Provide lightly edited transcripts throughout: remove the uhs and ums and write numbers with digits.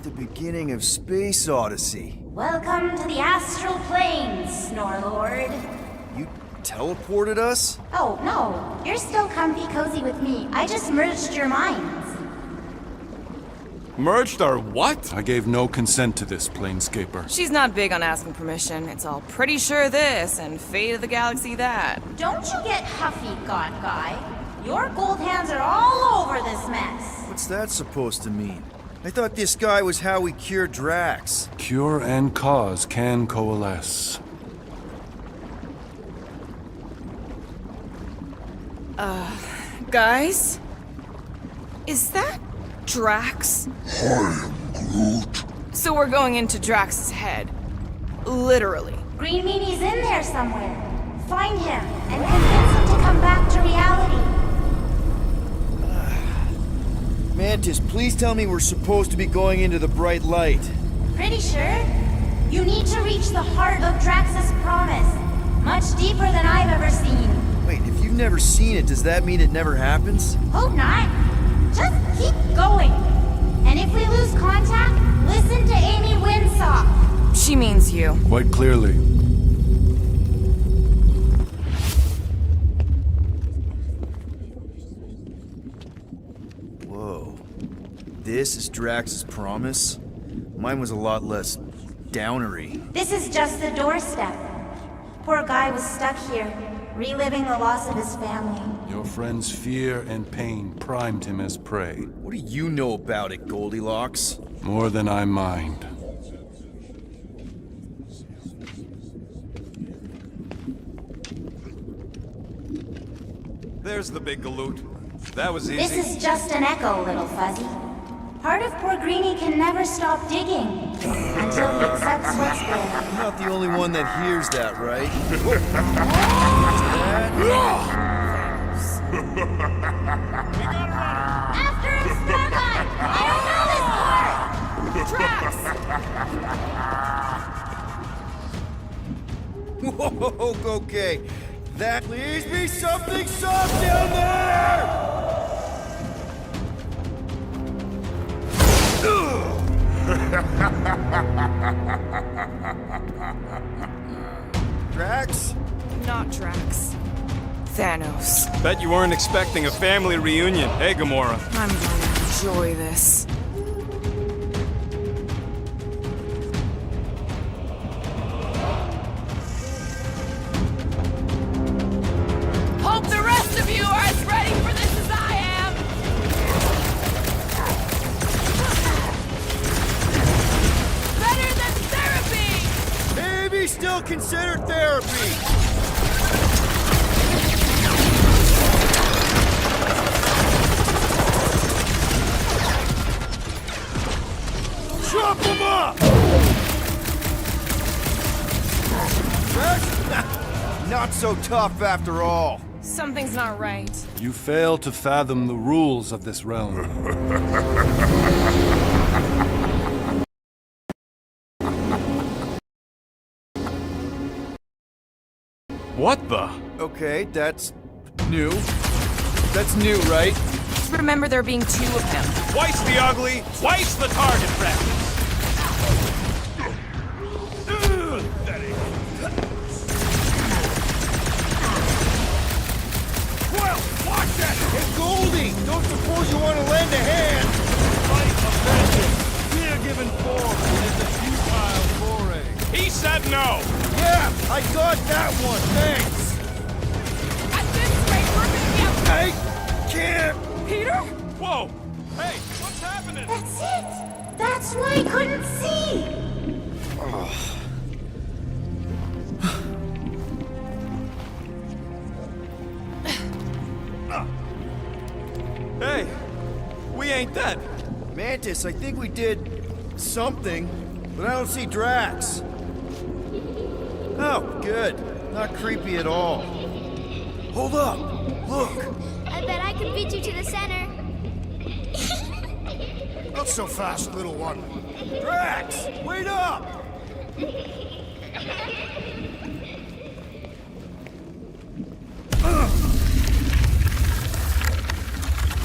the beginning of Space Odyssey. Welcome to the astral planes, Snorlord. You teleported us? Oh, no. You're still comfy cozy with me. I just merged your minds. Merged our what? I gave no consent to this, Planescaper. She's not big on asking permission. It's all pretty sure this and fate of the galaxy that. Don't you get huffy, God Guy. Your gold hands are all over this mess. What's that supposed to mean? I thought this guy was how we cure Drax. Cure and cause can coalesce. Guys? Is that Drax? I am Groot. So we're going into Drax's head. Literally. Green Meanie's in there somewhere. Find him and convince him to come back to reality. Mantis, please tell me we're supposed to be going into the bright light. Pretty sure? You need to reach the heart of Drax's promise. Much deeper than I've ever seen. Wait, if you've never seen it, does that mean it never happens? Hope not. Just keep going. And if we lose contact, listen to Amy Winsock. She means you. Quite clearly. Whoa. This is Drax's promise? Mine was a lot less downery. This is just the doorstep. Poor guy was stuck here, reliving the loss of his family. Your friend's fear and pain primed him as prey. What do you know about it, Goldilocks? More than I mind. There's the big galoot. That was easy. This is just an echo, little fuzzy. Part of poor Greenie can never stop digging until he accepts what's there. I'm not the only one that hears that, right? After him, Starguy! I don't know this part! Whoa, okay. That please be something soft down there! Drax? Not Drax. Thanos. Bet you weren't expecting a family reunion, hey Gamora? I'm gonna enjoy this. Hope the rest of you are as ready for this as I am! Better than therapy! Maybe still considered therapy! Chop him up! Drax? Not so tough after all. Something's not right. You fail to fathom the rules of this realm. What the? Okay, that's new. That's new, right? Just remember there being two of him. Twice the ugly, twice the target practice. Well, watch that! Hey, Goldie! Don't suppose you want to lend a hand? Fight offensive. Fear given form is a futile foray. He said no. Yeah, I got that one, thanks! At this rate, we're gonna be out. I can't! Peter? Whoa. Hey, what's happening? That's it! That's why I couldn't see! Hey, we ain't dead. Mantis, I think we did something, but I don't see Drax. Oh, good. Not creepy at all. Hold up! Look! I bet I can beat you to the center. Not so fast, little one. Drax! Wait up!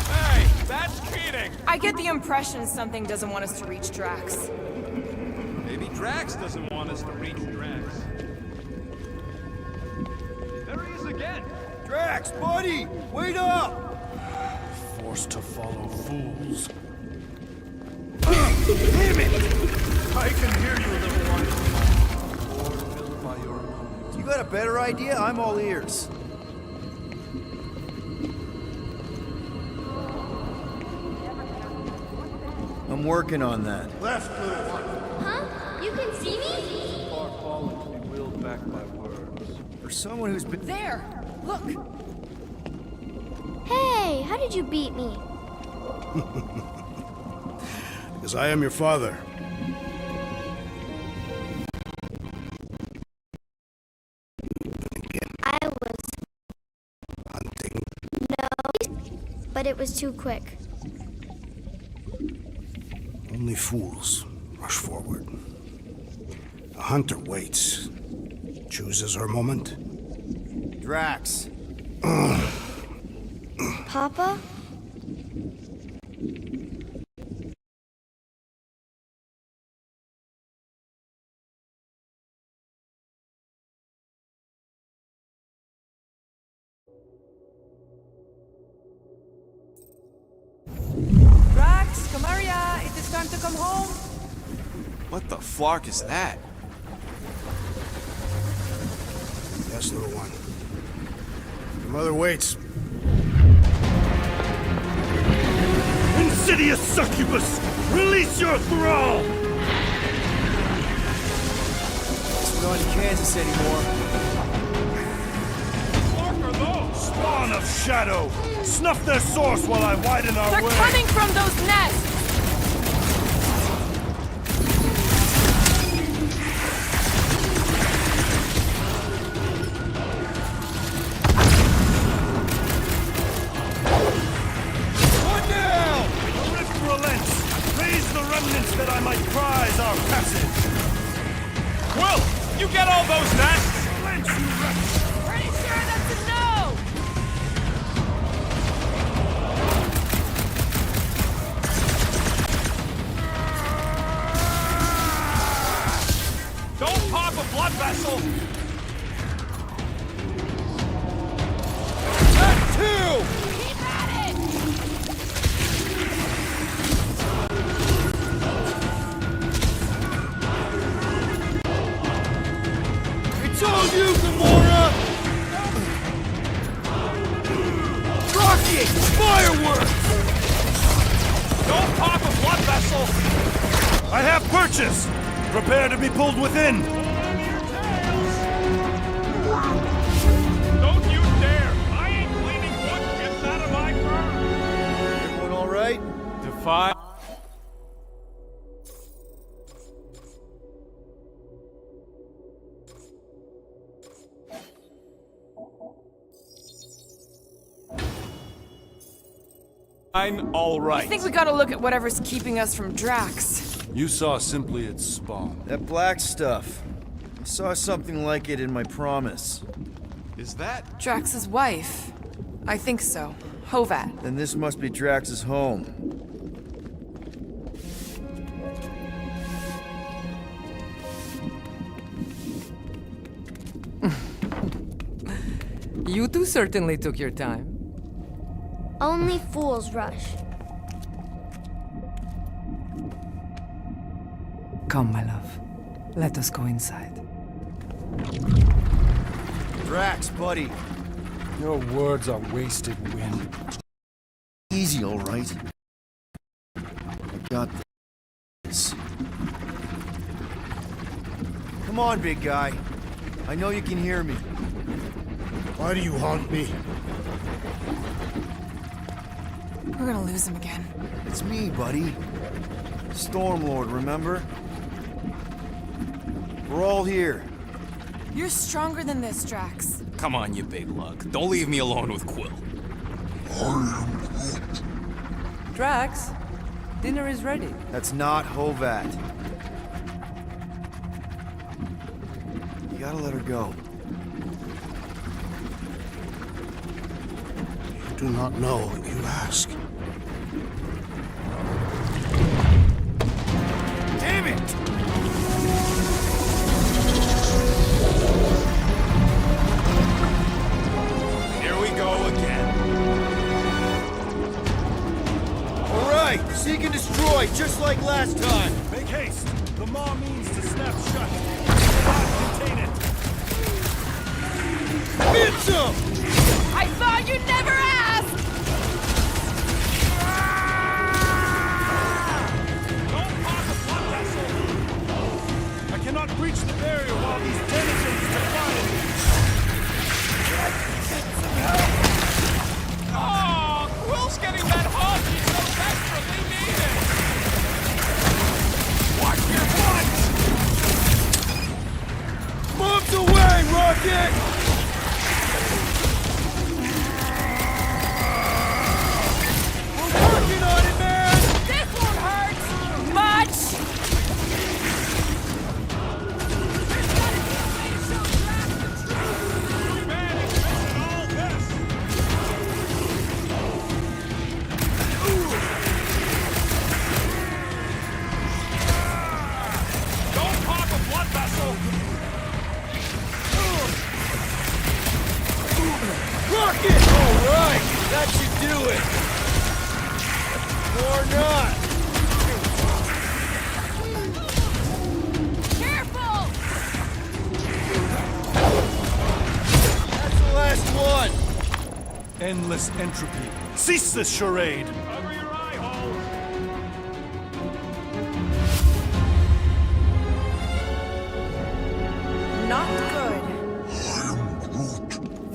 Hey, that's cheating. I get the impression something doesn't want us to reach Drax. Maybe Drax doesn't want us to reach Drax. There he is again! Drax, buddy! Wait up! Forced to follow fools. Damn it! I can hear you, little one. Or filled by your opponent. You got a better idea? I'm all ears. I'm working on that. Left, little one. Huh? You can see me? Far fallen to be willed back by words. For someone who's been... There! Look! Hey, how did you beat me? Because I am your father. I was... Hunting. No. But it was too quick. Only fools rush forward. A hunter waits. Chooses her moment. Drax. Papa? Drax, Kamaria, it is time to come home. What the flark is that? Yes, little one. Your mother waits. Insidious succubus! Release your thrall! We're not in Kansas anymore. Flark are those? Spawn of shadow! Snuff their source while I widen our They're way! coming from those nests! One down! The rift relents! Raise the remnants that I might prize our passage! Quill, you get all those nests? Relent, you wretch! Pretty sure that's a no! Don't pop a blood vessel! That too! Keep at it! It's all you, Gamora! Rocket! Fireworks! Don't pop a blood vessel! I have purchase! Prepare to be pulled within! Don't you dare! I ain't cleaning wood chips out of my car! Everyone all right? Defy... I'm all right. I think we gotta look at whatever's keeping us from Drax. You saw simply its spawn. That black stuff. I saw something like it in my promise. Is that... Drax's wife. I think so. Hovat. Then this must be Drax's home. You two certainly took your time. Only fools rush. Come, my love. Let us go inside. Drax, buddy. Your words are wasted wind. Easy, all right. I got this. Come on, big guy. I know you can hear me. Why do you haunt me? We're gonna lose him again. It's me, buddy. Stormlord, remember? We're all here. You're stronger than this, Drax. Come on, you big lug. Don't leave me alone with Quill. Drax, dinner is ready. That's not Hovat. You gotta let her go. You do not know what you ask. just like last time! Make haste! The maw means to snap shut. Cannot contain it. Get some! I thought you'd never ask! Don't pop a blood vessel! I cannot breach the barrier while these denizens defy me. Oh, Quill's getting that hug he so desperately needed! Watch your butt! Moves away, Rocket! We're working on it, man! This won't hurt much! Man, it's missing all this! Don't pop a blood vessel! Rocket! Alright! That should do it! Or not! Careful! That's the last one! Endless entropy. Cease this charade! Cover your eye holes! Not good.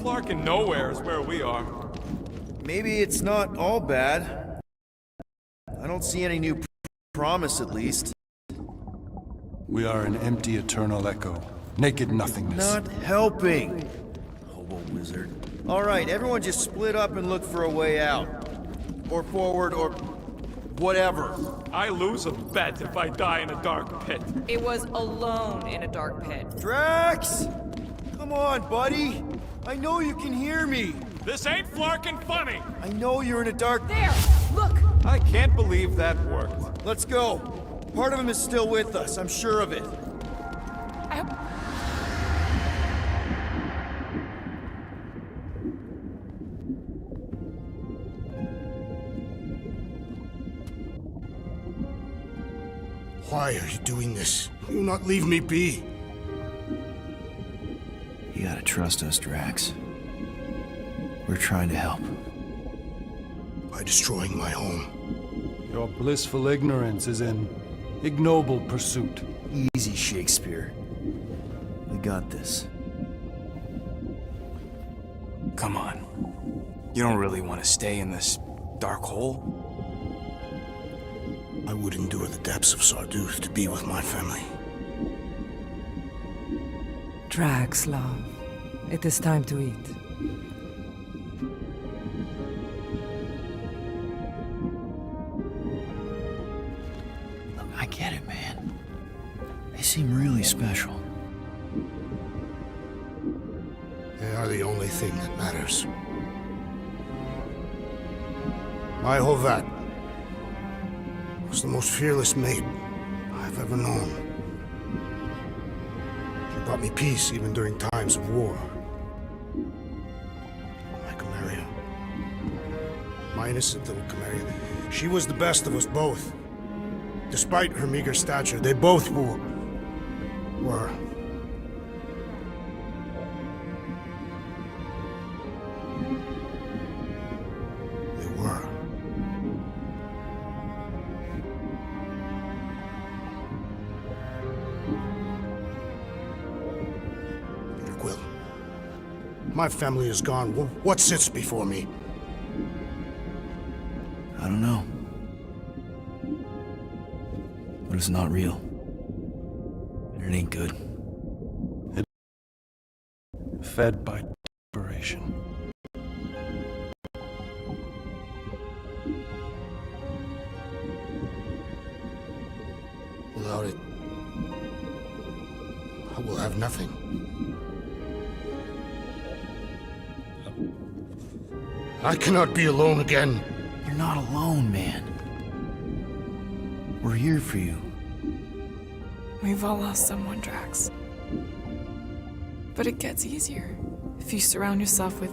Flarkin' nowhere is where we are. Maybe it's not all bad. I don't see any new promise, at least. We are an empty eternal echo. Naked nothingness. Not helping. Hobo wizard. Alright, everyone just split up and look for a way out. Or forward, or whatever. I lose a bet if I die in a dark pit. It was alone in a dark pit. Drax! Come on, buddy! I know you can hear me! This ain't Flarkin' funny! I know you're in a dark... There! Look! I can't believe that worked. Let's go! Part of him is still with us, I'm sure of it. Why are you doing this? Will you not leave me be? You gotta trust us, Drax. We're trying to help. By destroying my home. Your blissful ignorance is an ignoble pursuit. Easy, Shakespeare. We got this. Come on. You don't really want to stay in this dark hole? I would endure the depths of Sarduth to be with my family. Drax, love. It is time to eat. Look, I get it, man. They seem really special. They are the only thing that matters. My Hovat was the most fearless mate I've ever known. She brought me peace even during times of war. My Chimera. My innocent little Chimera. She was the best of us both. Despite her meager stature, they both were. My family is gone. What sits before me? I don't know. But it's not real. And it ain't good. Fed by desperation. Without it, I will have nothing. I cannot be alone again. You're not alone, man. We're here for you. We've all lost someone, Drax. But it gets easier if you surround yourself with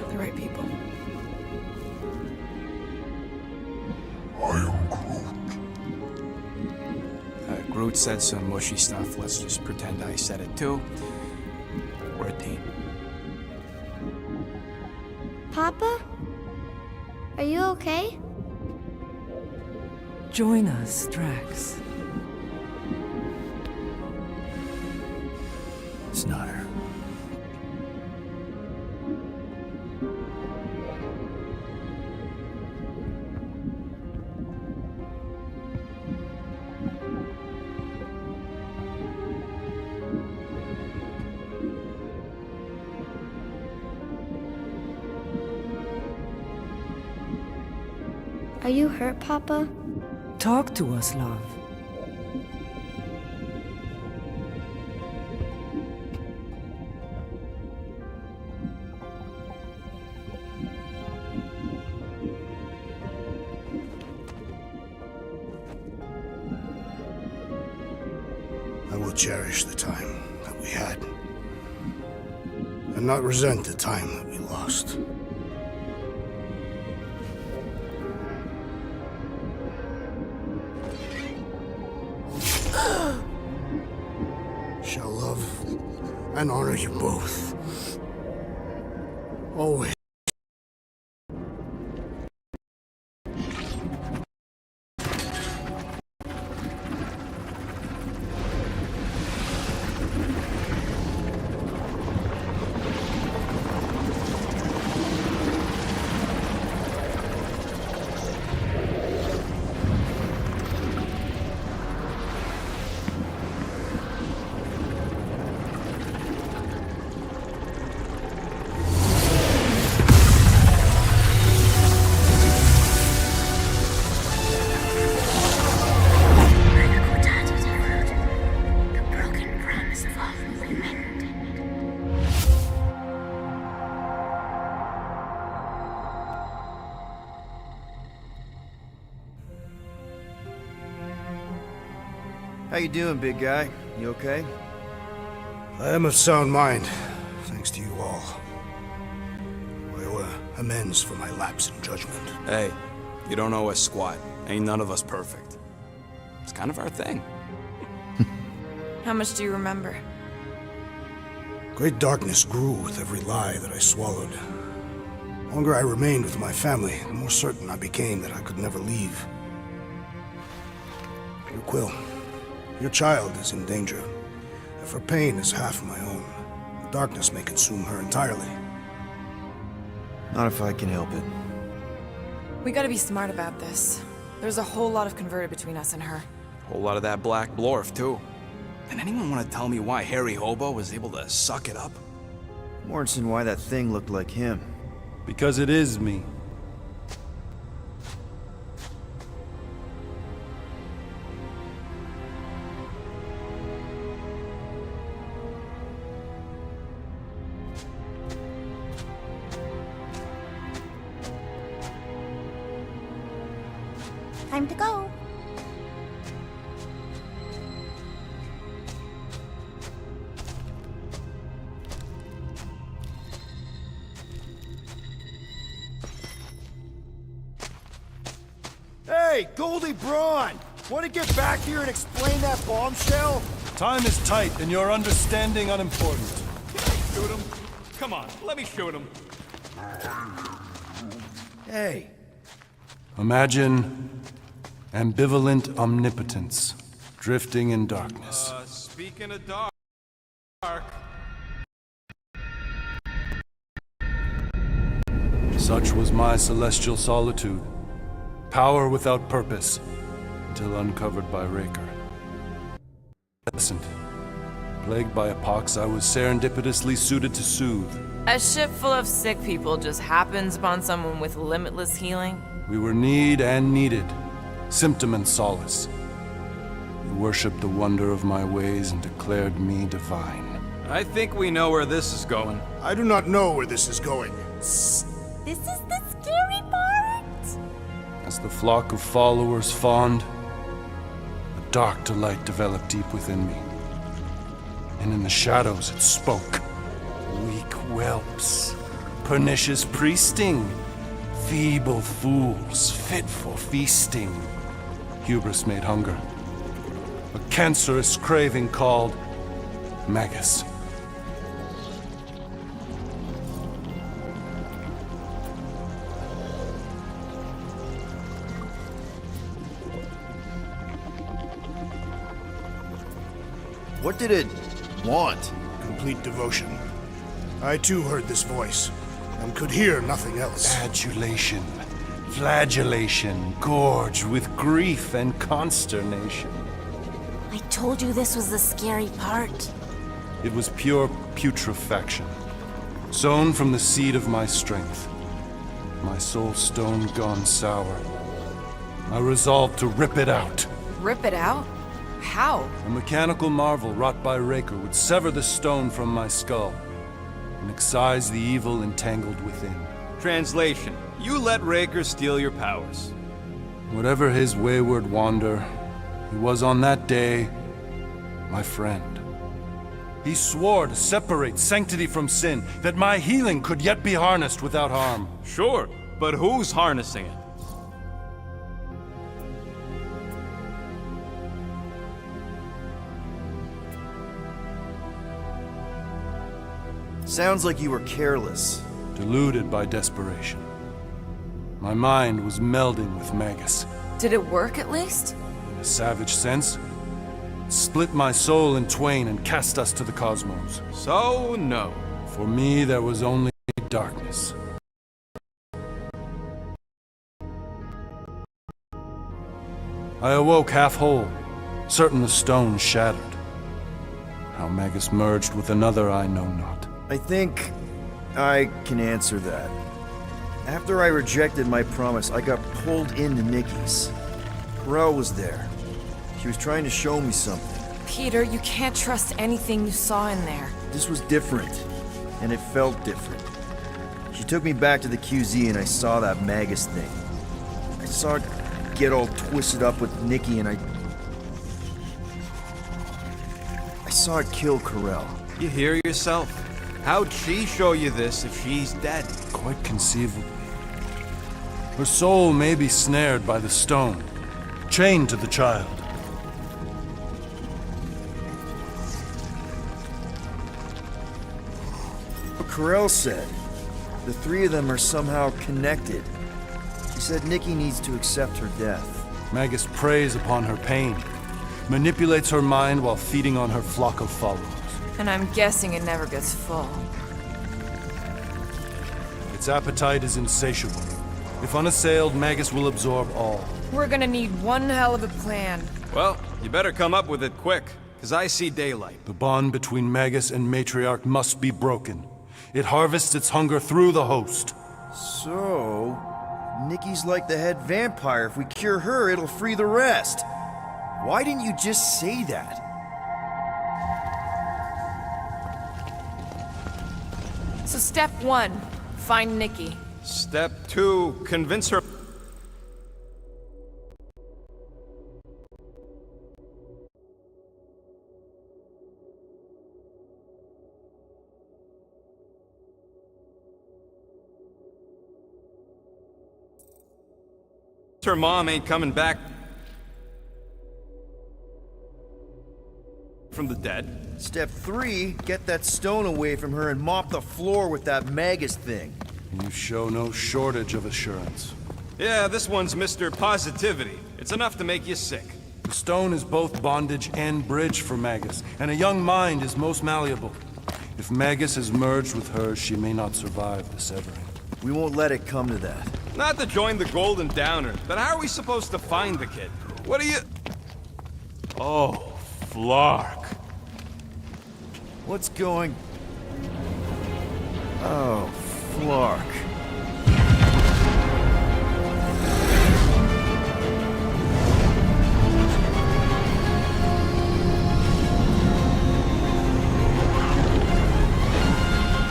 the right people. I Groot said some mushy stuff. Let's just pretend I said it too. We're a team. Papa? Are you okay? Join us, Drax. It's not her. Are you hurt, Papa? Talk to us, love. I will cherish the time that we had, and not resent the time that we lost. Shall love and honor you both. Always. How you doing, big guy? You okay? I am of sound mind, thanks to you all. I owe amends for my lapse in judgment. Hey, you don't owe us squat. Ain't none of us perfect. It's kind of our thing. How much do you remember? Great darkness grew with every lie that I swallowed. The longer I remained with my family, the more certain I became that I could never leave. Your Quill, your child is in danger. If her pain is half my own, the darkness may consume her entirely. Not if I can help it. We gotta be smart about this. There's a whole lot of converted between us and her. Whole lot of that black blorf, too. And anyone want to tell me why Harry Hobo was able to suck it up? Morrison, why that thing looked like him. Because it is me. Time to go. Hey, Goldie Braun! Want to get back here and explain that bombshell? Time is tight, and your understanding unimportant. Shoot him. Come on, let me shoot him. Hey. Imagine ambivalent omnipotence, drifting in darkness. Speaking of dark. Such was my celestial solitude. Power without purpose, until uncovered by Raker. Plagued by a pox I was serendipitously suited to soothe. A ship full of sick people just happens upon someone with limitless healing. We were need and needed, symptom and solace. You worshipped the wonder of my ways and declared me divine. I think we know where this is going. I do not know where this is going. This is the scary part. As the flock of followers fawned, a dark delight developed deep within me. And in the shadows it spoke. Weak whelps, pernicious priesting, feeble fools fit for feasting. Hubris made hunger. A cancerous craving called Magus. What did it want? Complete devotion. I too heard this voice, and could hear nothing else. Adulation, flagellation, gorged with grief and consternation. I told you this was the scary part. It was pure putrefaction, sown from the seed of my strength. My soul stone gone sour. I resolved to rip it out. Rip it out? How? A mechanical marvel wrought by Raker would sever the stone from my skull and excise the evil entangled within. Translation: you let Raker steal your powers. Whatever his wayward wander, he was on that day my friend. He swore to separate sanctity from sin, that my healing could yet be harnessed without harm. Sure, but who's harnessing it? Sounds like you were careless. Deluded by desperation. My mind was melding with Magus. Did it work at least? In a savage sense, it split my soul in twain and cast us to the cosmos. So, no. For me, there was only darkness. I awoke half whole, certain the stone shattered. How Magus merged with another, I know not. I think I can answer that. After I rejected my promise, I got pulled into Nikki's. Corel was there. She was trying to show me something. Peter, you can't trust anything you saw in there. This was different, and it felt different. She took me back to the QZ and I saw that Magus thing. I saw it get all twisted up with Nikki and I saw it kill Corel. You hear yourself? How'd she show you this if she's dead? Quite conceivable. Her soul may be snared by the stone, chained to the child. What Corel said, the three of them are somehow connected. She said Nikki needs to accept her death. Magus preys upon her pain, manipulates her mind while feeding on her flock of followers. And I'm guessing it never gets full. Its appetite is insatiable. If unassailed, Magus will absorb all. We're gonna need one hell of a plan. Well, you better come up with it quick, because I see daylight. The bond between Magus and Matriarch must be broken. It harvests its hunger through the host. So, Nikki's like the head vampire. If we cure her, it'll free the rest. Why didn't you just say that? So step 1, find Nikki. Step 2, convince her. Her mom ain't coming back from the dead. Step 3, get that stone away from her and mop the floor with that Magus thing. You show no shortage of assurance. Yeah, this one's Mr. Positivity. It's enough to make you sick. The stone is both bondage and bridge for Magus, and a young mind is most malleable. If Magus is merged with hers, she may not survive the severing. We won't let it come to that. Not to join the Golden Downer, but how are we supposed to find the kid? What are you... Oh, Flark. What's going... Oh, Flark.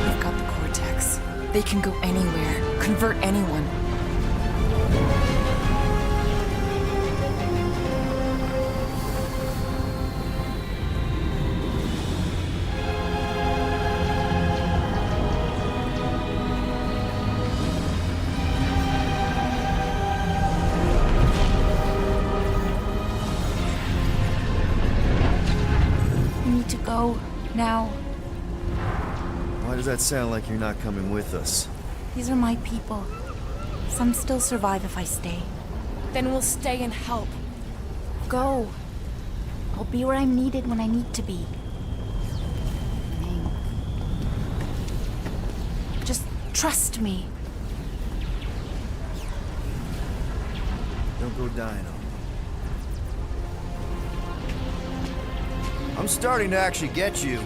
We've got the Cortex. They can go anywhere, convert anyone. now. Why does that sound like you're not coming with us? These are my people. Some still survive if I stay. Then we'll stay and help. Go. I'll be where I'm needed when I need to be. Just trust me. Don't go dying on me. I'm starting to actually get you.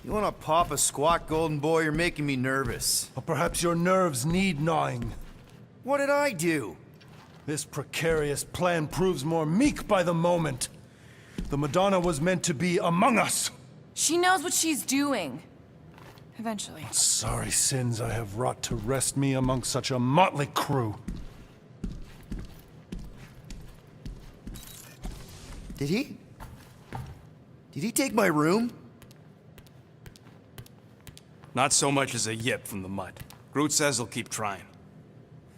You wanna pop a squat, golden boy? You're making me nervous. Or perhaps your nerves need gnawing. What did I do? This precarious plan proves more meek by the moment. The Madonna was meant to be among us. She knows what she's doing. Eventually. Sorry sins I have wrought to wrest me among such a motley crew. Did he? Did he take my room? Not so much as a yip from the mud. Groot says he'll keep trying.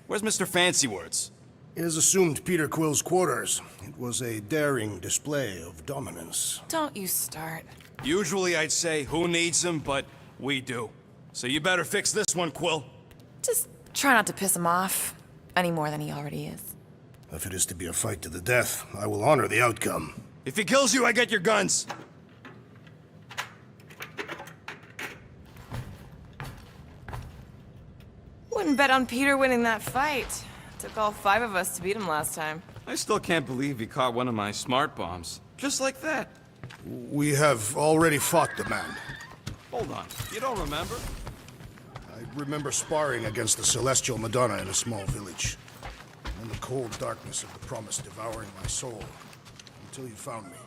Where's Mr. Fancy Words? It is assumed Peter Quill's quarters. It was a daring display of dominance. Don't you start. Usually I'd say, who needs him, but we do. So you better fix this one, Quill. Just try not to piss him off any more than he already is. If it is to be a fight to the death, I will honor the outcome. If he kills you, I get your guns. Wouldn't bet on Peter winning that fight. Took all 5 of us to beat him last time. I still can't believe he caught one of my smart bombs. Just like that. We have already fought the man. Hold on, you don't remember? I remember sparring against the Celestial Madonna in a small village. And the cold darkness of the promise devouring my soul. Until you found me.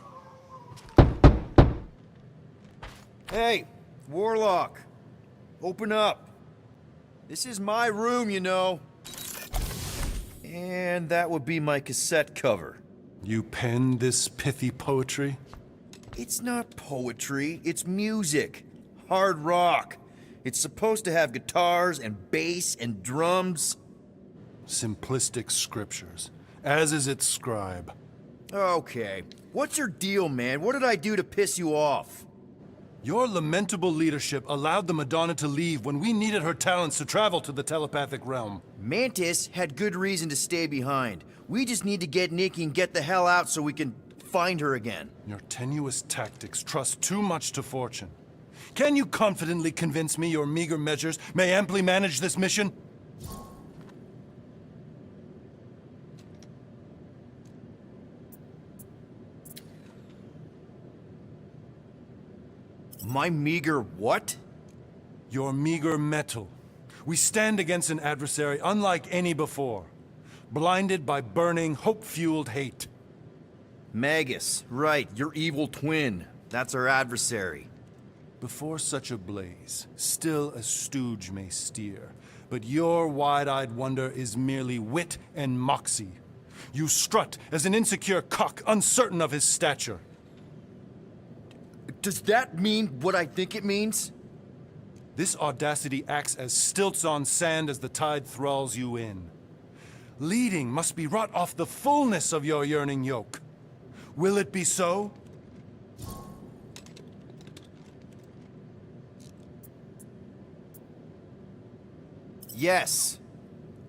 Hey, Warlock. Open up. This is my room, you know. And that would be my cassette cover. You penned this pithy poetry? It's not poetry, it's music. Hard rock. It's supposed to have guitars and bass and drums. Simplistic scriptures, as is its scribe. Okay. What's your deal, man? What did I do to piss you off? Your lamentable leadership allowed the Madonna to leave when we needed her talents to travel to the telepathic realm. Mantis had good reason to stay behind. We just need to get Nikki and get the hell out so we can find her again. Your tenuous tactics trust too much to fortune. Can you confidently convince me your meager measures may amply manage this mission? My meager what? Your meager metal. We stand against an adversary unlike any before, blinded by burning, hope-fueled hate. Magus, right, your evil twin. That's our adversary. Before such a blaze, still a stooge may steer, but your wide-eyed wonder is merely wit and moxie. You strut as an insecure cock, uncertain of his stature. Does that mean what I think it means? This audacity acts as stilts on sand as the tide thralls you in. Leading must be wrought off the fullness of your yearning yoke. Will it be so? Yes.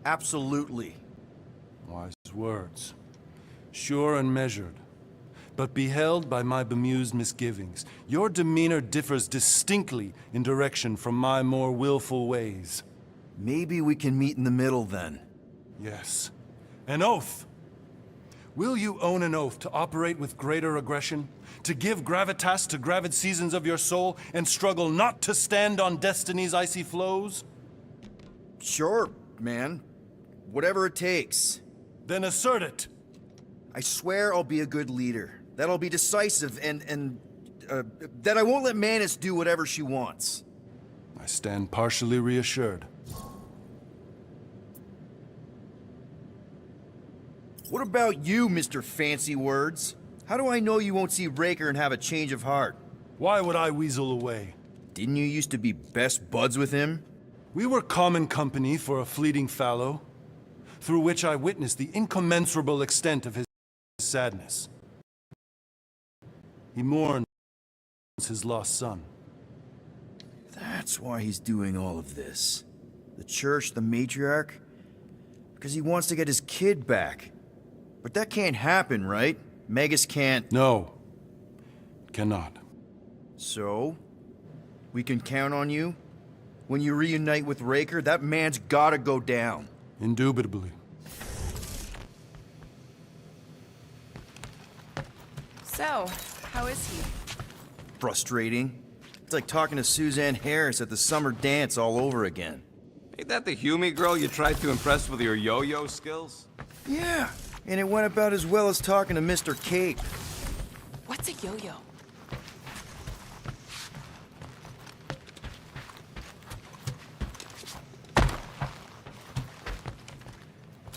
Absolutely. Wise words. Sure and measured. But beheld by my bemused misgivings, your demeanor differs distinctly in direction from my more willful ways. Maybe we can meet in the middle then. Yes. An oath! Will you own an oath to operate with greater aggression? To give gravitas to gravid seasons of your soul and struggle not to stand on destiny's icy flows? Sure, man. Whatever it takes. Then assert it! I swear I'll be a good leader. That I'll be decisive and that I won't let Mantis do whatever she wants. I stand partially reassured. What about you, Mr. Fancy Words? How do I know you won't see Raker and have a change of heart? Why would I weasel away? Didn't you used to be best buds with him? We were common company for a fleeting fallow, through which I witnessed the incommensurable extent of his sadness. He mourns his lost son. That's why he's doing all of this. The church, the matriarch? Because he wants to get his kid back. But that can't happen, right? Magus can't... No. Cannot. So? We can count on you? When you reunite with Raker, that man's gotta go down. Indubitably. So, how is he? Frustrating. It's like talking to Suzanne Harris at the summer dance all over again. Ain't that the Hume girl you tried to impress with your yo-yo skills? Yeah, and it went about as well as talking to Mr. Cape. What's a yo-yo?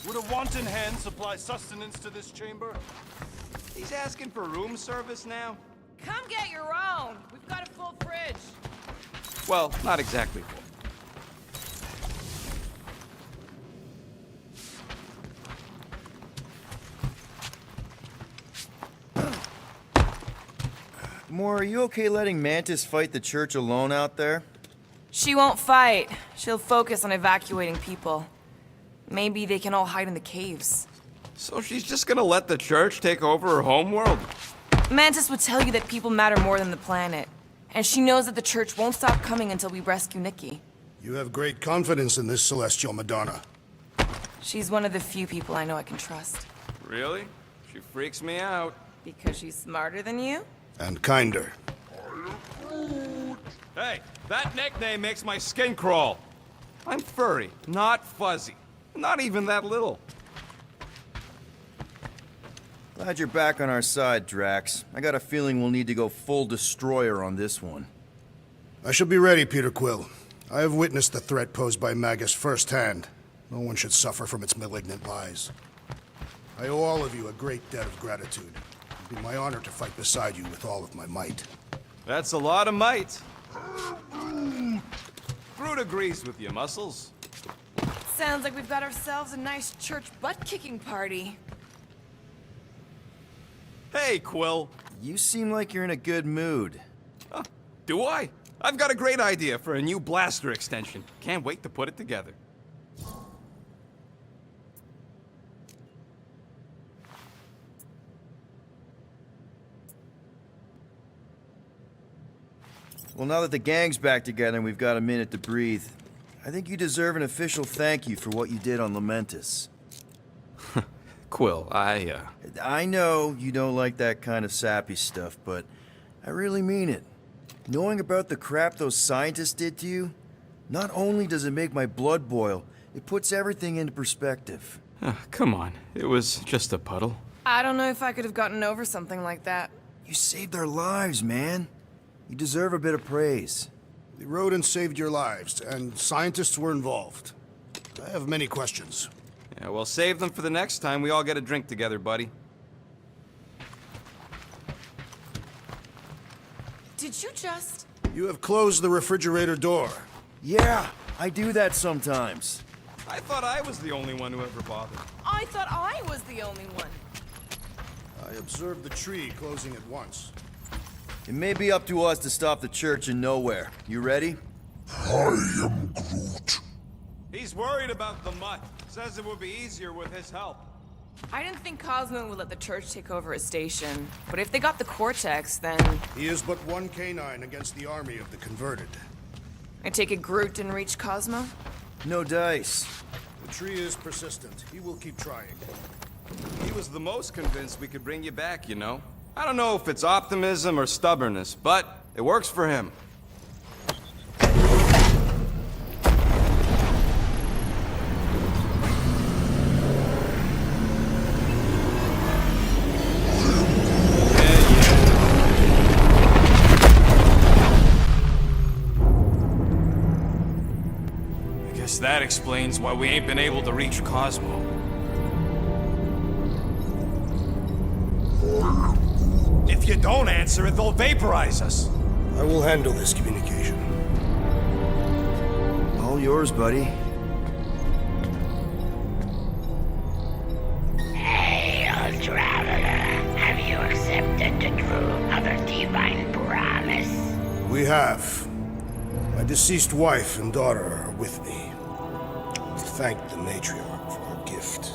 Would a wanton hand supply sustenance to this chamber? He's asking for room service now? Come get your own. We've got a full fridge. Well, not exactly full. Moore, are you okay letting Mantis fight the church alone out there? She won't fight. She'll focus on evacuating people. Maybe they can all hide in the caves. So she's just gonna let the church take over her homeworld? Mantis would tell you that people matter more than the planet. And she knows that the church won't stop coming until we rescue Nikki. You have great confidence in this celestial Madonna. She's one of the few people I know I can trust. Really? She freaks me out. Because she's smarter than you? And kinder. Hey, that nickname makes my skin crawl. I'm furry, not fuzzy. Not even that little. Glad you're back on our side, Drax. I got a feeling we'll need to go full destroyer on this one. I shall be ready, Peter Quill. I have witnessed the threat posed by Magus firsthand. No one should suffer from its malignant lies. I owe all of you a great debt of gratitude. It'd be my honor to fight beside you with all of my might. That's a lot of might. Groot agrees with you, Muscles. Sounds like we've got ourselves a nice church butt-kicking party. Hey, Quill. You seem like you're in a good mood. Do I? I've got a great idea for a new blaster extension. Can't wait to put it together. Well, now that the gang's back together and we've got a minute to breathe, I think you deserve an official thank you for what you did on Lamentus. Quill, I know you don't like that kind of sappy stuff, but I really mean it. Knowing about the crap those scientists did to you, not only does it make my blood boil, it puts everything into perspective. Come on. It was just a puddle. I don't know if I could have gotten over something like that. You saved their lives, man. You deserve a bit of praise. The rodents saved your lives, and scientists were involved. I have many questions. Yeah, well, save them for the next time we all get a drink together, buddy. Did you just... You have closed the refrigerator door. Yeah, I do that sometimes. I thought I was the only one who ever bothered. I thought I was the only one. I observed the tree closing at once. It may be up to us to stop the church in nowhere. You ready? I am Groot. He's worried about the mutt. Says it would be easier with his help. I didn't think Cosmo would let the church take over his station. But if they got the Cortex, then... He is but one K9 against the army of the converted. I take it Groot didn't reach Cosmo? No dice. The tree is persistent. He will keep trying. He was the most convinced we could bring you back, you know? I don't know if it's optimism or stubbornness, but it works for him. Guess that explains why we ain't been able to reach Cosmo. If you don't answer it, they'll vaporize us. I will handle this communication. All yours, buddy. Hail, traveler. Have you accepted the truth of a divine promise? We have. My deceased wife and daughter are with me. Thank the matriarch for her gift.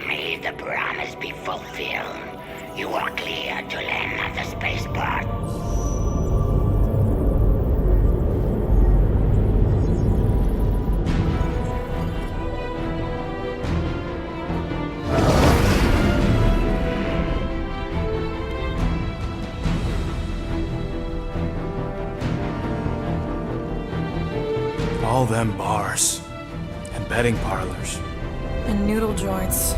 May the promise be fulfilled. You are clear to land at the spaceport. All them bars. And betting parlors. And noodle joints.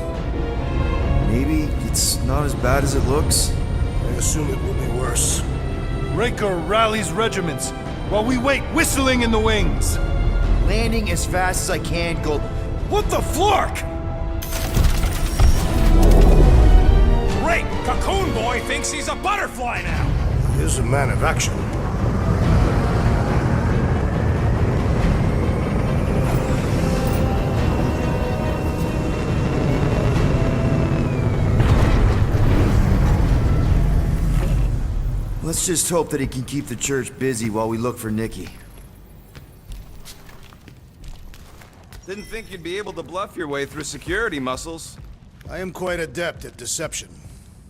Maybe it's not as bad as it looks. I assume it will be worse. Raker rallies regiments while we wait whistling in the wings. Landing as fast as I can, Gold. What the flark? Great! Cocoon Boy thinks he's a butterfly now! He is a man of action. Let's just hope that he can keep the church busy while we look for Nikki. Didn't think you'd be able to bluff your way through security muscles. I am quite adept at deception.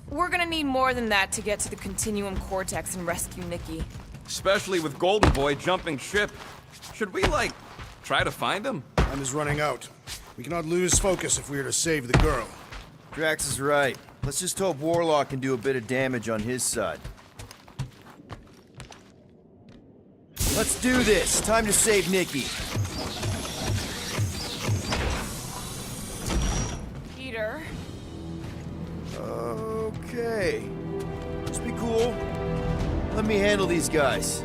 We're gonna need more than that to get to the Continuum Cortex and rescue Nikki. Especially with Golden Boy jumping ship. Should we, like, try to find him? Time is running out. We cannot lose focus if we are to save the girl. Drax is right. Let's just hope Warlock can do a bit of damage on his side. Let's do this. Time to save Nikki. Peter? Okay. Just be cool. Let me handle these guys.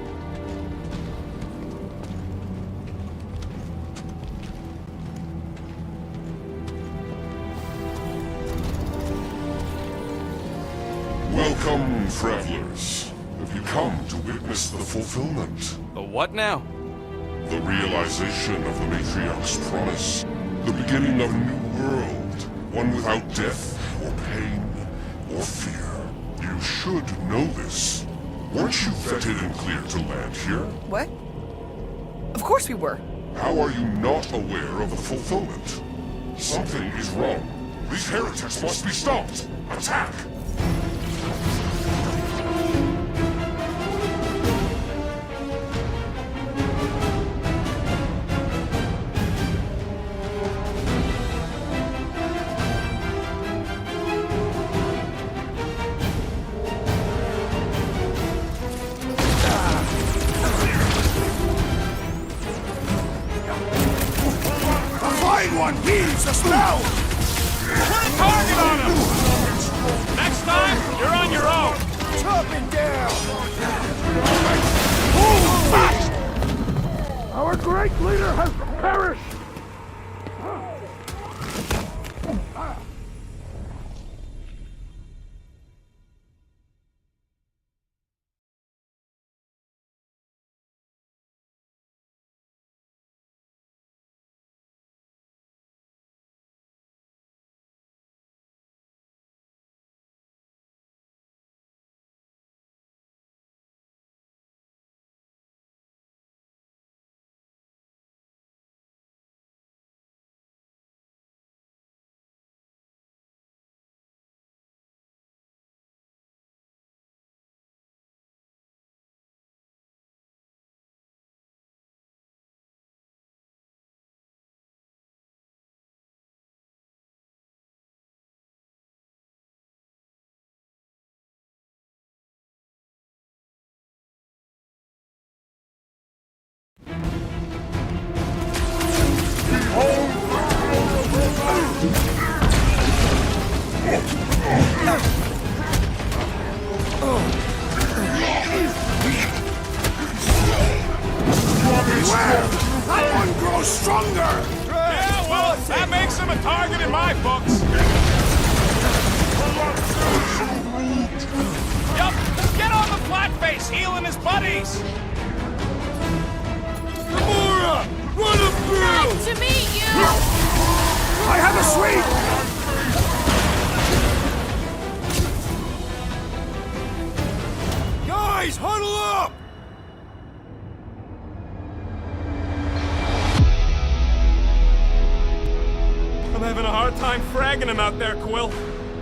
Welcome, travelers. Have you come to witness the fulfillment? The what now? The realization of the Matriarch's promise. The beginning of a new world. One without death, or pain, or fear. You should know this. Weren't you vetted and cleared to land here? What? Of course we were. How are you not aware of the fulfillment? Something is wrong. These heretics must be stopped. Attack! One heaves the spell! Put a target on him! Next time, you're on your own! Chopping down! Move fast! Our great leader has perished! stronger! Yeah, well, that makes him a target in my books. Yup, get on the flat face, healing his buddies. Gamora! Run him through! Nice to meet you! I have a sweep! Guys, huddle up! I'm having a hard time fragging him out there, Quill.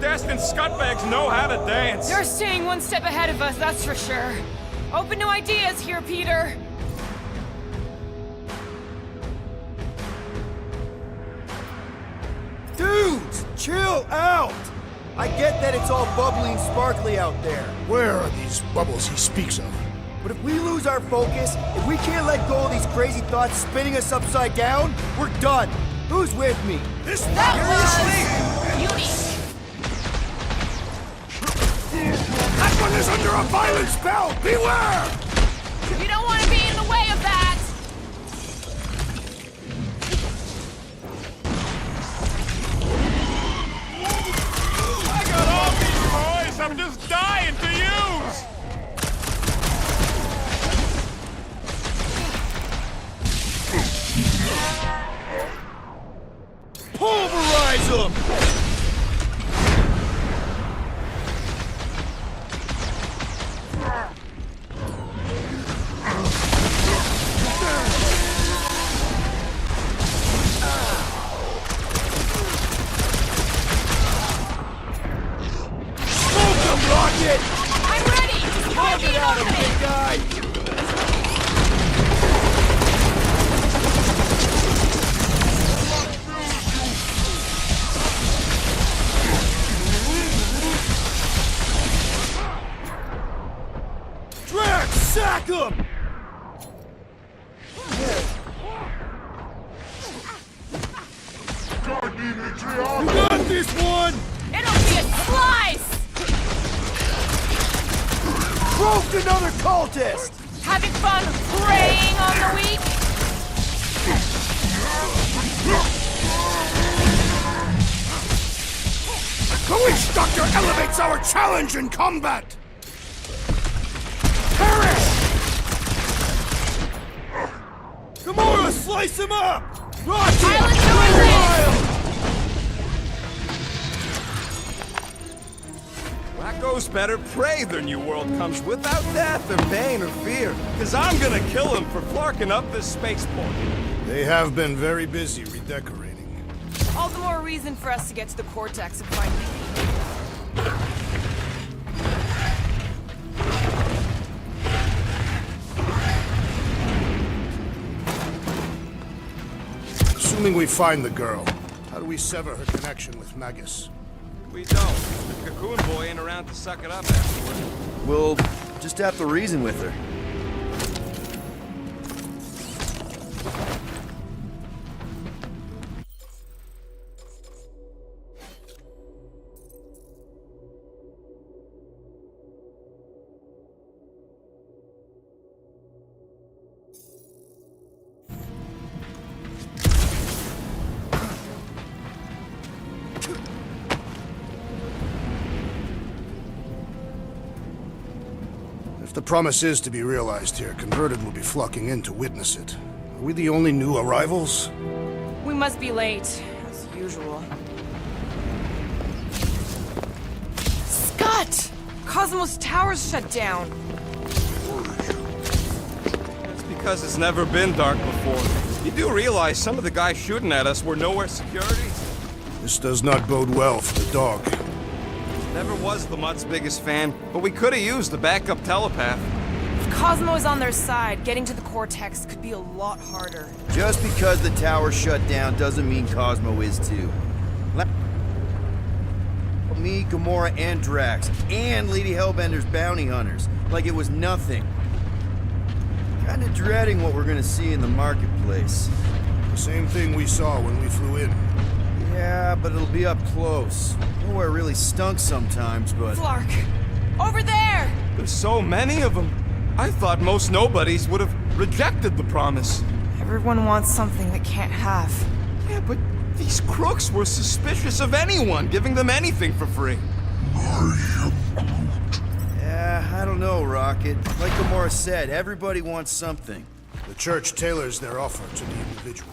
Destined scutbags know how to dance. You're staying one step ahead of us, that's for sure. Open to ideas here, Peter. Dudes, chill out! I get that it's all bubbly and sparkly out there. Where are these bubbles he speaks of? But if we lose our focus, if we can't let go of these crazy thoughts spinning us upside down, we're done. Who's with me? This That That one is under a violent spell! Beware! You don't want to be in the way of that! I got all these toys I'm just dying to use. Pulverize them! I'm ready! Hold me Out of on big guy! Drax, sack him! You got this one! It'll be a slice! Broke another cultist! Having fun preying on the weak? The Witch Doctor elevates our challenge in combat! Perish! Gamora, slice him up! Rocket! I'll enjoy this! That goes better pray their new world comes without death or pain or fear. Cause I'm gonna kill him for flarking up this spaceport. They have been very busy redecorating. All the more reason for us to get to the Cortex and find Assuming we find the girl, how do we sever her connection with Magus? We don't. The Cocoon Boy ain't around to suck it up afterward. We'll just have to reason with her. If the promise is to be realized here, converted will be flocking in to witness it. Are we the only new arrivals? We must be late, as usual. Scott! Cosmos Tower's shut down. That's because it's never been dark before. You do realize some of the guys shooting at us were nowhere security? This does not bode well for the dog. Never was the Mutt's biggest fan, but we could have used the backup telepath. If Cosmo is on their side, getting to the Cortex could be a lot harder. Just because the tower shut down doesn't mean Cosmo is too. Me, Gamora, and Drax, and Lady Hellbender's bounty hunters, like it was nothing. Kinda dreading what we're gonna see in the marketplace. The same thing we saw when we flew in. Yeah, but it'll be up close. Nowhere really stunk sometimes, but... Flark! Over there! There's so many of them. I thought most nobodies would have rejected the promise. Everyone wants something they can't have. Yeah, but these crooks were suspicious of anyone giving them anything for free. Yeah, I don't know, Rocket. Like Gamora said, everybody wants something. The church tailors their offer to the individual.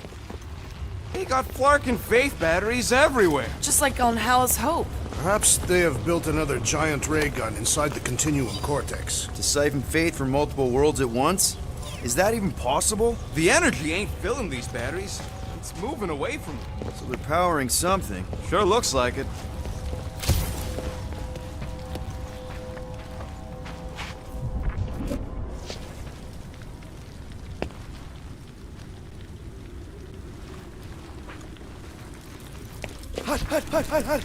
They got Flark and Faith batteries everywhere. Just like on Hell's Hope. Perhaps they have built another giant ray gun inside the Continuum Cortex. To siphon Faith from multiple worlds at once? Is that even possible? The energy ain't filling these batteries. It's moving away from them. So they're powering something. Sure looks like it. Hut!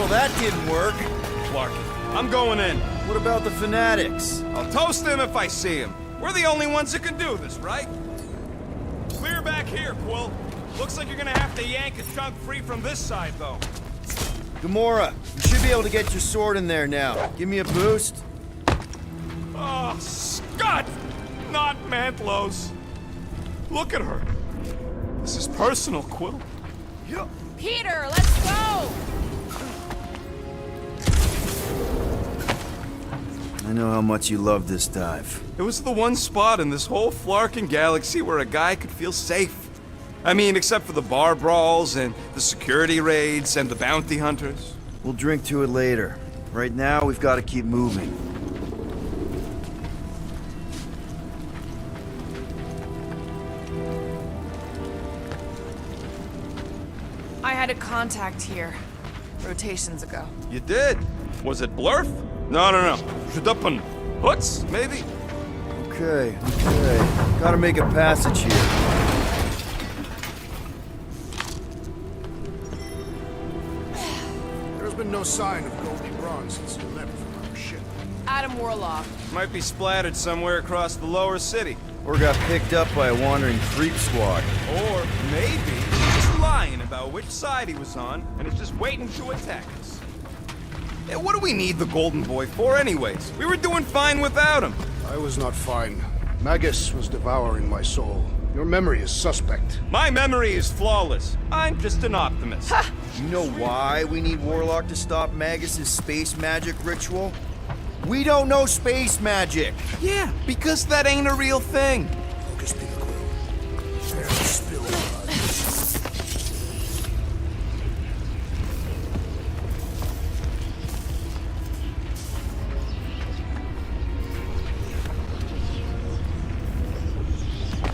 That didn't work. Flark, I'm going in. What about the fanatics? I'll toast them if I see them. We're the only ones that can do this, right? Clear back here, Quill. Looks like you're gonna have to yank a chunk free from this side, though. Gamora, you should be able to get your sword in there now. Give me a boost. Oh, Scott! Not Mantlos. Look at her. This is personal, Quill. Peter, let's go! I know how much you love this dive. It was the one spot in this whole Flarkin galaxy where a guy could feel safe. I mean, except for the bar brawls and the security raids and the bounty hunters. We'll drink to it later. Right now, we've got to keep moving. I had a contact here, rotations ago. You did? Was it Blurf? No. Shudupun. Hoots, maybe? Okay. Gotta make a passage here. There's been no sign of Goldie Braun since he left from our ship. Adam Warlock. Might be splattered somewhere across the lower city. Or got picked up by a wandering creep squad. Or maybe he's just lying about which side he was on and is just waiting to attack us. Hey, what do we need the Golden Boy for anyways? We were doing fine without him. I was not fine. Magus was devouring my soul. Your memory is suspect. My memory is flawless. I'm just an optimist. Ha! You know why we need Warlock to stop Magus's space magic ritual? We don't know space magic! Yeah, because that ain't a real thing. Focus, Peter Quill. Spare the spilled blood.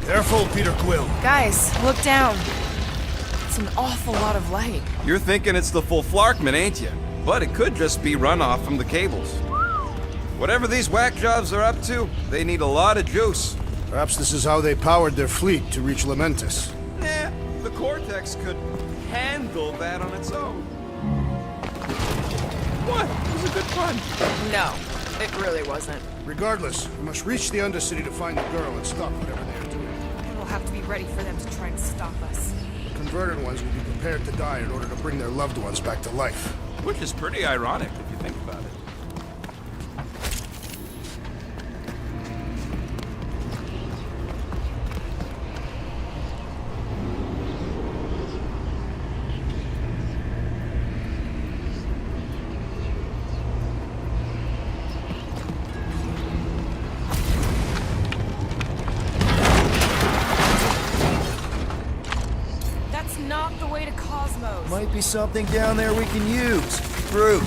Careful, Peter Quill. Guys, look down. It's an awful lot of light. You're thinking it's the full Flarkman, ain't you? But it could just be runoff from the cables. Whatever these whack jobs are up to, they need a lot of juice. Perhaps this is how they powered their fleet to reach Lamentus. The Cortex could handle that on its own. What? It was a good fun. No, it really wasn't. Regardless, we must reach the Undercity to find the girl and stop whatever they are doing. We'll have to be ready for them to try and stop us. The converted ones will be prepared to die in order to bring their loved ones back to life. Which is pretty ironic if you think about it. That's not the way to Cosmos. Might be something down there we can use. Fruit.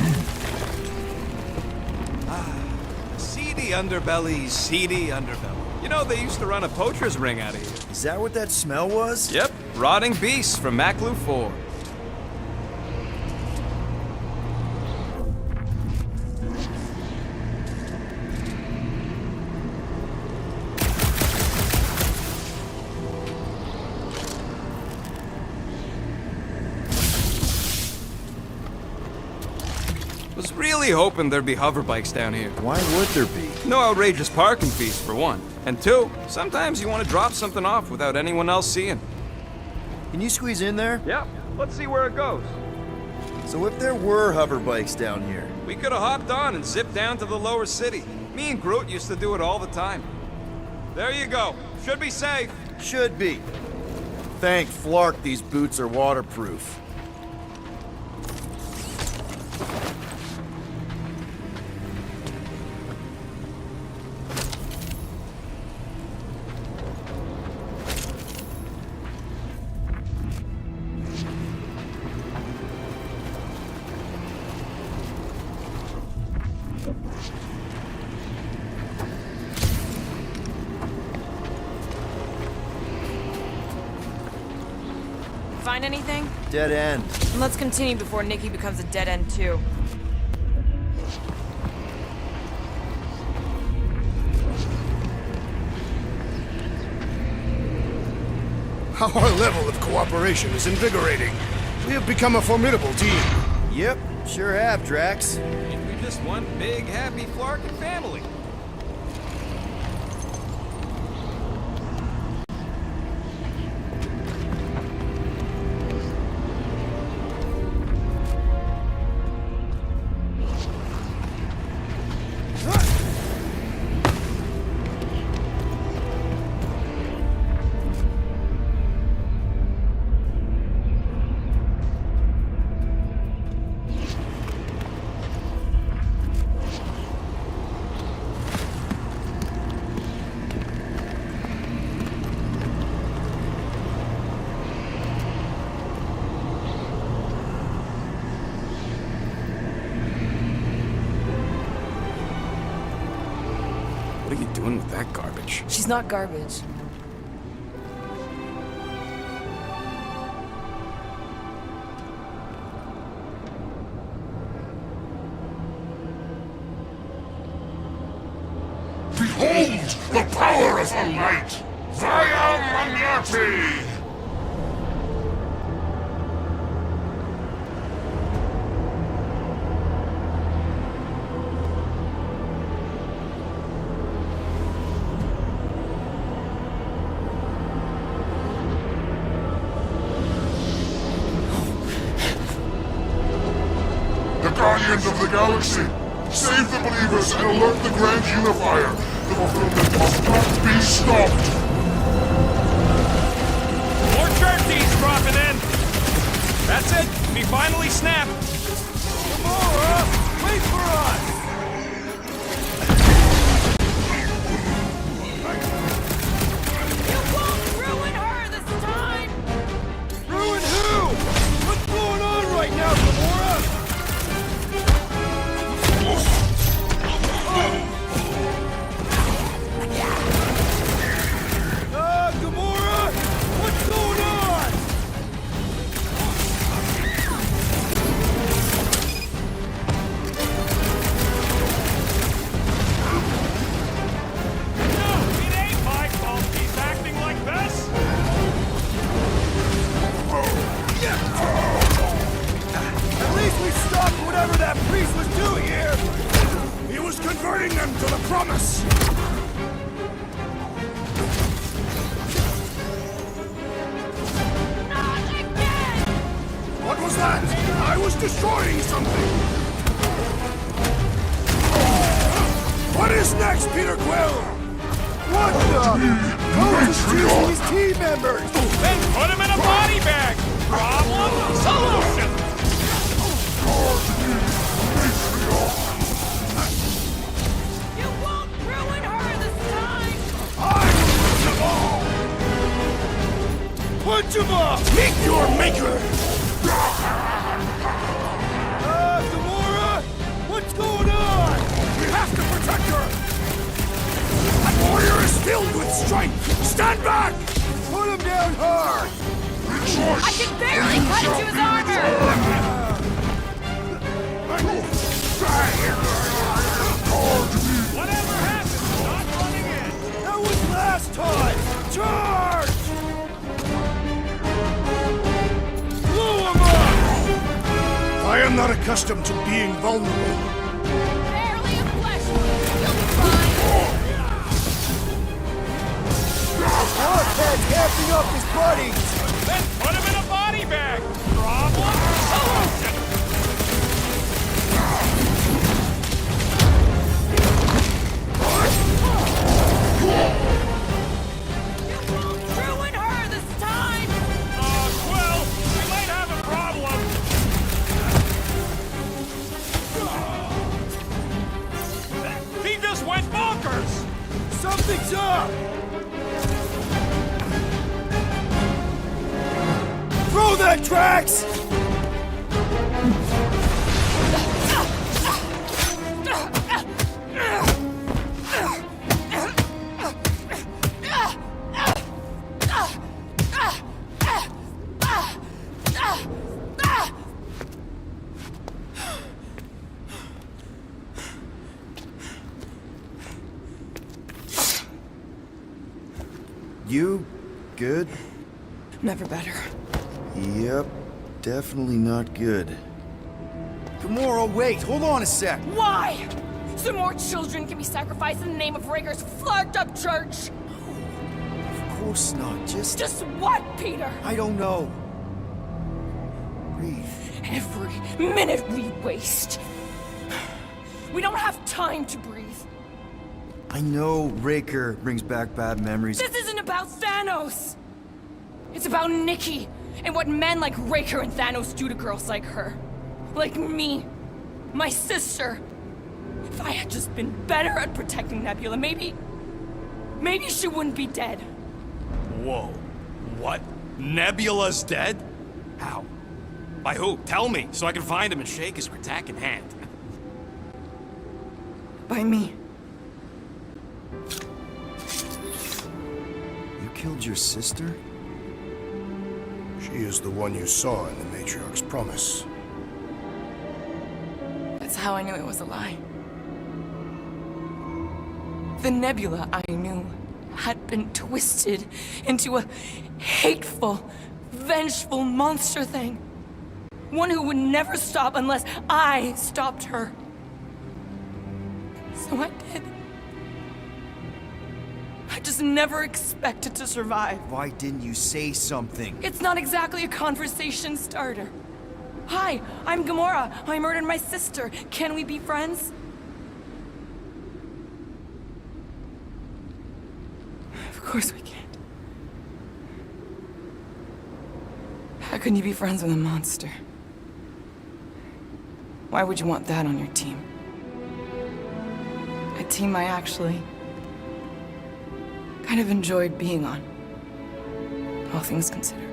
Seedy underbelly, seedy underbelly. You know, they used to run a poacher's ring out of here. Is that what that smell was? Yep, rotting beasts from Maclu 4. Was really hoping there'd be hover bikes down here. Why would there be? No outrageous parking fees, for one. And two, sometimes you want to drop something off without anyone else seeing. Can you squeeze in there? Yep, let's see where it goes. So if there were hover bikes down here, We could have hopped on and zipped down to the lower city. Me and Groot used to do it all the time. There you go. Should be safe. should be. Thank Flark these boots are waterproof. Find anything? Dead end. Let's continue before Nikki becomes a dead end too. Our level of cooperation is invigorating. We have become a formidable team. Yep, sure have, Drax. Ain't we just one big, happy Flarkin family? What are you doing with that garbage? She's not garbage. Behold the power of the light! Vaya Magnati! The Guardians of the Galaxy! Save the believers and alert the Grand Unifier! The fulfillment must not be stopped! More jerkies dropping in! That's it! We finally snapped! Gamora! Wait for us! You won't ruin her this time! Ruin who? What's going on right now, Gamora? Gamora! What's going on? converting them to the promise! Not again! What was that? I was destroying something! What is next, Peter Quill? What the? Coach is choosing his team members! Then put him in a body bag! Problem? Solution! You won't ruin her this time! Punch him up! Meet your maker! Gamora! What's going on? We have to protect her! That warrior is filled with strength! Stand back! Put him down hard! I can barely cut into his armor! Whatever happened, not running in! That was last time! Charge! Blow him up! I am not accustomed to being vulnerable. Barely a flesh wound. You'll be fine. Hardhead's gassing up his buddies! Then put him in a body bag! Problem? Solution! You won't ruin her this time! Well, we might have a problem. He just went bonkers! Something's up! Throw that, Drax! You good? Never better. Yep, definitely not good. Gamora, wait, hold on a sec. Why? So more children can be sacrificed in the name of Raker's flagged up church? Of course not, Just what, Peter? I don't know. Breathe. Every minute we waste. We don't have time to breathe. I know Raker brings back bad memories. This isn't about Thanos! It's about Nikki and what men like Raker and Thanos do to girls like her. Like me. My sister. If I had just been better at protecting Nebula, maybe she wouldn't be dead. Whoa. What? Nebula's dead? How? By who? Tell me, so I can find him and shake his Kratak in hand. By me. You killed your sister? She is the one you saw in the Matriarch's promise. That's how I knew it was a lie. The Nebula I knew had been twisted into a hateful, vengeful monster thing. One who would never stop unless I stopped her. So I did. I just never expected to survive. Why didn't you say something? It's not exactly a conversation starter. Hi, I'm Gamora. I murdered my sister. Can we be friends? Of course we can't. How can you be friends with a monster? Why would you want that on your team? A team I actually kind of enjoyed being on, all things considered.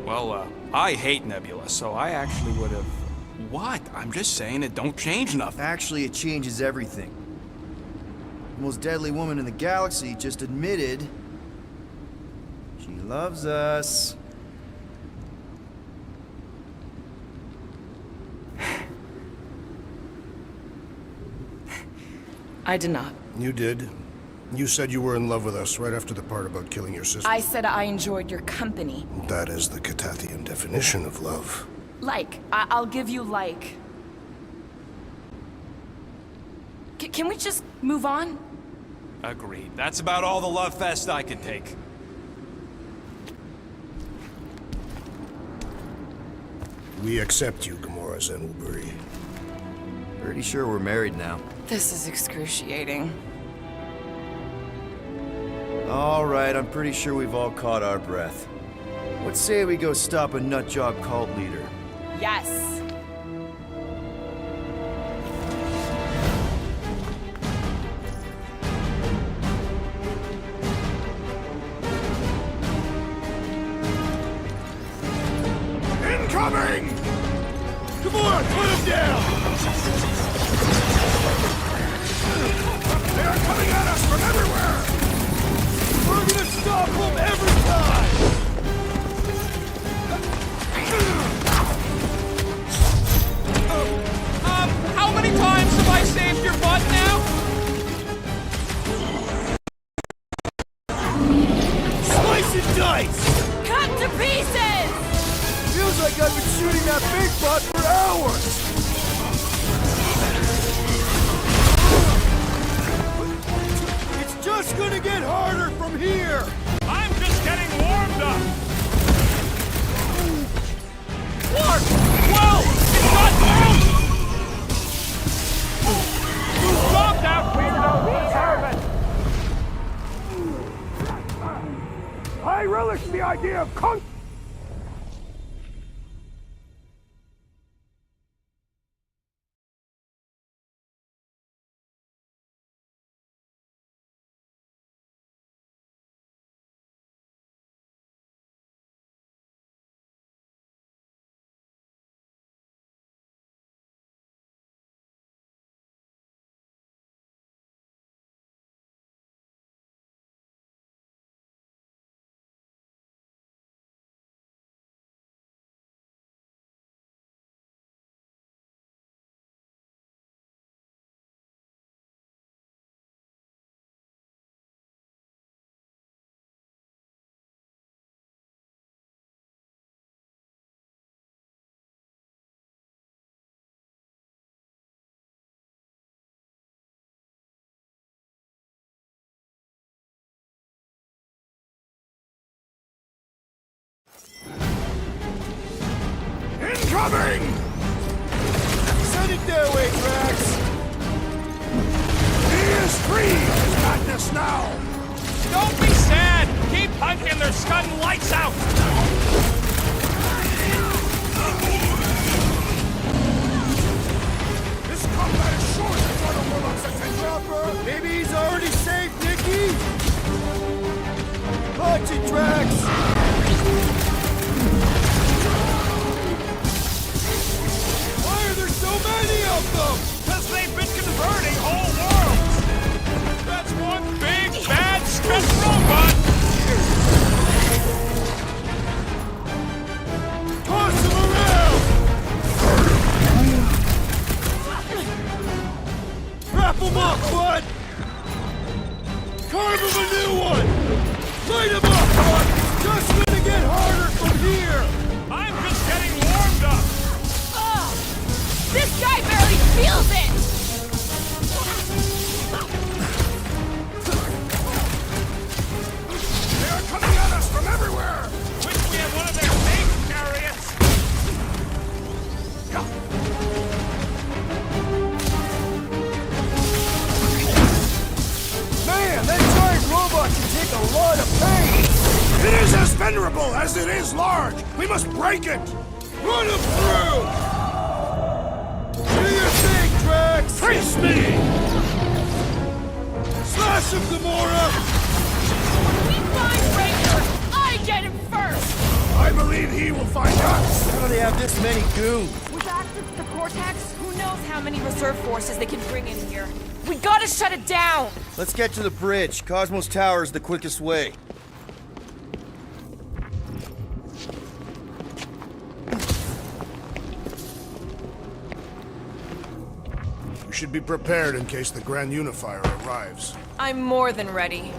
Well, I hate Nebula, so I actually would have... What? I'm just saying it don't change nothing. Actually, it changes everything. The most deadly woman in the galaxy just admitted she loves us. I did not. You did. You said you were in love with us right after the part about killing your sister. I said I enjoyed your company. That is the Catathian definition of love. I'll give you like. Can we just move on? Agreed. That's about all the love fest I can take. We accept you, Gamora Zenwalbury. Pretty sure we're married now. This is excruciating. All right, I'm pretty sure we've all caught our breath. Let's say we go stop a nutjob cult leader. Yes. Incoming! Come on, put him down! They are coming at us from everywhere! We're gonna stop them every time! How many times have I saved your butt now? Slice and dice! Cut to pieces! Feels like I've been shooting that big butt for hours! It's just gonna get harder from here! I'm just getting warmed up. Clark! Well, it's not through! Stop that weirdo! I relish the idea of Incoming! Send it their way, Drax! He is free! His madness now! Don't be sad! Keep punking, they're scudding lights out! This combat is short! I try to hold on such chopper! Maybe he's already saved, Nicky? Punch it, Drax! Why are there so many of them? Because they've been converting whole worlds! That's one big, bad, stress robot! Toss him around! Wrap him up, bud! Carve him a new one! Light him up, bud! Just gonna get harder from here! I'm just getting warmed up! Ugh! This guy barely feels it! They are coming at us from everywhere! Wish we had one of their tank chariots! Man, that giant robot can take a lot of pain! It is as venerable as it is large! We must break it! Run him through! Do your thing, Drax! Face me! Slash him, Gamora! When we find Raker, I get him first! I believe he will find us! How do they have this many goons? With access to the Cortex, who knows how many reserve forces they can bring in here. We gotta shut it down! Let's get to the bridge. Cosmos Tower is the quickest way. We should be prepared in case the Grand Unifier arrives. I'm more than ready.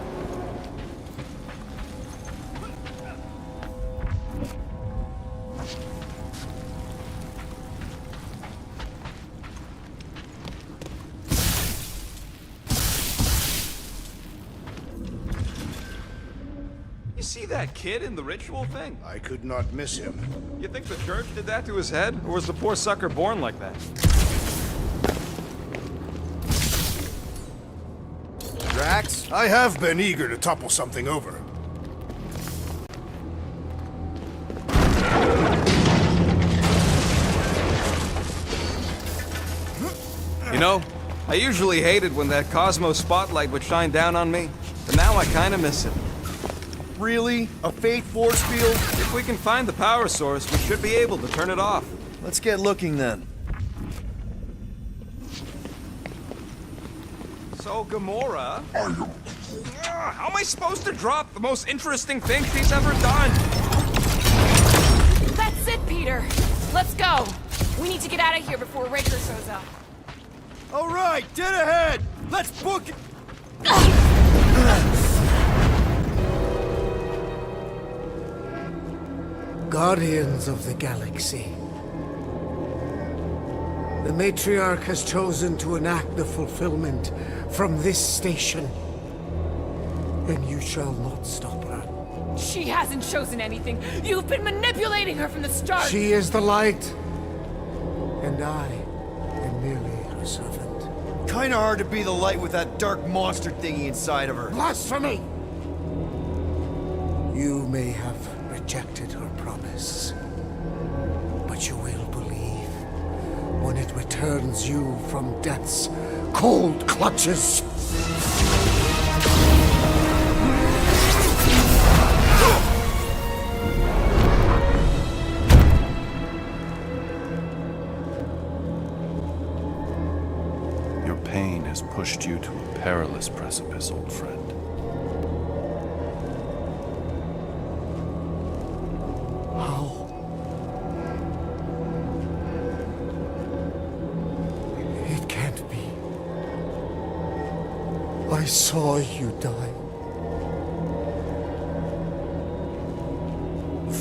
he that kid in the ritual thing? I could not miss him. You think the church did that to his head? Or was the poor sucker born like that? Drax, I have been eager to topple something over. You know, I usually hated when that Cosmo spotlight would shine down on me, but now I kinda miss it. Really? A fate force field? If we can find the power source, we should be able to turn it off. Let's get looking then. So, Gamora... how am I supposed to drop the most interesting thing she's ever done? That's it, Peter. Let's go. We need to get out of here before Raker shows up. All right, dead ahead. Let's book it. Guardians of the Galaxy. The Matriarch has chosen to enact the fulfillment from this station. And you shall not stop her. She hasn't chosen anything. You've been manipulating her from the start. She is the light. And I am merely her servant. Kinda hard to be the light with that dark monster thingy inside of her. Blasphemy! You may have rejected her promise, but you will believe when it returns you from death's cold clutches. Your pain has pushed you to a perilous precipice, old friend. I saw you die.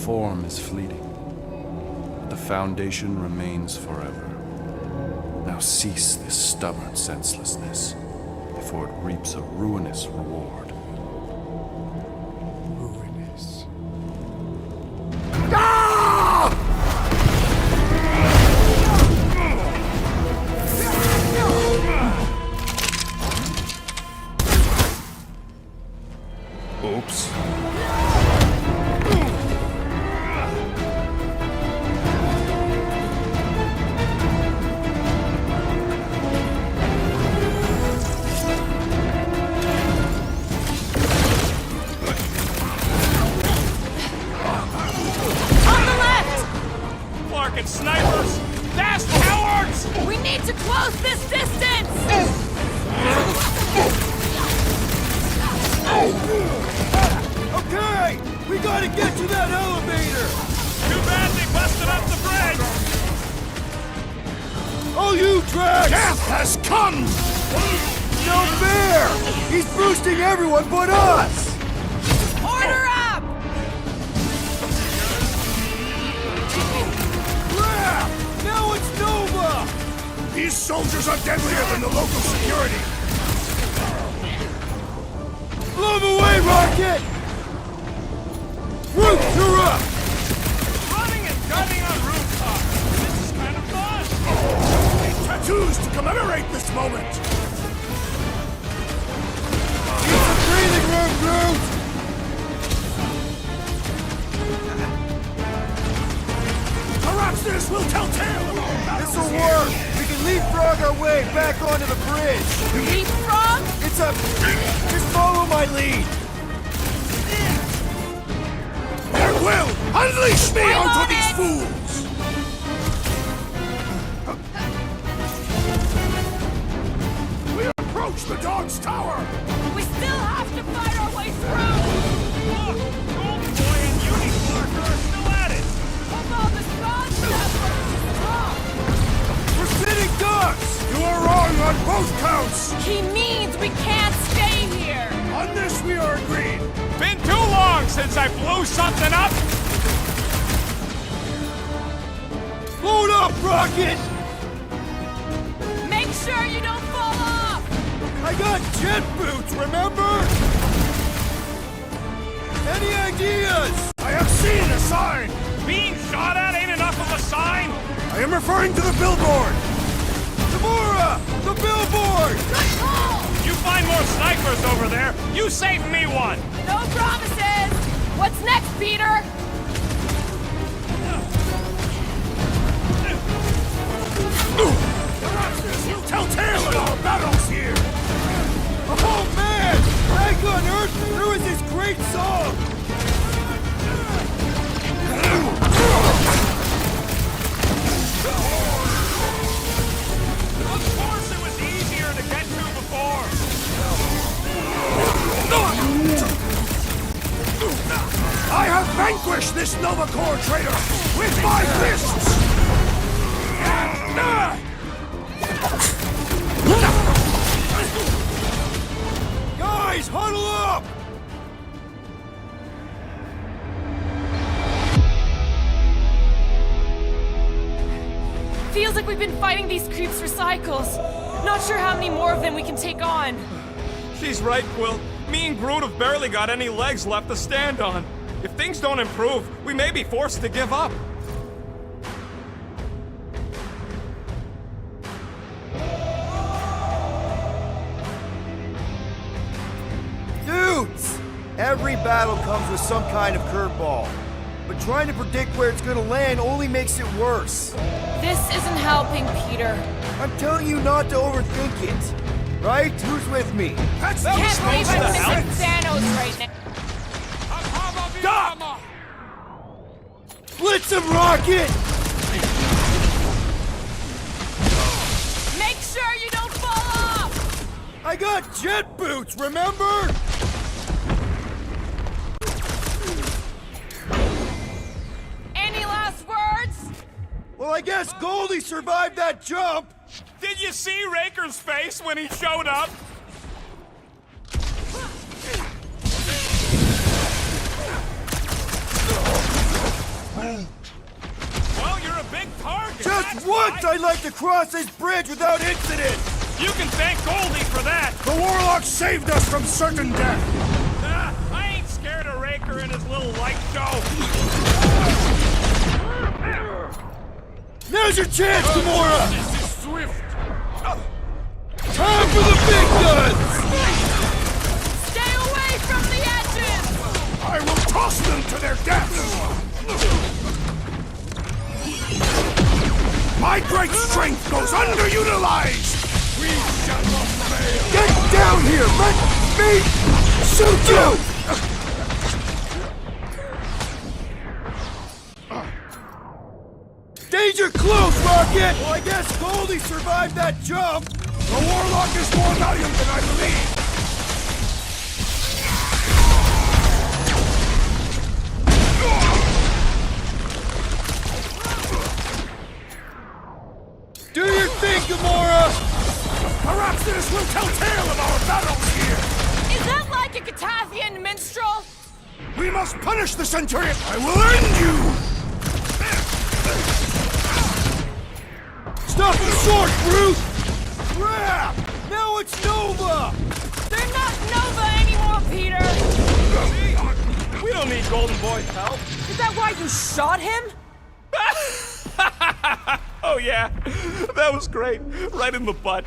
Form is fleeting, but the foundation remains forever. Now cease this stubborn senselessness, before it reaps a ruinous reward. Ruinous. Oops. Fucking snipers! Fast cowards! We need to close this distance! Okay! We gotta get to that elevator! Too bad they busted up the bridge! Oh, you Drax! Death has come! No fair! He's boosting everyone but us! Order up! Crap! Now it's Nova! These soldiers are deadlier than the local security! Blow them away, Rocket! Roots are up! Running and gunning on rooftops! This is kind of fun! Tattoos to commemorate this moment! Need some breathing room, Groot! Perhaps this will tell tale of all battles This'll here. work! We can leapfrog our way back onto the bridge! Leapfrog? It's a... Just follow my lead! At will! Unleash me I'm onto on these it. fools! We approach the dog's tower! We still have to fight our way through! Look! Golden Boy and Unicorn are still at it! Of all the gods that We're sitting ducks! You are wrong on both counts! He means we can't stay here! On this we are agreed! Been too long since I blew something up! Load up, Rocket! Make sure you don't fall off! I got jet boots, remember? Any ideas? I have seen a sign! Being shot at ain't enough of a sign! I am referring to the billboard! Tamura! The billboard! You find more snipers over there, you save me one! No promises! What's next, Peter? You'll tell tale of our battles here! Oh man! Thank on Earth, there was this great song! Of course it was easier to get to before! I have vanquished this Nova Corps traitor with my fists! Guys, huddle up! Feels like we've been fighting these creeps for cycles. Not sure how many more of them we can take on. She's right, Quill. Me and Groot have barely got any legs left to stand on. If things don't improve, we may be forced to give up. Dudes! Every battle comes with some kind of curveball. But trying to predict where it's gonna land only makes it worse. This isn't helping, Peter. I'm telling you not to overthink it. Right? Who's with me? That's Can't believe I'm to help. missing Thanos right now. Stop! Blitz him, Rocket! Make sure you don't fall off! I got jet boots, remember? Any last words? Well, I guess Goldie survived that jump! Did you see Raker's face when he showed up? Well, you're a big target. Just once I'd like to cross this bridge without incident! You can thank Goldie for that. The Warlock saved us from certain death! I ain't scared of Raker and his little light show. Now's your chance, Gamora! This is swift! Time for the big guns! Stay away from the edges! I will toss them to their deaths! My great strength goes underutilized! We shall not fail! Get down here! Let me shoot you! Danger close, Rocket! Well, I guess Goldie survived that jump! The Warlock is more valiant than I believe! Do your thing, Gamora! Perhaps this will tell tale of our battles here! Is that like a Catathian minstrel? We must punish the Centurion! I will end you! Stop the sword, Groot! Crap! Now it's Nova! They're not Nova anymore, Peter! We don't need Golden Boy's help. Is that why you shot him? Oh yeah, that was great. Right in the butt.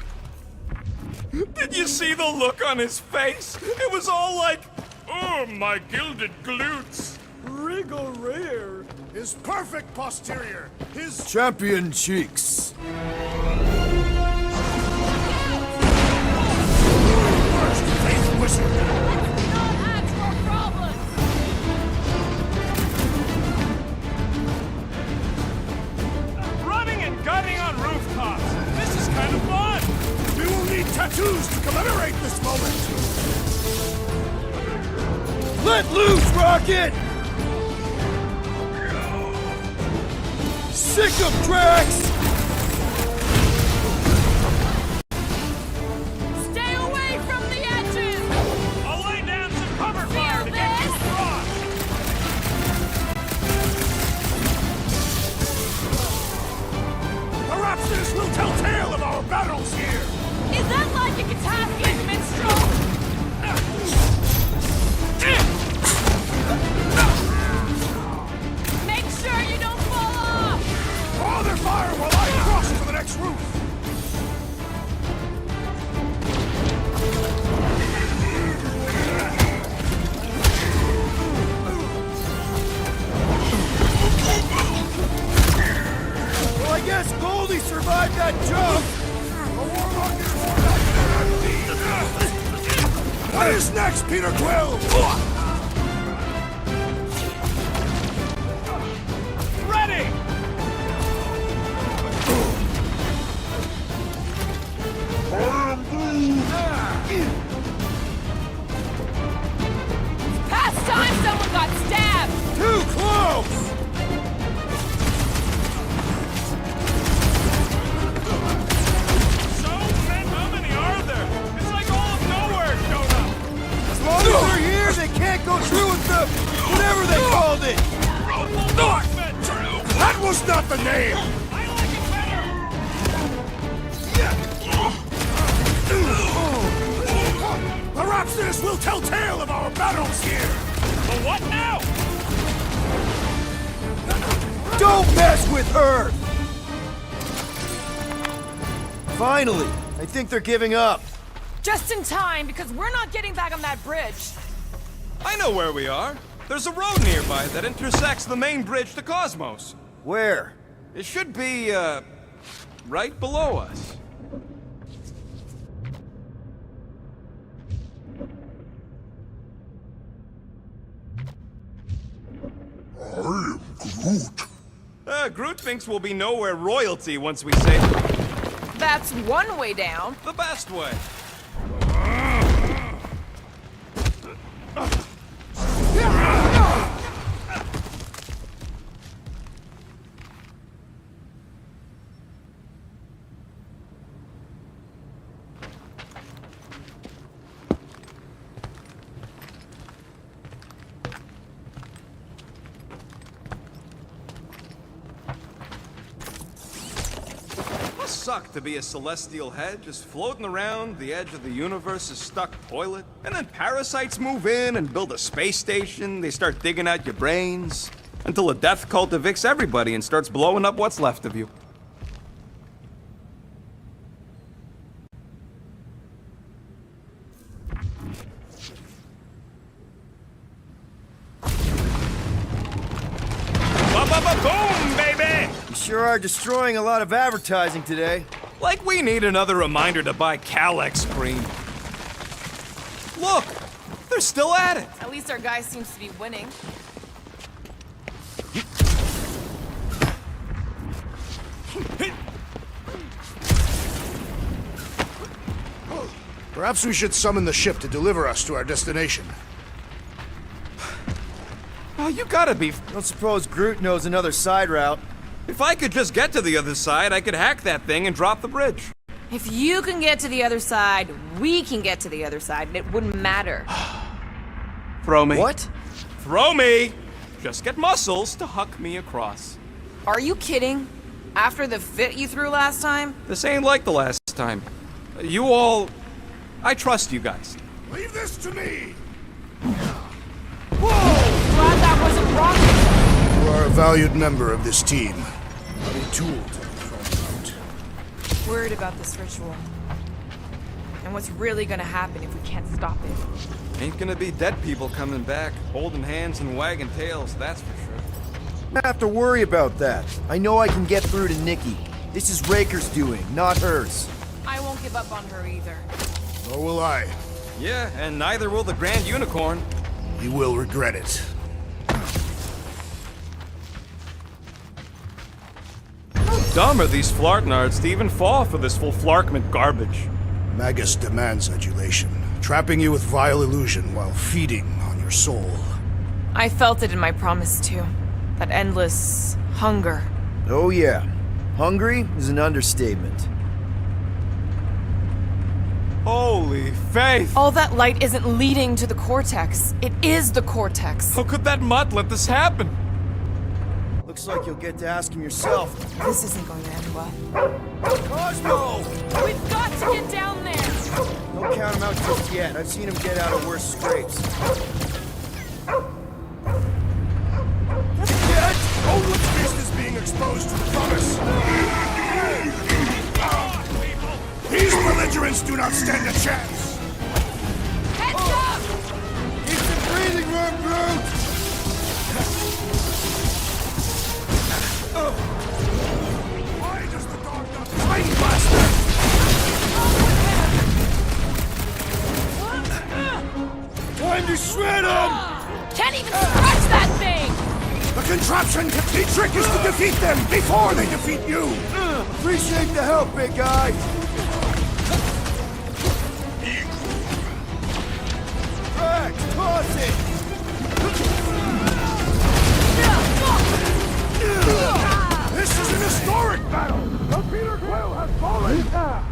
Did you see the look on his face? It was all like, oh, my gilded glutes. Wriggle rear. His perfect posterior. His Champion cheeks. worst faith wizard. Not add to our problems! Running and gunning on rooftops. This is kind of fun. We will need tattoos to commemorate this moment. Let loose, Rocket! Sick of Drax! Stay away from the edges! I'll lay down some cover fire to get you across. Perhaps this will tell tale of our battles here. Is that like a Catathian minstrel? survive that jump! What is next, Peter Quill? Ready! Past time someone got stabbed! Too close! How many are there? It's like all of nowhere showed up! As long as they're here, they can't go through with the... whatever they called it! That was not the name! I like it better! Perhaps this will tell tale of our battles here! The what now? Don't mess with her! Finally! I think they're giving up. Just in time, because we're not getting back on that bridge. I know where we are. There's a road nearby that intersects the main bridge to Cosmos. Where? It should be, right below us. I am Groot. Groot thinks we'll be nowhere royalty once we say That's one way down. the best way. Must suck to be a celestial head just floating around the edge of the universe's stuck toilet. And then parasites move in and build a space station. They start digging out your brains until a death cult evicts everybody and starts blowing up what's left of you. Boom, baby! You sure are destroying a lot of advertising today. Like we need another reminder to buy Calyx cream. Look! They're still at it! At least our guy seems to be winning. Perhaps we should summon the ship to deliver us to our destination. Oh, you gotta be... Don't suppose Groot knows another side route. If I could just get to the other side, I could hack that thing and drop the bridge. If you can get to the other side, we can get to the other side, and it wouldn't matter. Throw me. What? Throw me! Just get muscles to huck me across. Are you kidding? After the fit you threw last time? This ain't like the last time. You all... I trust you guys. Leave this to me! Glad that wasn't rocket. You are a valued member of this team. Not a tool to be thrown out. Worried about this ritual. And what's really gonna happen if we can't stop it. Ain't gonna be dead people coming back, holding hands and wagging tails, that's for sure. Don't have to worry about that. I know I can get through to Nikki. This is Raker's doing, not hers. I won't give up on her either. Nor will I. Yeah, and neither will the Grand Unicorn. You will regret it. How dumb are these flartnards to even fall for this full flarkment garbage? Magus demands adulation, trapping you with vile illusion while feeding on your soul. I felt it in my promise too. That endless hunger. Oh yeah. Hungry is an understatement. Holy faith! All that light isn't leading to the cortex. It is the cortex. How could that mutt let this happen? Looks like you'll get to ask him yourself. This isn't going to end well. Cosmo! We've got to get down there! Don't count him out just yet. I've seen him get out of worse scrapes. Owen's beast is being exposed to the promise. These belligerents do not stand a chance. Heads up! Keep some breathing room, Groot! Why does the dog not contraption! The trick is to defeat them before they defeat you! Appreciate the help, big guy! Rex, toss it! This is an historic battle! The Peter Quill has fallen!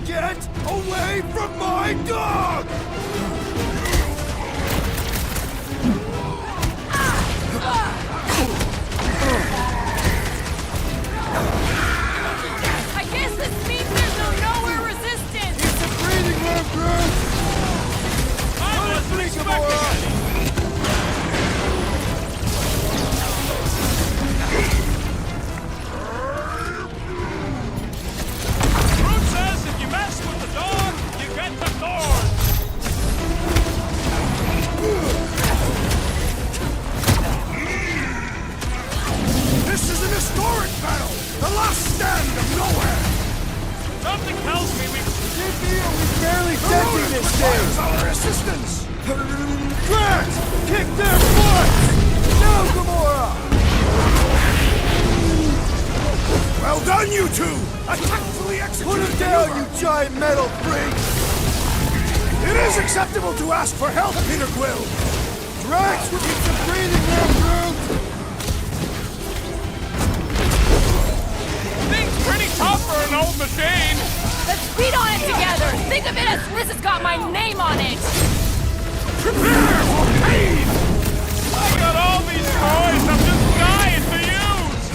Get away from my dog! I guess this means there's no nowhere resistance! It's a breathing room, Groot! I wasn't expecting it! Groot says if you mess with the dog, you get the thorn! This is an historic battle! The last stand of nowhere! Something tells me we We're barely denting this thing! Our assistance! Drax! Kick their butts! Now, Gamora! Well done, you two! A tactfully executed Put him down, maneuver. you giant metal freak! It is acceptable to ask for help, Peter Quill! Drax, keep the breathing room, Groot! Thing's pretty tough for an old machine! Let's beat on it together! Think of it as this has got my name on it! Prepare for pain! I got all these toys I'm just dying to use!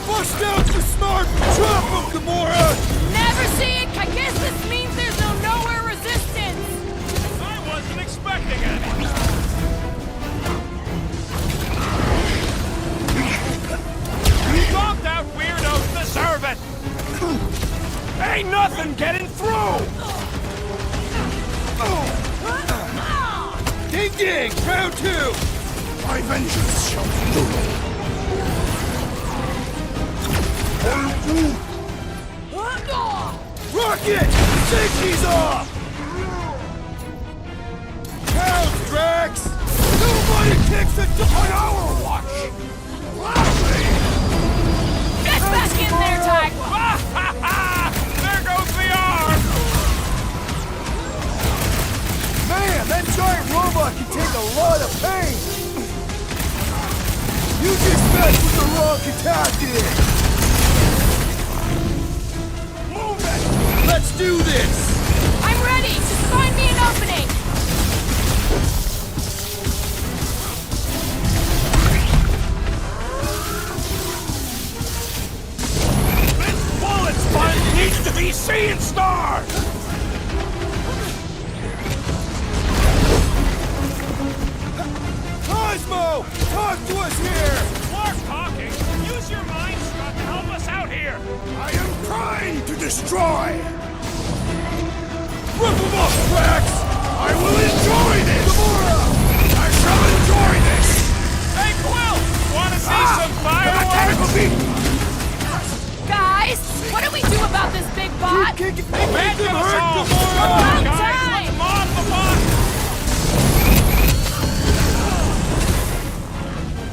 Bust out the smart chop of Gamora! Never see it! I guess this means there's no nowhere resistance! I wasn't expecting it! Stomped out weirdos deserve it! Ain't nothing getting through! Ding ding! Round two! My vengeance shall be known. Rocket! Safety's off! Pounds, Drax! Nobody kicks it on our watch! Get back in there, Tiger! There goes the arm! Man, that giant robot can take a lot of pain! You just messed with the wrong tactic! Move it! Let's do this! I'm ready! Just find me an opening! This bullet sponge needs to be seeing stars! Cosmo! Talk to us here! More talking! Use your mind strut to help us out here! I am trying to destroy! Rip him up, Drax! I will enjoy this! Gamora! I shall enjoy this! Hey, Quill! Wanna see some fireworks? Guys, what do we do about this big bot? Kick it! Make him them hurt, all! Gamora! Guys, time! let's mob the bot!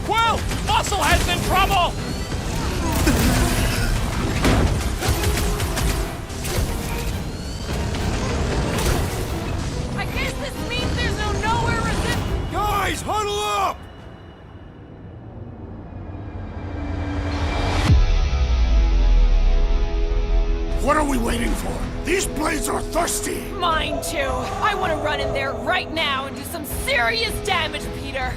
Quill! Musclehead's in trouble! I guess this means there's no nowhere resistance. Guys, huddle up! What are we waiting for? These blades are thirsty! Mine too. I want to run in there right now and do some serious damage, Peter.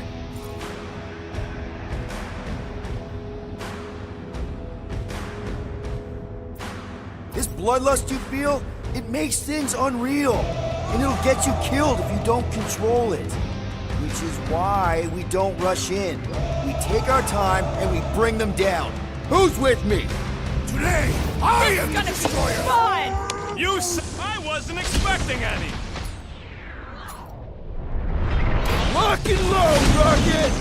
This bloodlust you feel, it makes things unreal. And it'll get you killed if you don't control it. Which is why we don't rush in. We take our time and we bring them down. Who's with me? Today, I am the destroyer! Fun! You I wasn't expecting any! Lock and load, Rocket!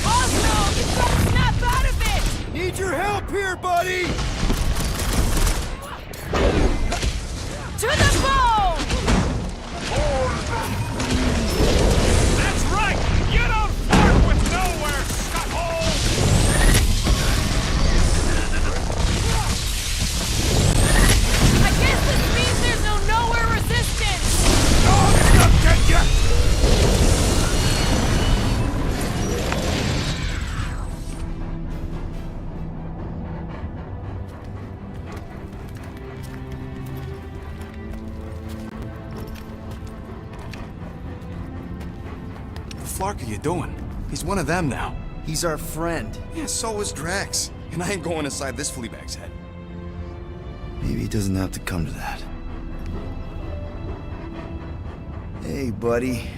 Osmo, you gotta snap out of it! Need your help here, buddy! To the bone! That's right! You don't flirt with nowhere, scuthole! I guess this means there's no nowhere resistance! No, it's not dead yet! What are you doing? He's one of them now. He's our friend. Yeah, so is Drax. And I ain't going inside this flea bag's head. Maybe it doesn't have to come to that. Hey, buddy.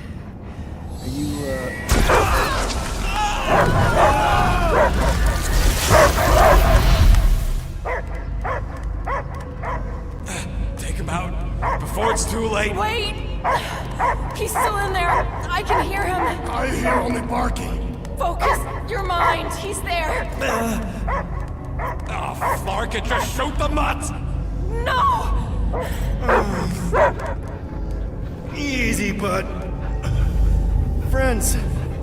Are you, Take him out before it's too late. Wait! He's still in there. I can hear him. I hear only barking. Focus your mind. He's there. Oh, Flark, it just shoot the mutt! No! Easy, bud. Friends,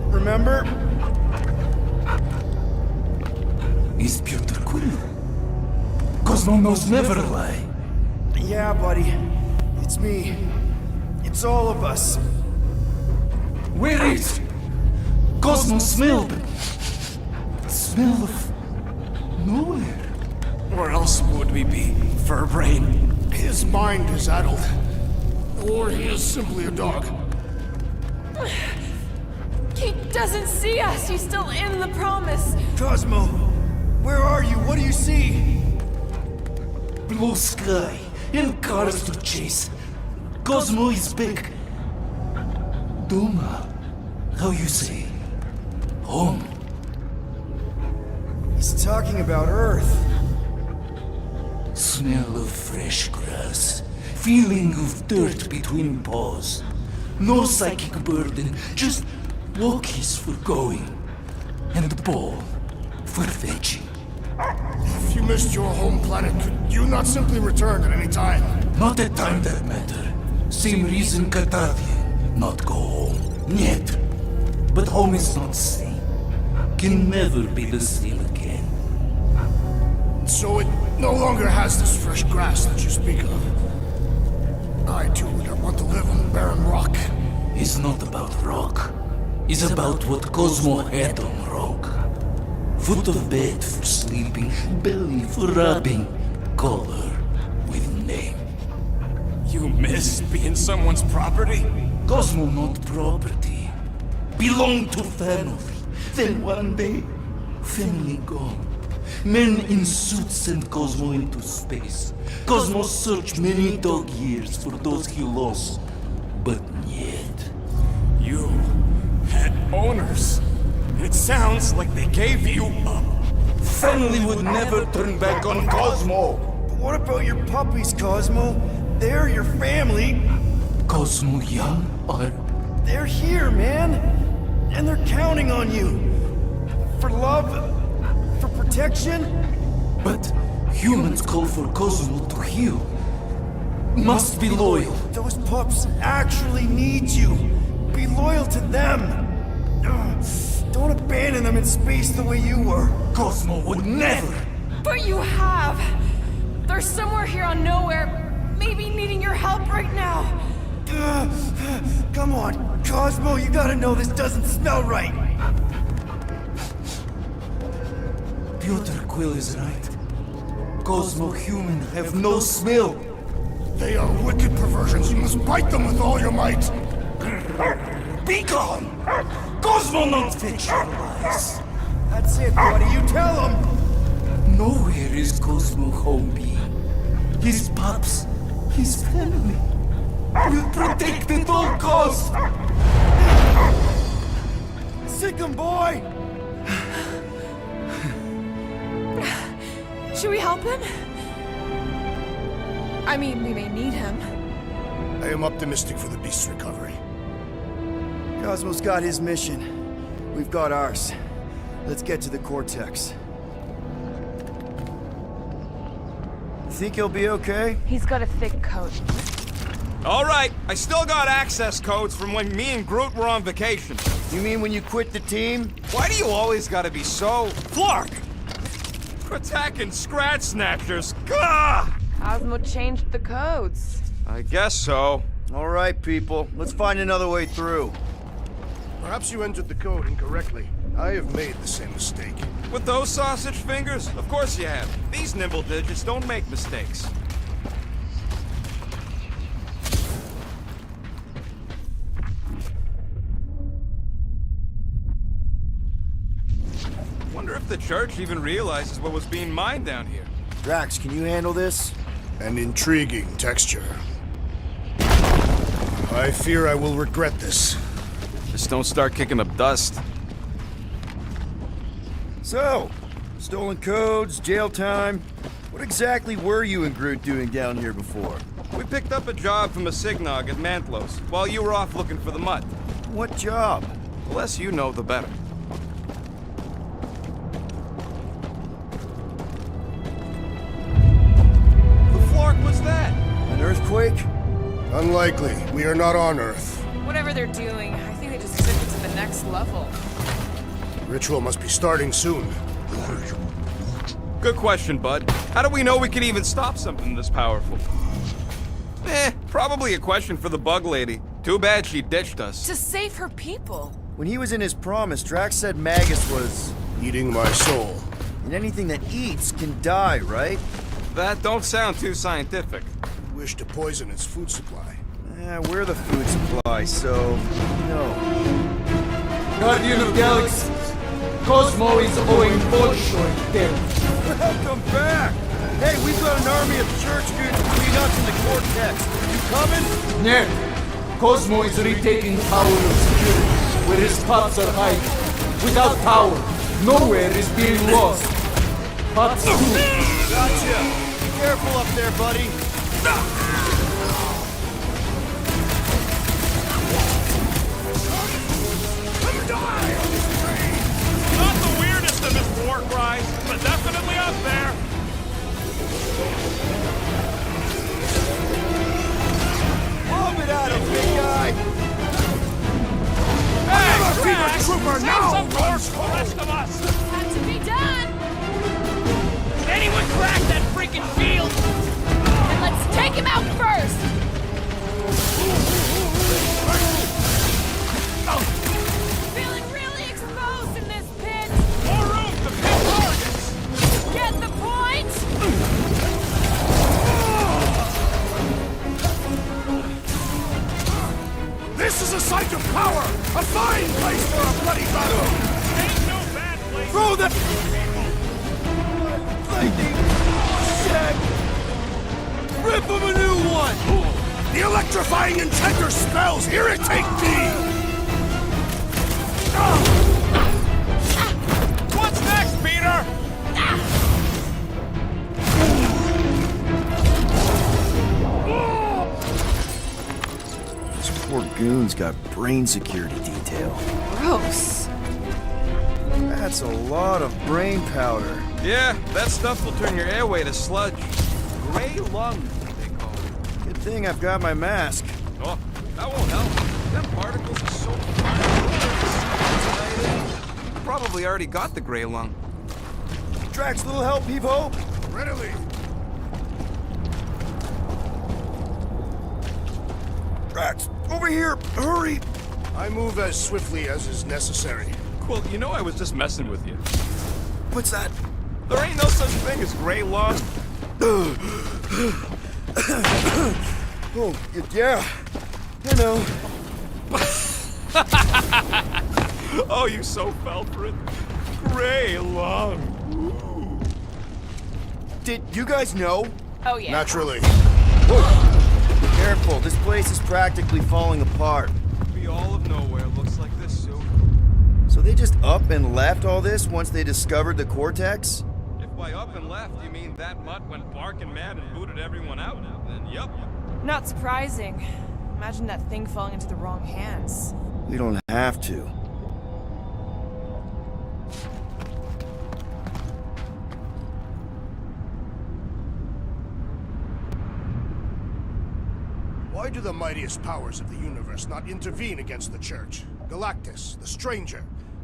remember? Is Peter Quill? Cosmo knows never lie. Yeah, buddy. It's me. It's all of us. Where is Cosmo smelled? Smell of nowhere. Where else would we be, Furbrain? His mind is addled. Or he is simply a dog. He doesn't see us. He's still in the promise. Cosmo, where are you? What do you see? Blue sky and cars to chase. Cosmo is back. Doma, how you say? Home. He's talking about Earth. Smell of fresh grass. Feeling of dirt between paws. No psychic burden, just walkies for going. And the ball for fetching. If you missed your home planet, could you not simply return at any time? Not at time that matter. Same reason Katadia not go home. Yet. But home is not same. Can never be the same again. So it no longer has this fresh grass that you speak of. I too would not want to live on barren rock. It's not about rock. It's about what Cosmo had on rock. Foot of bed for sleeping, belly for rubbing, color with name. You miss being someone's property? Cosmo not property. Belong to family. Then one day, family gone. Men in suits sent Cosmo into space. Cosmo searched many dog years for those he lost. But yet... You had owners. It sounds like they gave you up. Family would never turn back on Cosmo. But what about your puppies, Cosmo? They're your family. Cosmo young or... They're here, man. And they're counting on you. For love, for protection. But humans call for Cosmo to heal. Must be loyal. Those pups actually need you. Be loyal to them. Don't abandon them in space the way you were. Cosmo would never. But you have. They're somewhere here on nowhere, maybe needing your help right now. Come on, Cosmo, you gotta know this doesn't smell right. Peter Quill is right. Cosmo-human have no smell. They are wicked perversions. You must bite them with all your might. Be gone! Cosmo not fetch your lies. That's it, buddy. You tell him. Nowhere is Cosmo home be. His pups, his family, will protect at all costs. Sick 'em, boy! Should we help him? I mean, we may need him. I am optimistic for the beast's recovery. Cosmo's got his mission. We've got ours. Let's get to the Cortex. You think he'll be okay? He's got a thick coat. All right, I still got access codes from when me and Groot were on vacation. You mean when you quit the team? Why do you always gotta be so... Flark! Attacking Scratch Snatchers! Gah! Cosmo changed the codes. I guess so. All right, people. Let's find another way through. Perhaps you entered the code incorrectly. I have made the same mistake. With those sausage fingers? Of course you have. These nimble digits don't make mistakes. Wonder if the church even realizes what was being mined down here. Drax, can you handle this? An intriguing texture. I fear I will regret this. Just don't start kicking up dust. So, stolen codes, jail time. What exactly were you and Groot doing down here before? We picked up a job from a Signog at Mantlos, while you were off looking for the mud. What job? The less you know, the better. What was that? An earthquake? Unlikely. We are not on Earth. Whatever they're doing, I think they just took it to the next level. The ritual must be starting soon. Good question, bud. How do we know we can even stop something this powerful? Probably a question for the bug lady. Too bad she ditched us. To save her people. When he was in his promise, Drax said Magus was... eating my soul. And anything that eats can die, right? That don't sound too scientific. You wish to poison its food supply. We're the food supply, so... no. Guardian of Galaxies, Cosmo is owing Bolshoi death. Welcome back! Hey, we've got an army of church goons between us and the Cortex. You coming? Ned, Cosmo is retaking power of security, where his pups are hiding. Without power, nowhere is being lost. Pups too. Gotcha! Be careful up there, buddy. Not the weirdest of his war cries, but definitely up there. Lob it at him, big guy! Hey, Drax! Save some more for the rest of us! Had to be done! Anyone crack that freaking shield? And let's take him out first! Feeling really exposed in this pit! More room to pick targets! Get the point? This is a site of power! A fine place for a bloody battle! Ain't no bad place. Throw the... Lightning! Shag! Rip him a new one! The electrifying enchanter spells irritate me! What's next, Peter? This poor goon's got brain security detail. Gross. That's a lot of brain powder. Yeah, that stuff will turn your airway to sludge. Gray lungs, they call it. Good thing I've got my mask. Oh, that won't help. Them particles are so fine. You probably already got the gray lung. Drax, little help, Evo? Readily! Drax, over here! Hurry! I move as swiftly as is necessary. Quill, you know I was just messing with you. What's that? There ain't no such thing as gray lung. Oh, yeah. I know. Oh, you so fell for it. Gray long. Ooh. Did you guys know? Oh, yeah. Naturally. Whoa. Careful, this place is practically falling apart. Be all of nowhere looks like this soon. So they just up and left all this once they discovered the Cortex? If by up and left you mean that mutt went barking mad and booted everyone out, then yup. Not surprising. Imagine that thing falling into the wrong hands. We don't have to. Why do the mightiest powers of the universe not intervene against the Church? Galactus, the Stranger,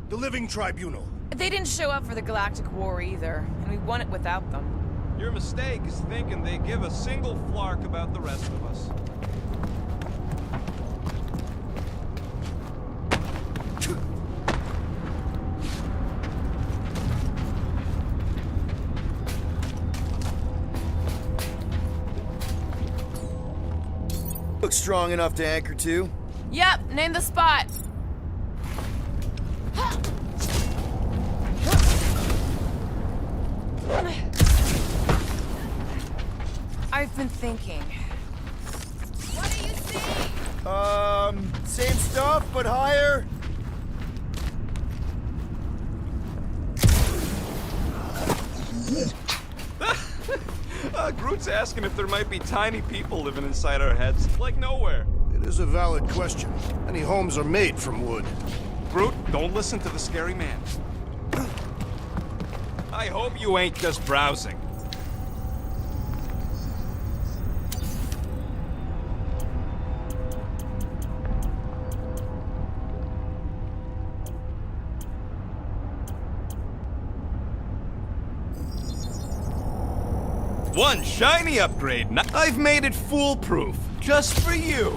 the Living Tribunal. They didn't show up for the Galactic War either, and we won it without them. Your mistake is thinking they give a single flark about the rest of us. Looks strong enough to anchor to. Yep, name the spot. I've been thinking. What do you see? Same stuff, but higher. Groot's asking if there might be tiny people living inside our heads, like nowhere. It is a valid question. Many homes are made from wood. Groot, don't listen to the scary man. I hope you ain't just browsing. One shiny upgrade. I've made it foolproof, just for you.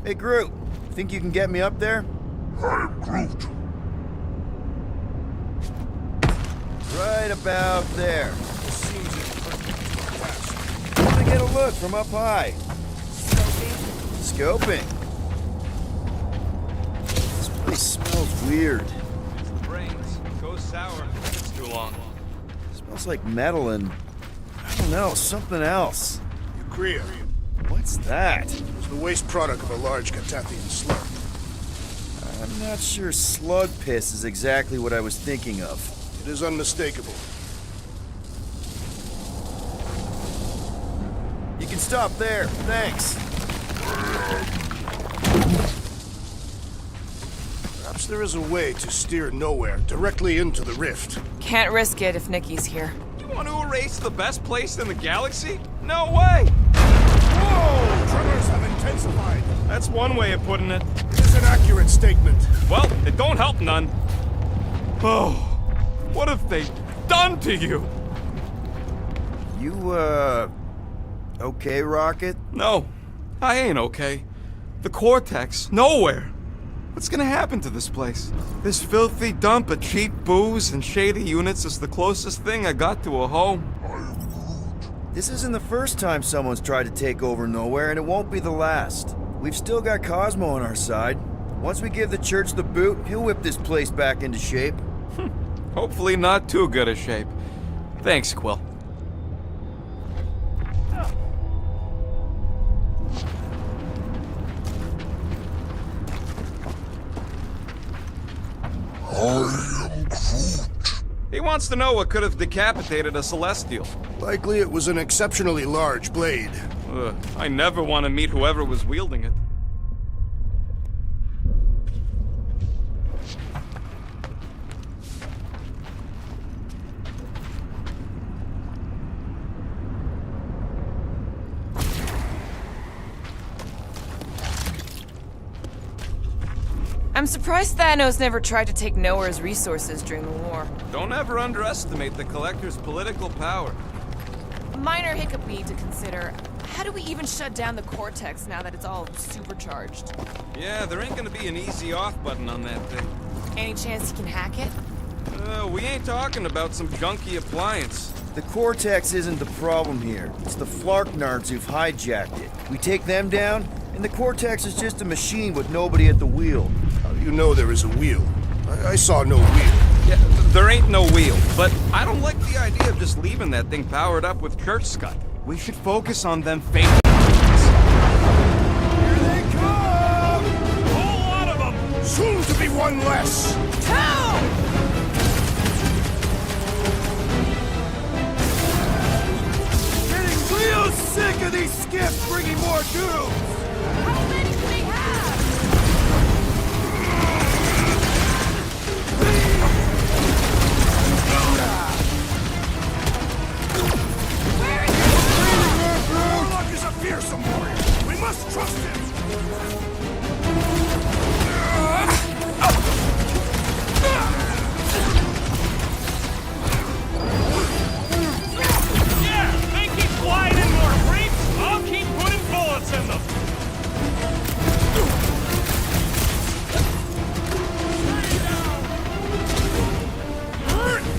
Hey, Groot. Think you can get me up there? I'm Groot. Right about there. This seems imperfect task. I want to get a look from up high. Scoping. This place smells weird. It's the brains. Goes sour if it's too long. Smells like metal and, I don't know, something else. Urea. What's that? It's the waste product of a large Catathian slug. I'm not sure slug piss is exactly what I was thinking of. It is unmistakable. You can stop there, thanks. Perhaps there is a way to steer nowhere directly into the rift. Can't risk it if Nikki's here. You want to erase the best place in the galaxy? No way! Whoa! Tremors have intensified. That's one way of putting it. It is an accurate statement. Well, it don't help none. Oh, what have they done to you? You, okay, Rocket? No, I ain't okay. The Cortex, nowhere. What's gonna happen to this place? This filthy dump of cheap booze and shady units is the closest thing I got to a home. This isn't the first time someone's tried to take over Nowhere, and it won't be the last. We've still got Cosmo on our side. Once we give the Church the boot, he'll whip this place back into shape. Hopefully not too good a shape. Thanks, Quill. I am Groot. He wants to know what could have decapitated a Celestial. Likely it was an exceptionally large blade. Ugh, I never want to meet whoever was wielding it. I'm surprised Thanos never tried to take Nowhere's resources during the war. Don't ever underestimate the Collector's political power. A minor hiccup we need to consider. How do we even shut down the Cortex now that it's all supercharged? Yeah, there ain't gonna be an easy off button on that thing. Any chance he can hack it? We ain't talking about some junky appliance. The Cortex isn't the problem here. It's the Flarknards who've hijacked it. We take them down, and the Cortex is just a machine with nobody at the wheel. How do you know there is a wheel? I saw no wheel. Yeah, there ain't no wheel, but I don't like the idea of just leaving that thing powered up with church scud. We should focus on them fake. Here they come! Whole lot of them! Soon to be one less! Getting real sick of these skips bringing more doom! How many do they have? Where is Warlock is a fearsome warrior. We must trust him. Yeah, they keep flying in more creeps. I'll keep putting bullets in them.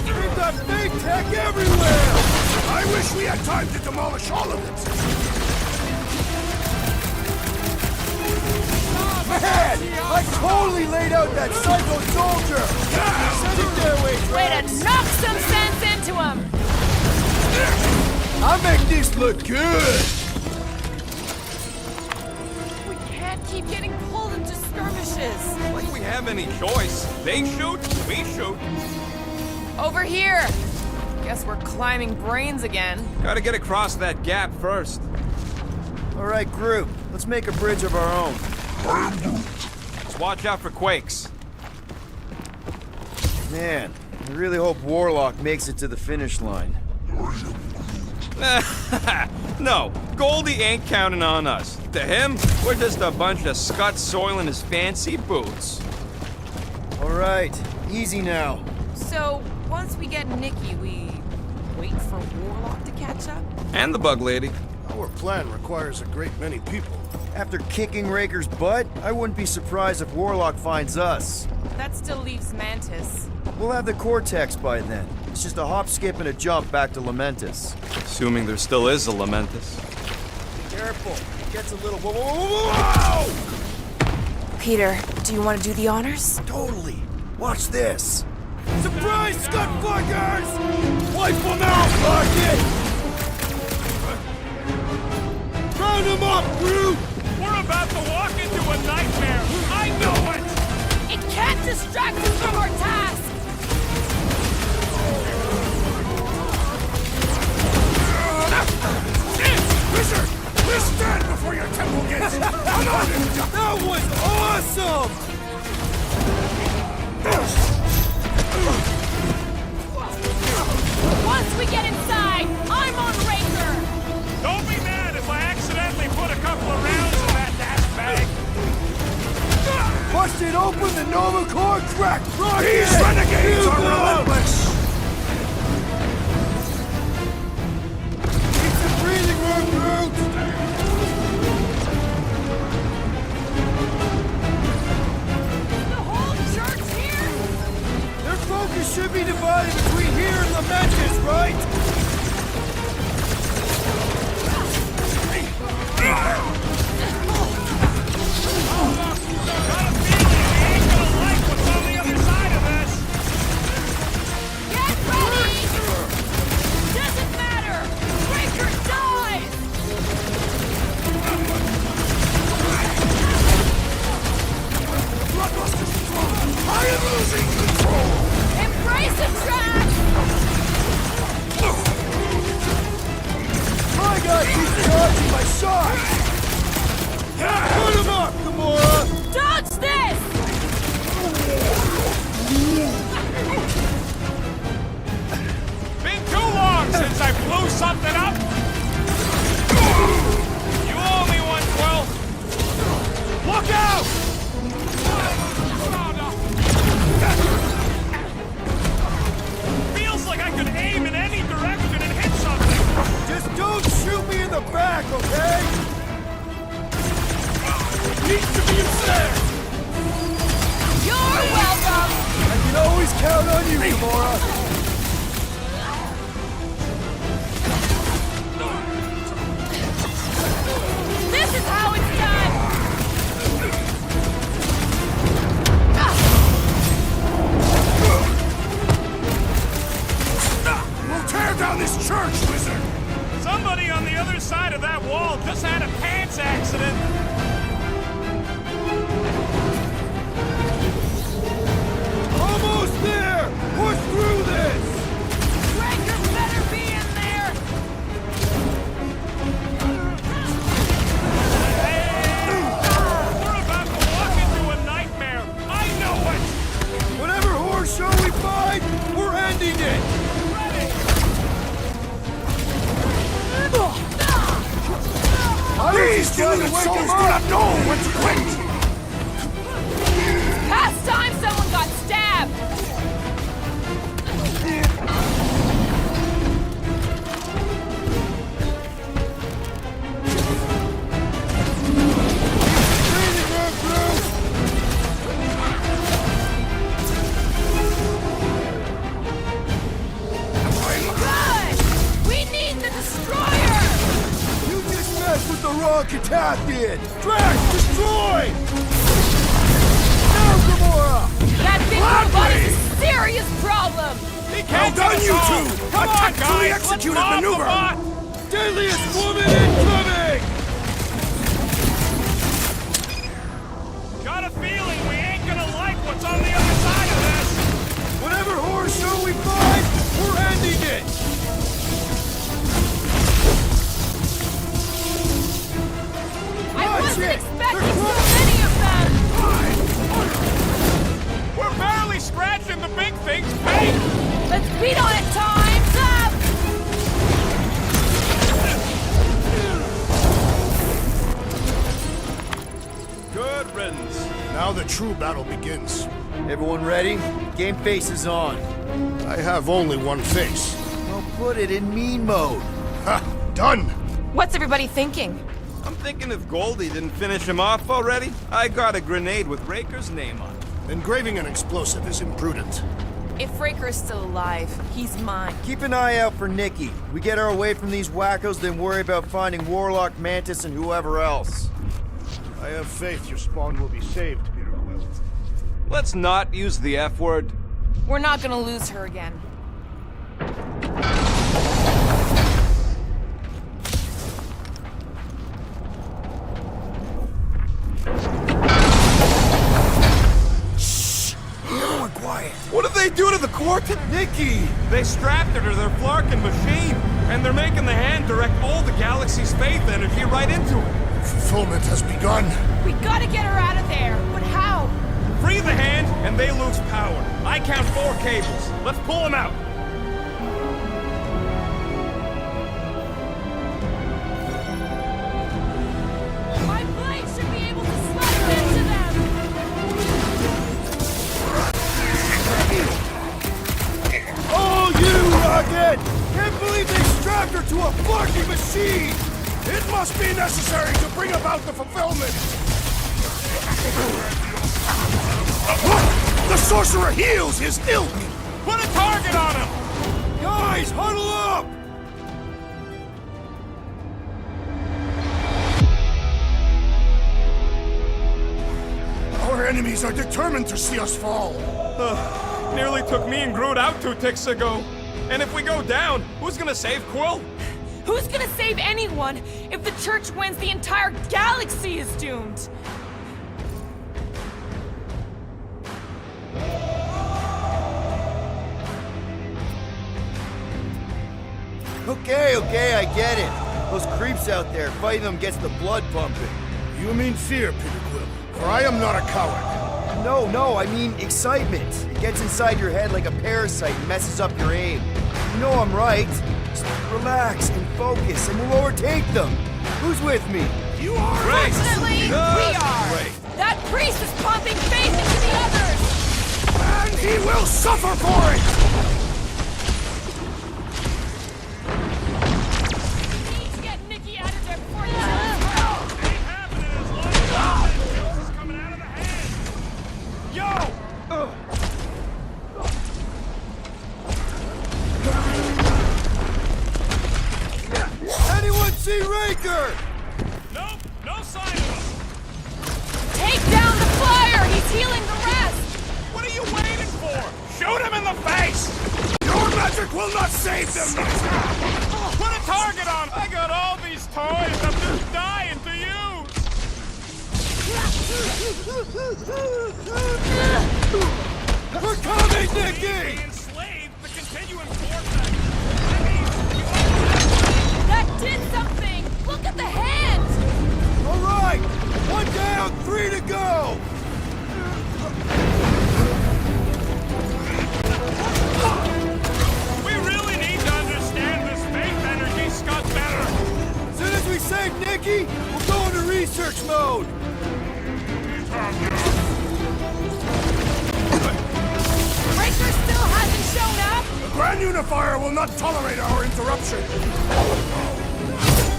We've got big tech everywhere! I wish we had time to demolish all of it. Man! I totally laid out that psycho soldier! Send it their way, Way Drax! to knock some sense into him! I make this look good! We can't keep getting pulled into skirmishes. Like we have any choice. They shoot, we shoot. Over here! Guess we're climbing brains again. Gotta get across that gap first. All right, group, let's make a bridge of our own. Let's watch out for quakes. Man, I really hope Warlock makes it to the finish line. No, Goldie ain't counting on us. To him, we're just a bunch of scuts soiling his fancy boots. All right, easy now. So, once we get Nikki, we wait for Warlock to catch up? And the bug lady. Our plan requires a great many people. After kicking Raker's butt, I wouldn't be surprised if Warlock finds us. That still leaves Mantis. We'll have the Cortex by then. It's just a hop, skip, and a jump back to Lamentus. Assuming there still is a Lamentus. Careful, it gets a little... Whoa! Peter, do you want to do the honors? Totally. Watch this. Surprise, scut fuckers! Wipe them out, Rocket! Round them up, Groot! We're about to walk into a nightmare. I know it! It can't distract us from our task! Wizard! Please stand before your temple gets... Come on! That was awesome! Once we get inside, I'm on Raker! Don't be mad if I accidentally put a couple of rounds in that dash bag. Busted open the Nova Core crack! Rocket! These renegades are relentless! Keep some breathing room, Groot! the whole church here? Their focus should be divided between here and Lamentus, right? Get ready! Doesn't matter! Breaker dies! I am losing control! Embrace the track! My guy keeps dodging my shots! Put him up, Gamora! Dodge this! Been too long since I blew something up. You owe me one, Quill. Look out! Feels like I could aim in any direction and hit something. Just don't shoot me in the back, okay? Needs to be there! You're welcome! I can always always count on you, Gamora! This is how it's done! We'll tear down this church, wizard! Somebody on the other side of that wall just had a pants accident. Almost there! Push through this! Raker better be in there! We're about to walk into a nightmare. I know it! Whatever horse show we find, we're ending it! These deluded souls do not know when to quit! Past time someone got stabbed! Good! We need the destroyer! You just messed with the wrong Catasthian! Drax, destroy! Now, Gamora! That big robot is a serious problem! Well done, you two! Come A on, tactfully guys, executed let's mob the maneuver! bot. Deadliest woman incoming! Got a feeling we ain't gonna like what's on the other side of this. Whatever horse show we find, we're ending it! I wasn't expecting so many of them! We're barely scratching the big thing's paint. Let's beat on it, time's up! Good riddance. Now the true battle begins. Everyone ready? Game face is on. I have only one face. Well, put it in mean mode. Ha! Done! What's everybody thinking? I'm thinking if Goldie didn't finish him off already, I got a grenade with Raker's name on it. Engraving an explosive is imprudent. If Raker is still alive, he's mine. Keep an eye out for Nikki. We get her away from these wackos, then worry about finding Warlock, Mantis, and whoever else. I have faith your spawn will be saved, Peter Quill. Let's not use the F word. We're not gonna lose her again. Everyone quiet. What did they do to the Quartet? Nikki! They strapped her to their Flarkin machine, and they're making the hand direct all the galaxy's faith energy right into it. Fulfillment has begun. We gotta get her out of there, but how? Free the hand, and they lose power. I count 4 cables. Let's pull them out. My blade should be able to slice into them! Oh, you, Rocket! Can't believe they strapped her to a flarky machine! It must be necessary to bring about the fulfillment! The sorcerer heals his ilk! Put a target on him. Guys, huddle up! Our enemies are determined to see us fall! Nearly took me and Groot out 2 ticks ago. And if we go down, who's gonna save Quill? Who's gonna save anyone? If the church wins, the entire galaxy is doomed! Okay, I get it. Those creeps out there, fighting them gets the blood pumping. You mean fear, Peter Quill, for I am not a coward. No, I mean excitement. It gets inside your head like a parasite and messes up your aim. You know I'm right. Just relax and focus, and we'll overtake them. Who's with me? You are! Fortunately, we are! That priest is pumping faith into the others! And he will suffer for it! We need to get Nikki out of there before he kills her! Ain't happening as long as this is coming out of the hand. Yo! Raker! Nope, no sign of him. Take down the flyer! He's healing the rest! What are you waiting for? Shoot him in the face! Your magic will not save them! Put a target on him! I got all these toys I'm just dying to use! We're coming, Nicky! Enslaved the continuum vortex! That did something! Look at the hand! All right! 1 down, 3 to go! We really need to understand this faith energy Scott better! As soon as we save Nicky, we'll go into research mode! Raker still hasn't shown up! The Grand Unifier will not tolerate our interruption!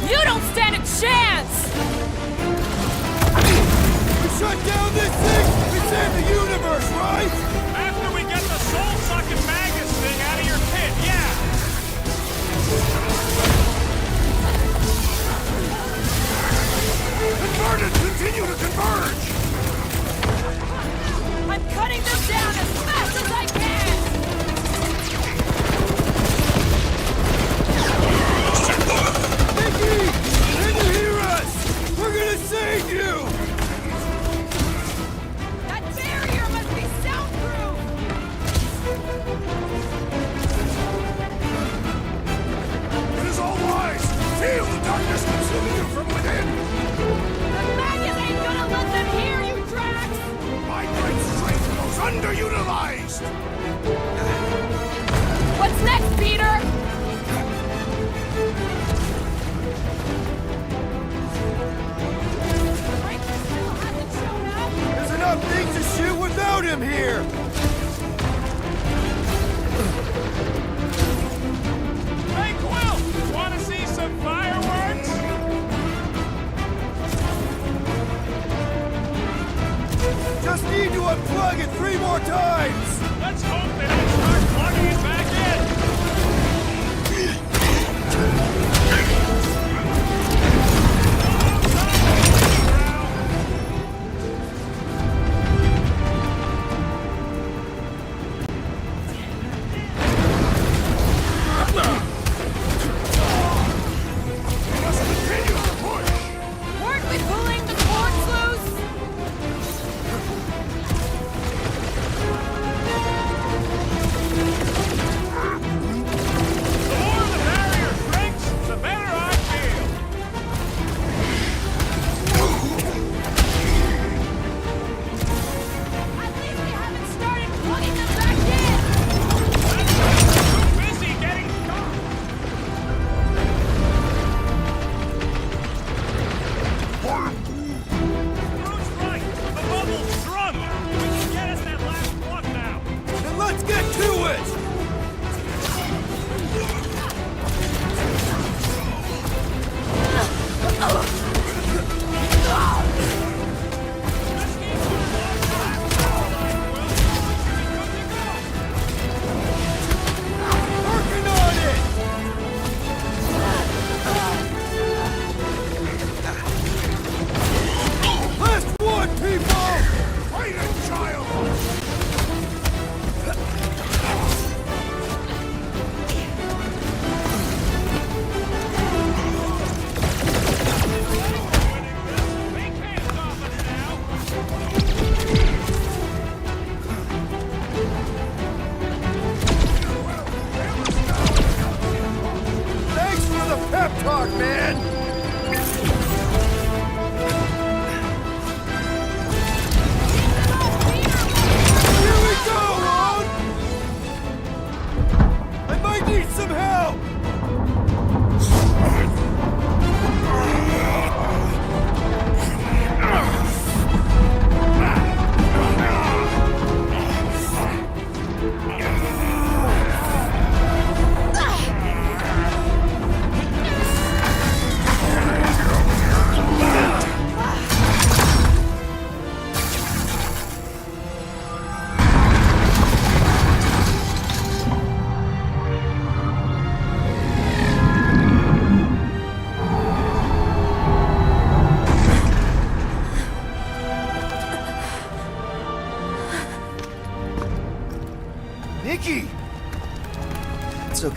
You don't stand a chance! We shut down this thing and save the universe, right? After we get the soul-sucking Magus thing out of your pit, yeah! Converted! Continue to converge! I'm cutting them down as fast as I can! Nicky! Can you hear us? We're gonna save you! That barrier must be soundproof! It is all wise! Feel the darkness consuming you from within! The Magus ain't gonna let them hear you, Drax! My great strength goes underutilized! What's next, Peter? Raker still hasn't shown up! There's enough things to shoot without him here! Hey, Quill! Wanna see some fireworks? Just need to unplug it 3 more times! Let's hope they don't start plugging it back in! We must continue to push! Weren't we pulling the cords loose?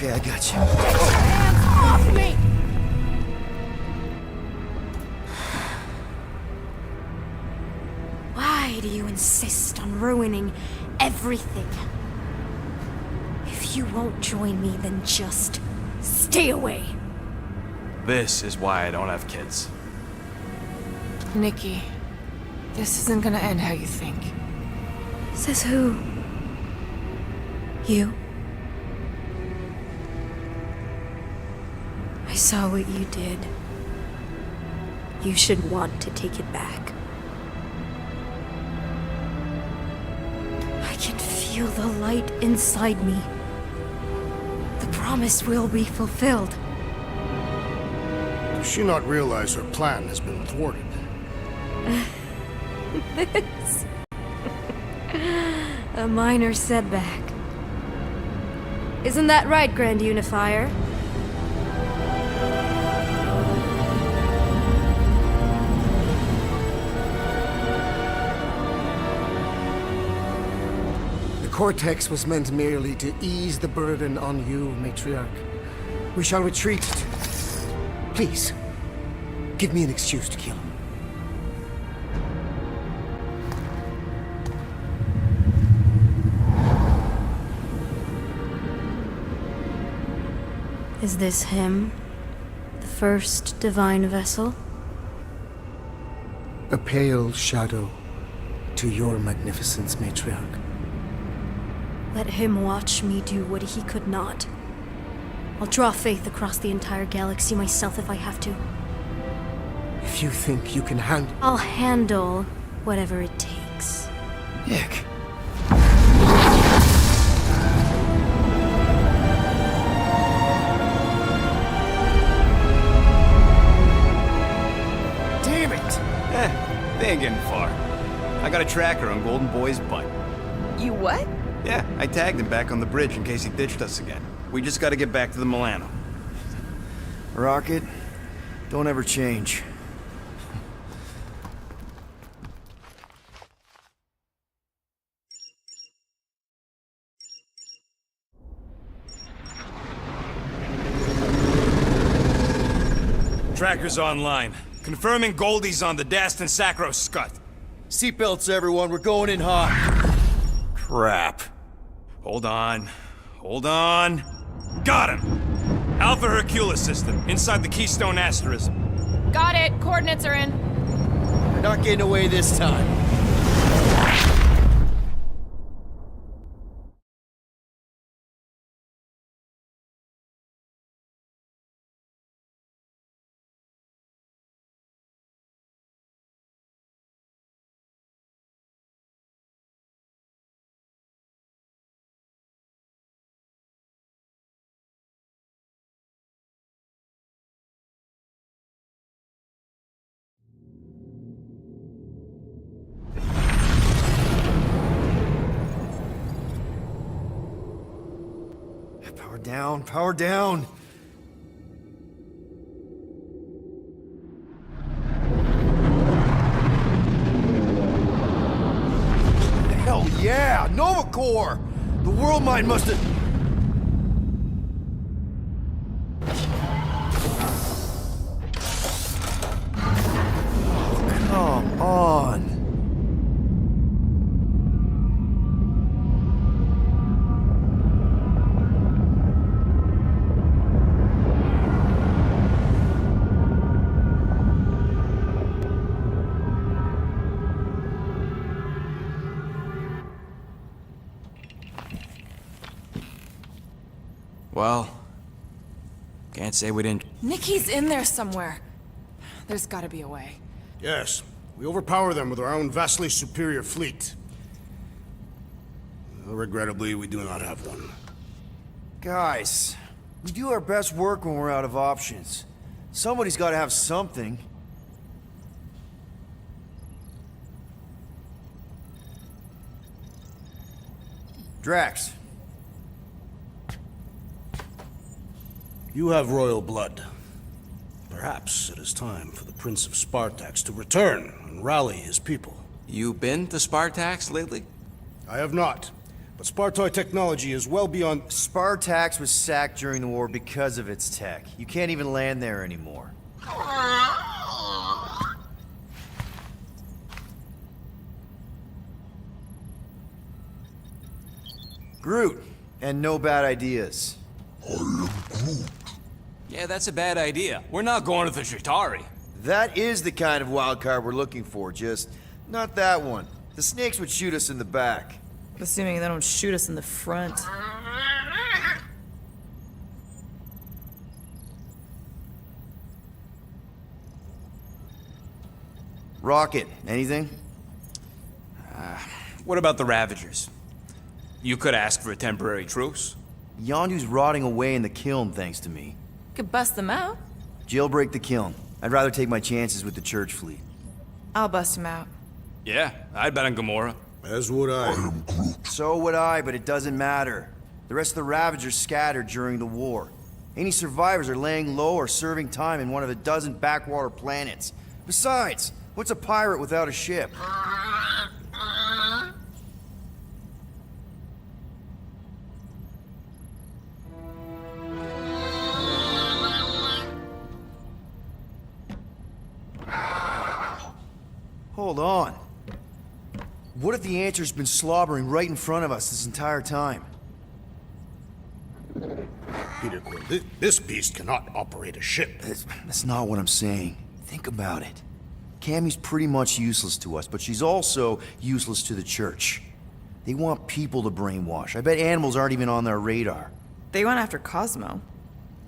Okay, I got you. Hands off me! Why do you insist on ruining everything? If you won't join me, then just stay away. This is why I don't have kids. Nikki, this isn't gonna end how you think. Says who? You? I saw what you did. You should want to take it back. I can feel the light inside me. The promise will be fulfilled. Does she not realize her plan has been thwarted? This... a minor setback. Isn't that right, Grand Unifier? The Cortex was meant merely to ease the burden on you, Matriarch. We shall retreat. Please, give me an excuse to kill him. Is this him? The first divine vessel? A pale shadow to your magnificence, Matriarch. Let him watch me do what he could not. I'll draw faith across the entire galaxy myself if I have to. If you think you can handle... I'll handle whatever it takes. Nick. Damn it! They ain't getting far. I got a tracker on Golden Boy's butt. You what? Yeah, I tagged him back on the bridge in case he ditched us again. We just gotta get back to the Milano. Rocket, don't ever change. Tracker's online. Confirming Goldie's on the Dastan Sacro Scut. Seatbelts, everyone. We're going in hot. Crap. Hold on. Hold on. Got him! Alpha Hercules system, inside the Keystone Asterism. Got it. Coordinates are in. You're not getting away this time. Power down, power down. Hell yeah, Nova Core! The world mine must have... Come on. Well, can't say we didn't. Nikki's in there somewhere. There's gotta be a way. Yes, we overpower them with our own vastly superior fleet. Regrettably, we do not have one. Guys, we do our best work when we're out of options. Somebody's got to have something. Drax. You have royal blood. Perhaps it is time for the Prince of Spartax to return and rally his people. You been to Spartax lately? I have not, But Spartoid technology is well beyond... Spartax was sacked during the war because of its tech. You can't even land there anymore. Groot, and no bad ideas. Yeah, that's a bad idea. We're not going to the Chitauri. That is the kind of wild card we're looking for, just not that one. The snakes would shoot us in the back. Assuming they don't shoot us in the front. Rocket, anything? What about the Ravagers? You could ask for a temporary truce. Yondu's rotting away in the kiln thanks to me. Could bust them out. Jailbreak the kiln. I'd rather take my chances with the church fleet. I'll bust him out. Yeah, I'd bet on Gamora. As would I. So would I, but it doesn't matter. The rest of the Ravagers scattered during the war. Any survivors are laying low or serving time in one of a dozen backwater planets. Besides, what's a pirate without a ship? Hold on. What if the answer's been slobbering right in front of us this entire time? Peter Quill, this beast cannot operate a ship. That's not what I'm saying. Think about it. Cammie's pretty much useless to us, but she's also useless to the church. They want people to brainwash. I bet animals aren't even on their radar. They went after Cosmo.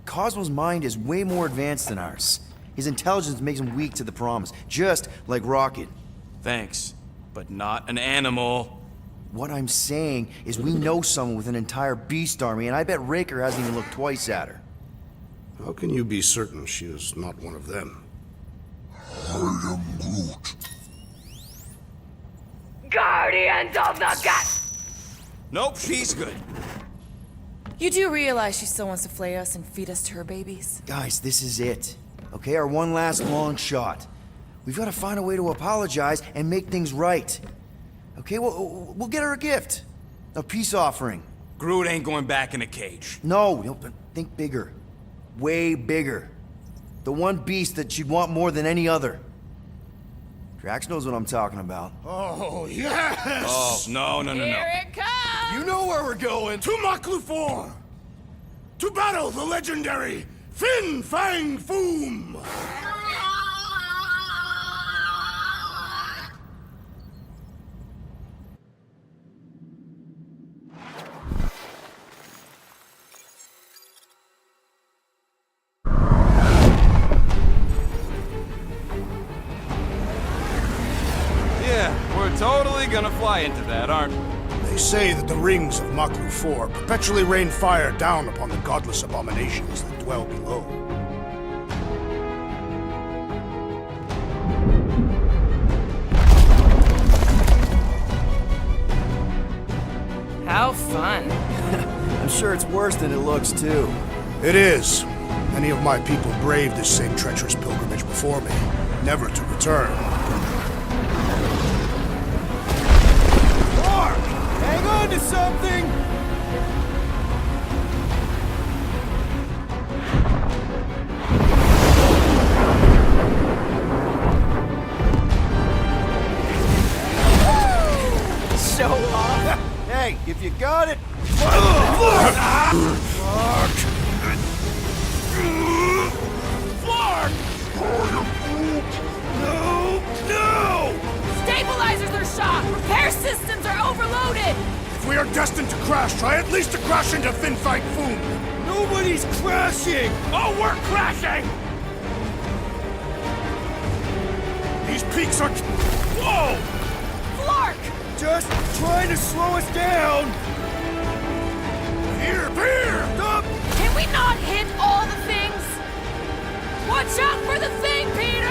Cosmo's mind is way more advanced than ours. His intelligence makes him weak to the promise, just like Rocket. Thanks, but not an animal. What I'm saying is we know someone with an entire beast army, and I bet Raker hasn't even looked twice at her. How can you be certain she is not one of them? I am Groot. Guardians of the Gut! Nope, she's good. You do realize she still wants to flay us and feed us to her babies? Guys, this is it. Okay, our one last long shot. We've got to find a way to apologize and make things right. Okay, we'll get her a gift. A peace offering. Groot ain't going back in a cage. No, think bigger. Way bigger. The one beast that she'd want more than any other. Drax knows what I'm talking about. Oh, yes! Oh, no. Here it comes! You know where we're going! To Maklufor! To battle the legendary Fin Fang Foom! Yeah, we're totally gonna fly into that, aren't we? They say that the rings of Maklu-4 perpetually rain fire down upon the godless abominations that dwell below. How fun. I'm sure it's worse than it looks, too. It is. Many of my people braved this same treacherous pilgrimage before me, never to return. Mark! Hang on to something! Show off. Hey, if you got it... Stabilizers are shot! Repair systems are overloaded! If we are destined to crash, try at least to crash into Fin Fang Foom! Nobody's crashing! Oh, we're crashing! These peaks are... Whoa! Flark! Just trying to slow us down! Here! Stop! Can we not hit all the things? Watch out for the thing, Peter!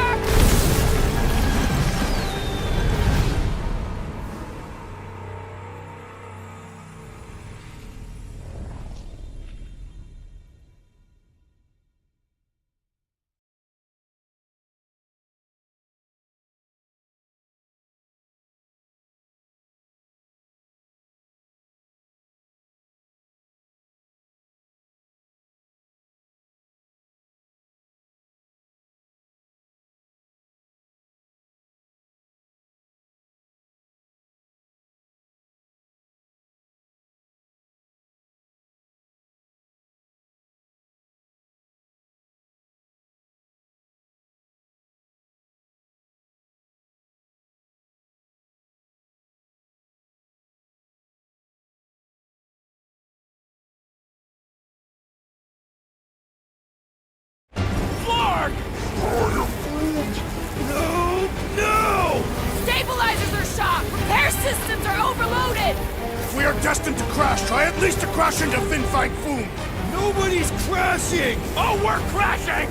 destined to crash, try at least to crash into Fin Fang Foom. Nobody's crashing! Oh, we're crashing!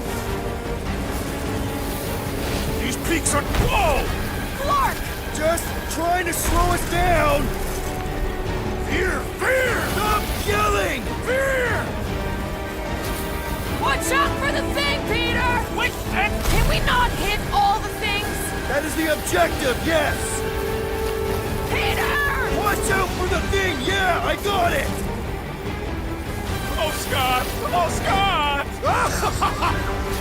These peaks are... Whoa! Clark! Just trying to slow us down! Fear! Fear! Stop yelling! Fear! Watch out for the thing, Peter! Wait, Can we not hit all the things? That is the objective, yes! Peter! Watch out for the thing! Yeah, I got it! Oh, Scott! Oh, Scott!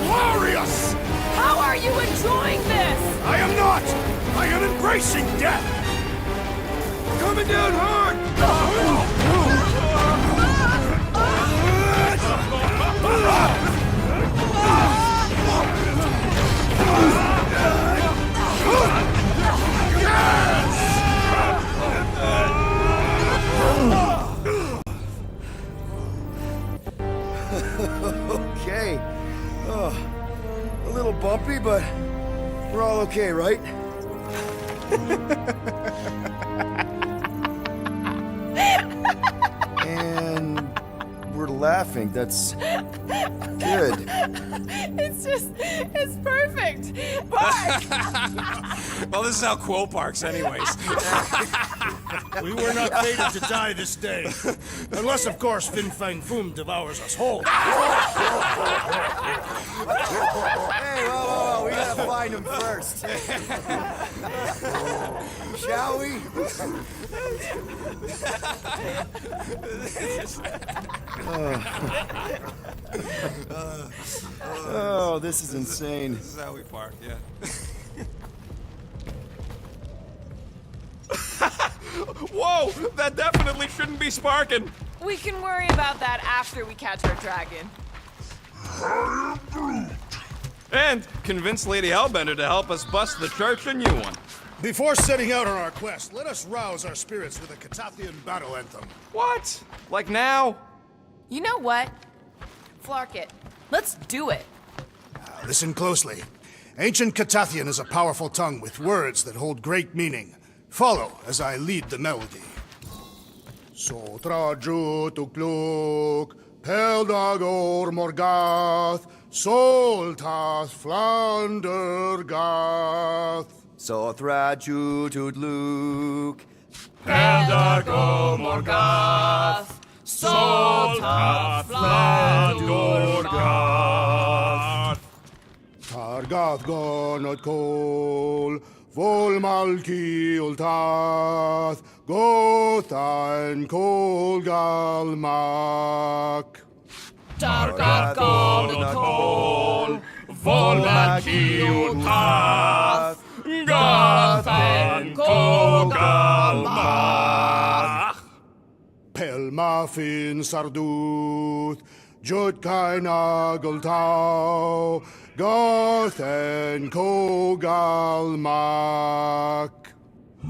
Glorious! How are you enjoying this? I am not! I am embracing death! Coming down hard! Okay. Oh, a little bumpy, but we're all okay, right? And we're laughing. That's good. It's perfect. Park! Well, this is how Quill parks, anyways. We were not fated to die this day. Unless, of course, Fin Fang Foom devours us whole. Hey, whoa, we gotta find him first. Shall we? Oh, this is insane. This is how we park, yeah. Whoa! That definitely shouldn't be sparking! We can worry about that after we catch our dragon. And convince Lady Hellbender to help us bust the church a new one. Before setting out on our quest, let us rouse our spirits with a Catathian battle anthem. What? Like now? You know what? Flark it. Let's do it. Listen closely. Ancient Catathian is a powerful tongue with words that hold great meaning. Follow as I lead the melody. Sotra jutukluk, peldagor morgath, soltath flandergath. Sothra jutudluk, Peldago Morgath, Solta Flandurgath. Targath gonot kol, Volmalki ultath, Gothan kolgalmak. Targath Gonotol, Volmalki ultath, Gothan kolgalmak. Pelmafin sarduth, Jutkaina gultau, Gothen kogalmak.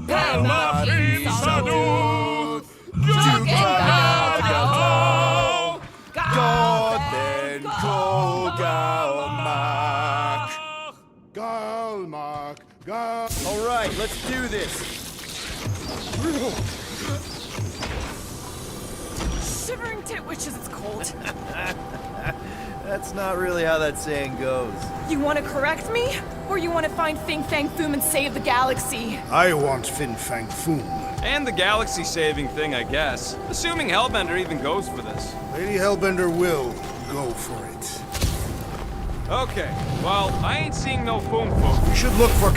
Pelmafin sarduth, Jutkaina Gothen kogalmak. Galmak, All right, let's do this. Shivering tit wishes it's cold. That's not really how that saying goes. You want to correct me? Or you want to find Fin Fang Foom and save the galaxy? I want Fin Fang Foom. And the galaxy-saving thing, I guess. Assuming Hellbender even goes for this. Lady Hellbender will go for it. Okay, well, I ain't seeing no Foom folk. We should look for... Oh!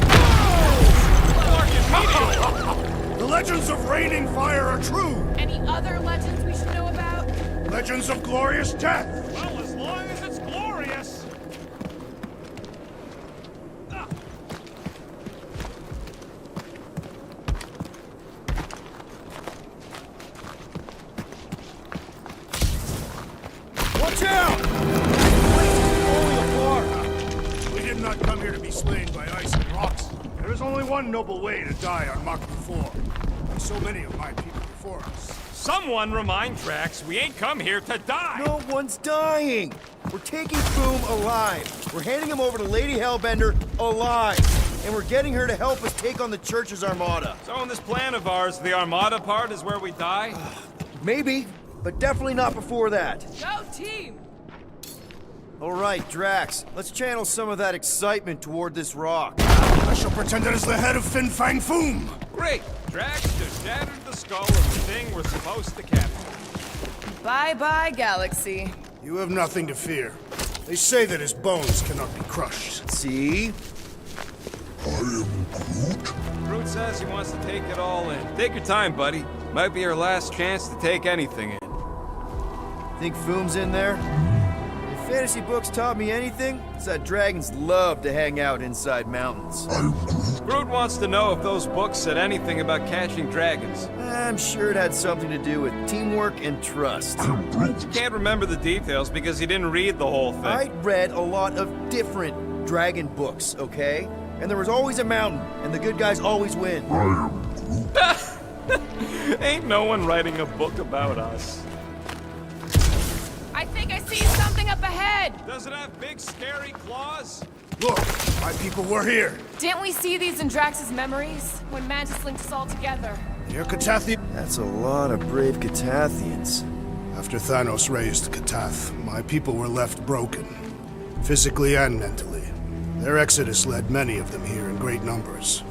The legends of raining fire are true! Any other legends we should know about? Legends of glorious death! Well, as long as it's glorious. Watch out! We did not come here to be slain by ice and rocks. There is only one noble way to die on Mach 4. Like so many of my people before us. Someone remind Drax we ain't come here to die. No one's dying. We're taking Foom alive. We're handing him over to Lady Hellbender alive. and we're getting her to help us take on the church's armada. So in this plan of ours, the armada part is where we die? Maybe, but definitely not before that. Go team! All right, Drax, let's channel some of that excitement toward this rock. I shall pretend it is the head of Fin Fang Foom. Great! Drax just shattered the skull of the thing we're supposed to capture. Bye-bye, Galaxy. You have nothing to fear. They say that his bones cannot be crushed. See? I am Groot. Groot says he wants to take it all in. Take your time, buddy. Might be your last chance to take anything in. Think Foom's in there? If fantasy books taught me anything, it's that dragons love to hang out inside mountains. Groot wants to know if those books said anything about catching dragons. I'm sure it had something to do with teamwork and trust. You can't remember the details because he didn't read the whole thing. I read a lot of different dragon books, okay? And there was always a mountain, and the good guys always win. Ain't no one writing a book about us. I think I see something up ahead! Does it have big, scary claws? Look, my people were here. Didn't we see these in Drax's memories? When Mantis linked us all together? Near Katathi. That's a lot of brave Catathians. After Thanos raised Katath, my people were left broken, physically and mentally. Their exodus led many of them here in great numbers.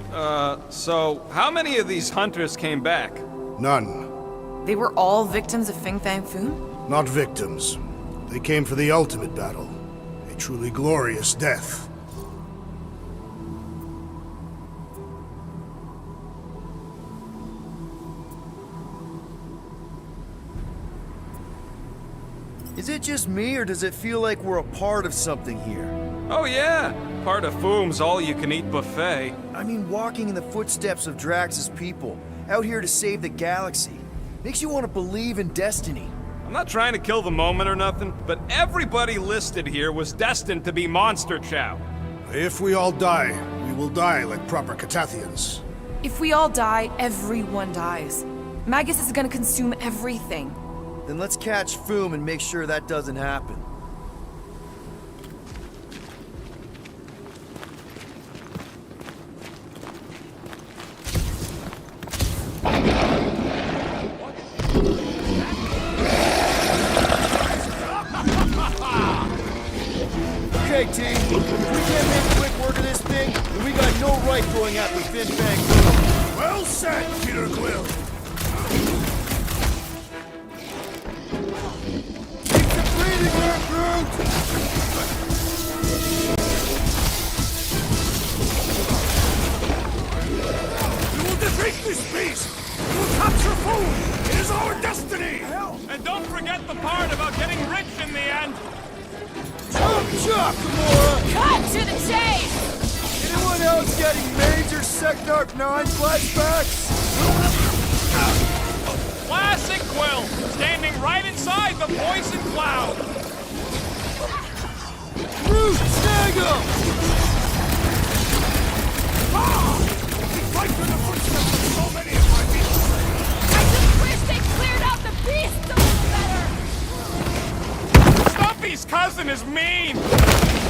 So how many of these hunters came back? None. They were all victims of Fin Fang Foom? Not victims. They came for the ultimate battle. A truly glorious death. Is it just me, or does it feel like we're a part of something here? Oh yeah, part of Foom's all-you-can-eat buffet. I mean, walking in the footsteps of Drax's people, out here to save the galaxy. Makes you want to believe in destiny. I'm not trying to kill the moment or nothing, but everybody listed here was destined to be monster chow. If we all die, we will die like proper Catathians. If we all die, everyone dies. Magus is gonna consume everything. Then let's catch Foom and make sure that doesn't happen. Okay, team. If we can't make quick work of this thing, then we got no right going after Fin Fang Foom. Well said, Peter Quill. We will defeat this beast! We will capture Foom! It is our destiny! And don't forget the part about getting rich in the end! Chop, Gamora! Cut to the chase! Anyone else getting major Sector 9 flashbacks? Classic Quill, standing right inside the poison cloud! Root, snag him! Fight for the footsteps of so many of my people! I just wish they cleared out the beast a little better! Stumpy's cousin is mean!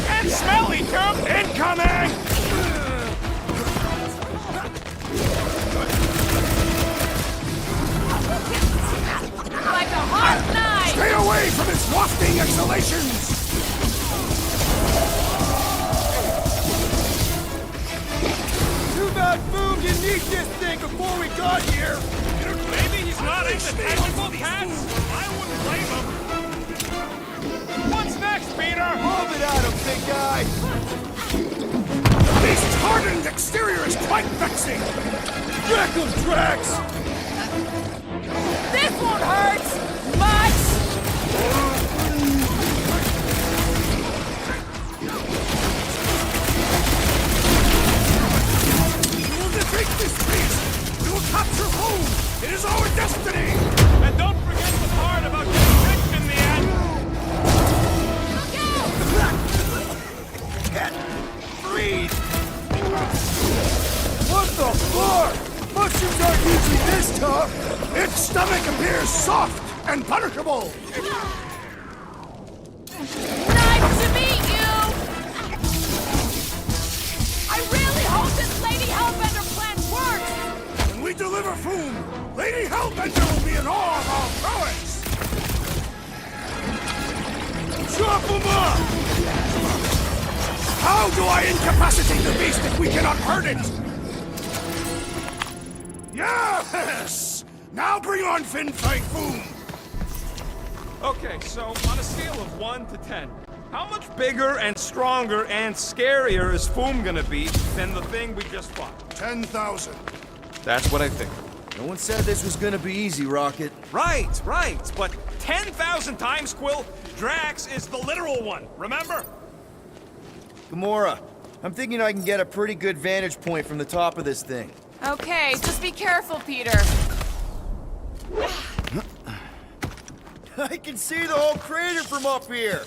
And smelly, too! Incoming! Like a hot knife! Stay away from its wafting exhalations! Too bad Foom didn't eat this thing before we got here! Maybe he's not into tentacle cats? I wouldn't blame him. What's next, Peter? Move it at him, big guy! The beast's hardened exterior is quite vexing! Wreck him, Drax! This won't hurt much! We will defeat this beast! We will capture Foom! It is our destiny! And don't forget the part about getting rich in the end! Can't breathe! What the fuck? Mushrooms aren't usually this tough! Its stomach appears soft and punishable! Nice to meet you! I really hope deliver Foom! Lady Hellbender will be in awe of our prowess! Chop him up! How do I incapacitate the beast if we cannot hurt it? Yes! Now bring on Fin Fang Foom! Okay, so on a scale of 1 to 10, how much bigger and stronger and scarier is Foom gonna be than the thing we just fought? 10,000. That's what I think. No one said this was gonna be easy, Rocket. Right, but 10,000 times, Quill, Drax is the literal one, remember? Gamora, I'm thinking I can get a pretty good vantage point from the top of this thing. Okay, just be careful, Peter. I can see the whole crater from up here.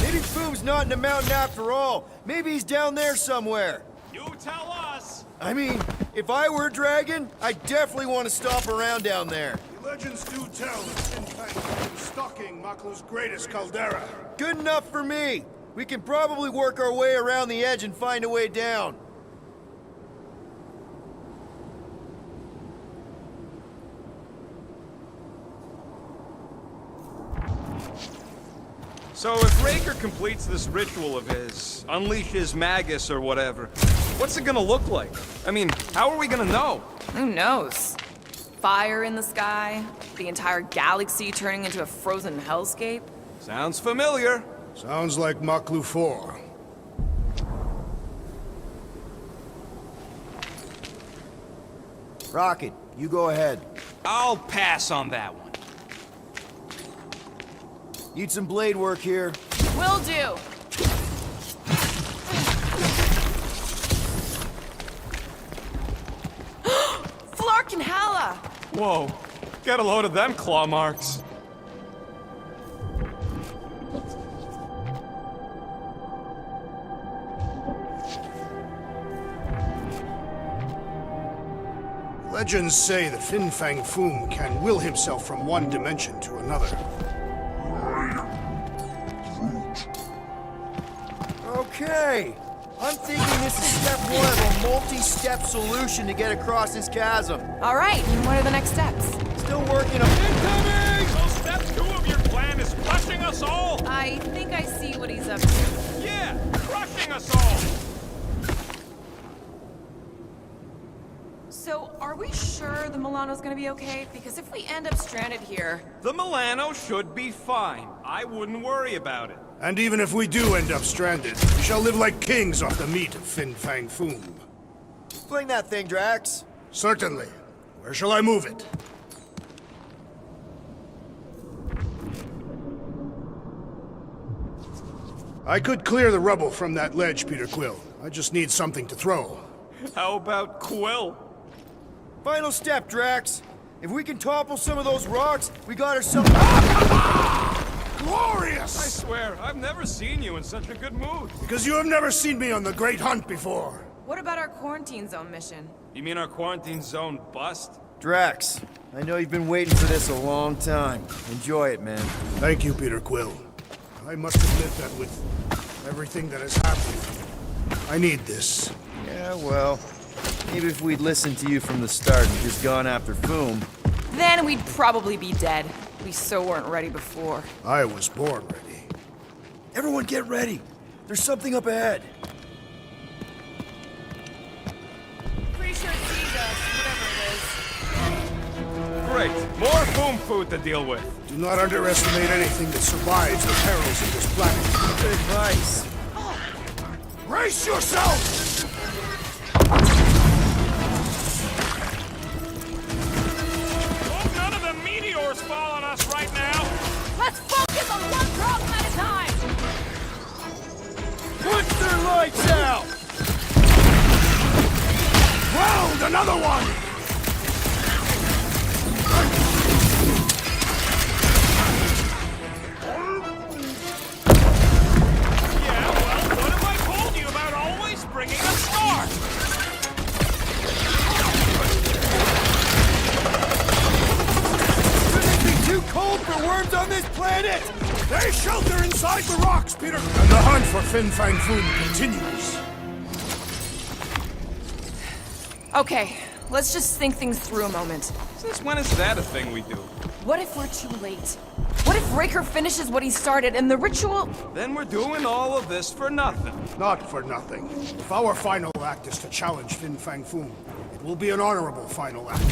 Maybe Foom's not in the mountain after all. Maybe he's down there somewhere. You tell us! I mean, if I were a dragon, I'd definitely want to stomp around down there. The legends do tell that Fin Fang is stalking Maklu's greatest caldera. Good enough for me. We can probably work our way around the edge and find a way down. So if Raker completes this ritual of his, unleashes Magus or whatever, what's it gonna look like? I mean, how are we gonna know? Who knows? Fire in the sky? The entire galaxy turning into a frozen hellscape? Sounds familiar. Sounds like Maklu 4. Rocket, you go ahead. I'll pass on that one. Need some blade work here. Will do. Flark and Hala! Whoa, get a load of them claw marks. Legends say that Fin Fang Foom can will himself from one dimension to another. Okay. I'm thinking this is step 1 of a multi-step solution to get across this chasm. All right, and what are the next steps? Still working on incoming! So step 2 of your plan is crushing us all! I think I see what he's up to. Yeah, crushing us all! So, are we sure the Milano's gonna be okay? Because if we end up stranded here... The Milano should be fine. I wouldn't worry about it. And even if we do end up stranded, we shall live like kings off the meat of Fin Fang Foom. Fling that thing, Drax. Certainly. Where shall I move it? I could clear the rubble from that ledge, Peter Quill. I just need something to throw. How about Quill? Final step, Drax. If we can topple some of those rocks, we got ourselves... Glorious! I swear, I've never seen you in such a good mood. Because you have never seen me on the Great Hunt before. What about our quarantine zone mission? You mean our quarantine zone bust? Drax, I know you've been waiting for this a long time. Enjoy it, man. Thank you, Peter Quill. I must admit that with everything that has happened, I need this. Yeah, well, maybe if we'd listened to you from the start and just gone after Foom... Then we'd probably be dead. We so weren't ready before. I was born ready. Everyone get ready. There's something up ahead. Pretty sure it's Vega, whatever it is. Great. More Foom food to deal with. Do not underestimate anything that survives the perils of this planet. Good advice. Brace yourself! Hope none of the meteors fall on us right now. Let's focus on one problem at a time! Put their lights out! Round another one! Yeah, well, what have I told you about always bringing a star? Couldn't it be too cold for worms on this planet? They shelter inside the rocks, Peter! And the hunt for Fin Fang Foom continues. Okay, let's just think things through a moment. Since when is that a thing we do? What if we're too late? What if Raker finishes what he started and the ritual... Then we're doing all of this for nothing. Not for nothing. If our final act is to challenge Fin Fang Foom, it will be an honorable final act.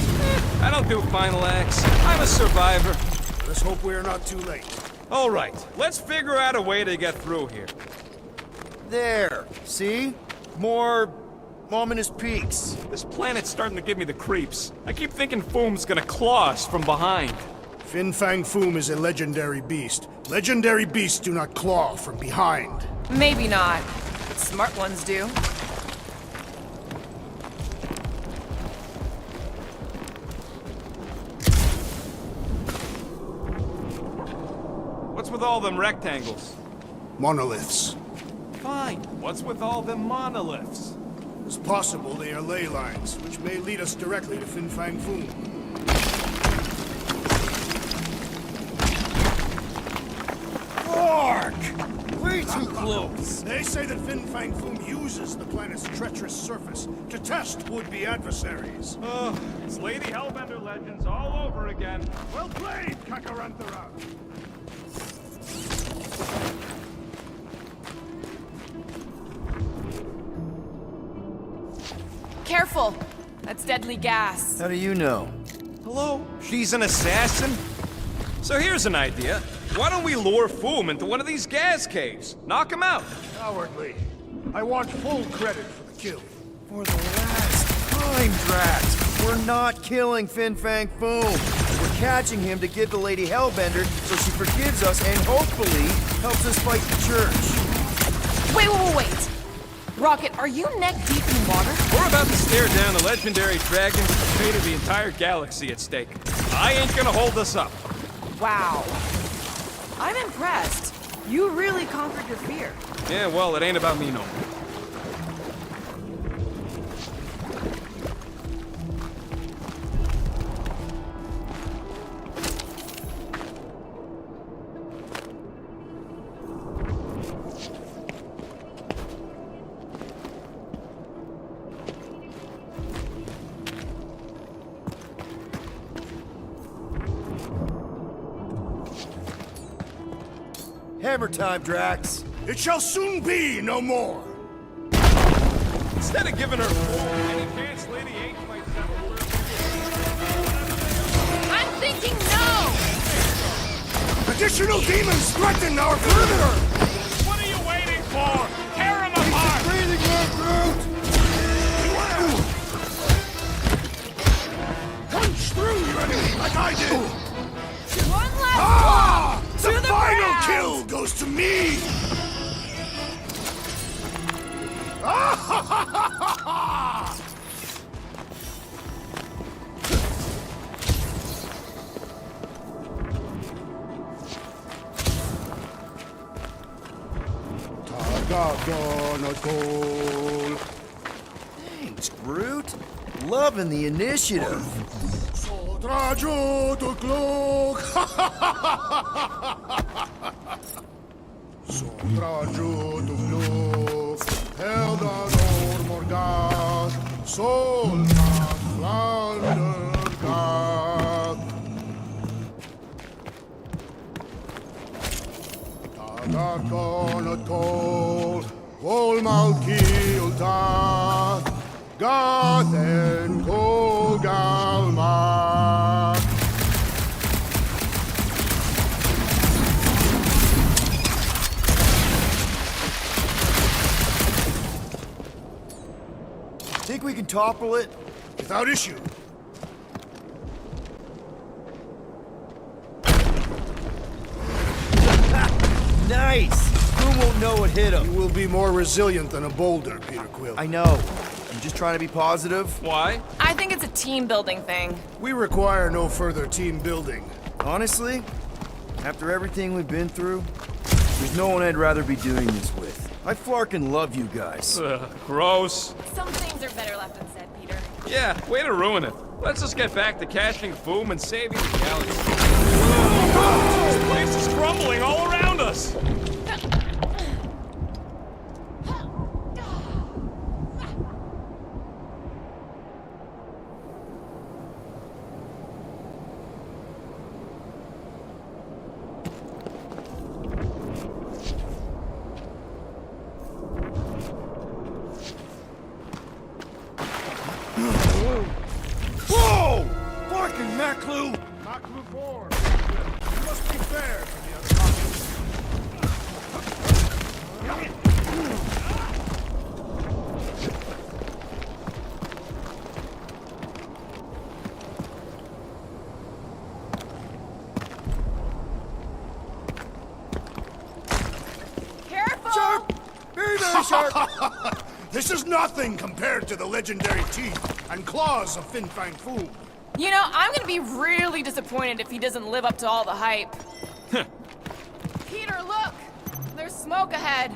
I don't do final acts. I'm a survivor. Let's hope we are not too late. All right, let's figure out a way to get through here. There. See? More ominous peaks. This planet's starting to give me the creeps. I keep thinking Foom's gonna claw us from behind. Fin Fang Foom is a legendary beast. Legendary beasts do not claw from behind. Maybe not, but smart ones do. What's with all them rectangles? Monoliths. Fine. What's with all them monoliths? It's possible they are ley lines, which may lead us directly to Fin Fang Foom. Ark! Way too close! They say that Fin Fang Foom uses the planet's treacherous surface to test would-be adversaries. Oh, it's Lady Hellbender legends all over again. Well played, Kakarantara! Careful! That's deadly gas. How do you know? Hello? She's an assassin? So here's an idea. Why don't we lure Foom into one of these gas caves? Knock him out. Cowardly. I want full credit for the kill. For the last time, Drax! We're not killing Fin Fang Foom. We're catching him to give the Lady Hellbender so she forgives us and hopefully helps us fight the Church. Wait. Rocket, are you neck deep in water? We're about to stare down a legendary dragon with the fate of the entire galaxy at stake. I ain't gonna hold us up. Wow. I'm impressed. You really conquered your fear. Yeah, well, it ain't about me no more. Hammer time, Drax. It shall soon be no more. Instead of giving her any chance, Lady H might settle for I'm thinking no! Additional demons threaten our perimeter! What are you waiting for? Tear him apart! Breathing air, Groot! Punch through your enemy like I did! One last blow! The To the final ground! kill goes to me! Ah ha ha ha ha! Tagagonagol. Thanks, Groot. Loving the initiative. Sodrajo to Glog. Sodrajo to Glog. Eldador Morgad. Soldat Flandergad. Tagagonagol. Volmalki Ulta. Gathen Kogalma. Think we can topple it? Without issue. Nice! Who won't know what hit him? You will be more resilient than a boulder, Peter Quill. I know. I'm just trying to be positive. Why? I think it's a team building thing. We require no further team building. Honestly, after everything we've been through, there's no one I'd rather be doing this with. I flarkin' love you guys. Gross. Some things are better left unsaid, Peter. Yeah, way to ruin it. Let's just get back to cashing Foom and saving the galaxy. This place is crumbling all around us! clue? Not clue 4. You must be fair to the other copies. Careful! Sharp! Very, very sharp! This is nothing compared to the legendary teeth and claws of Fin Fang Foom. You know, I'm gonna be really disappointed if he doesn't live up to all the hype. Peter, look! There's smoke ahead.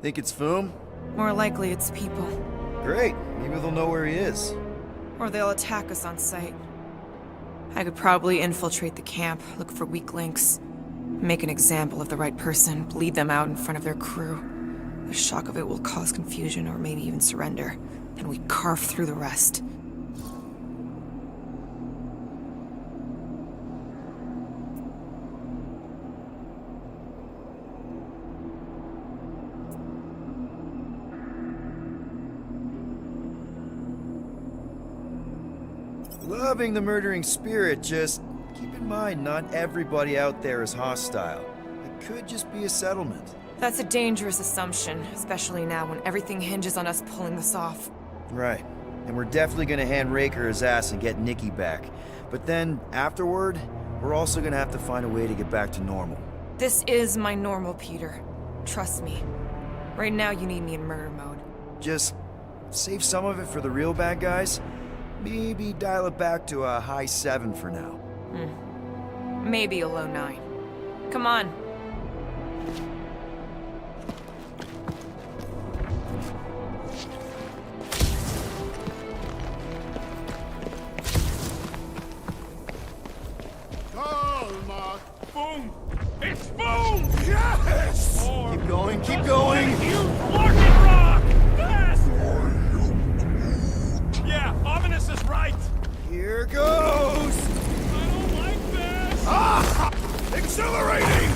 Think it's Foom? More likely it's people. Great. Maybe they'll know where he is. Or they'll attack us on sight. I could probably infiltrate the camp, look for weak links, make an example of the right person, bleed them out in front of their crew. The shock of it will cause confusion or maybe even surrender, and we carve through the rest. Loving the murdering spirit, just keep in mind not everybody out there is hostile. It could just be a settlement. That's a dangerous assumption, especially now when everything hinges on us pulling this off. Right. And we're definitely gonna hand Raker his ass and get Nikki back. But then, afterward, we're also gonna have to find a way to get back to normal. This is my normal, Peter. Trust me. Right now you need me in murder mode. Just save some of it for the real bad guys. Maybe dial it back to a high 7 for now. Maybe a low 9. Come on. Calma! Boom! It's boom! Yes! Keep going, keep going! You fucking rock! Fast! Yeah, Ominous is right. Here goes! I don't like this. Ah! Exhilarating!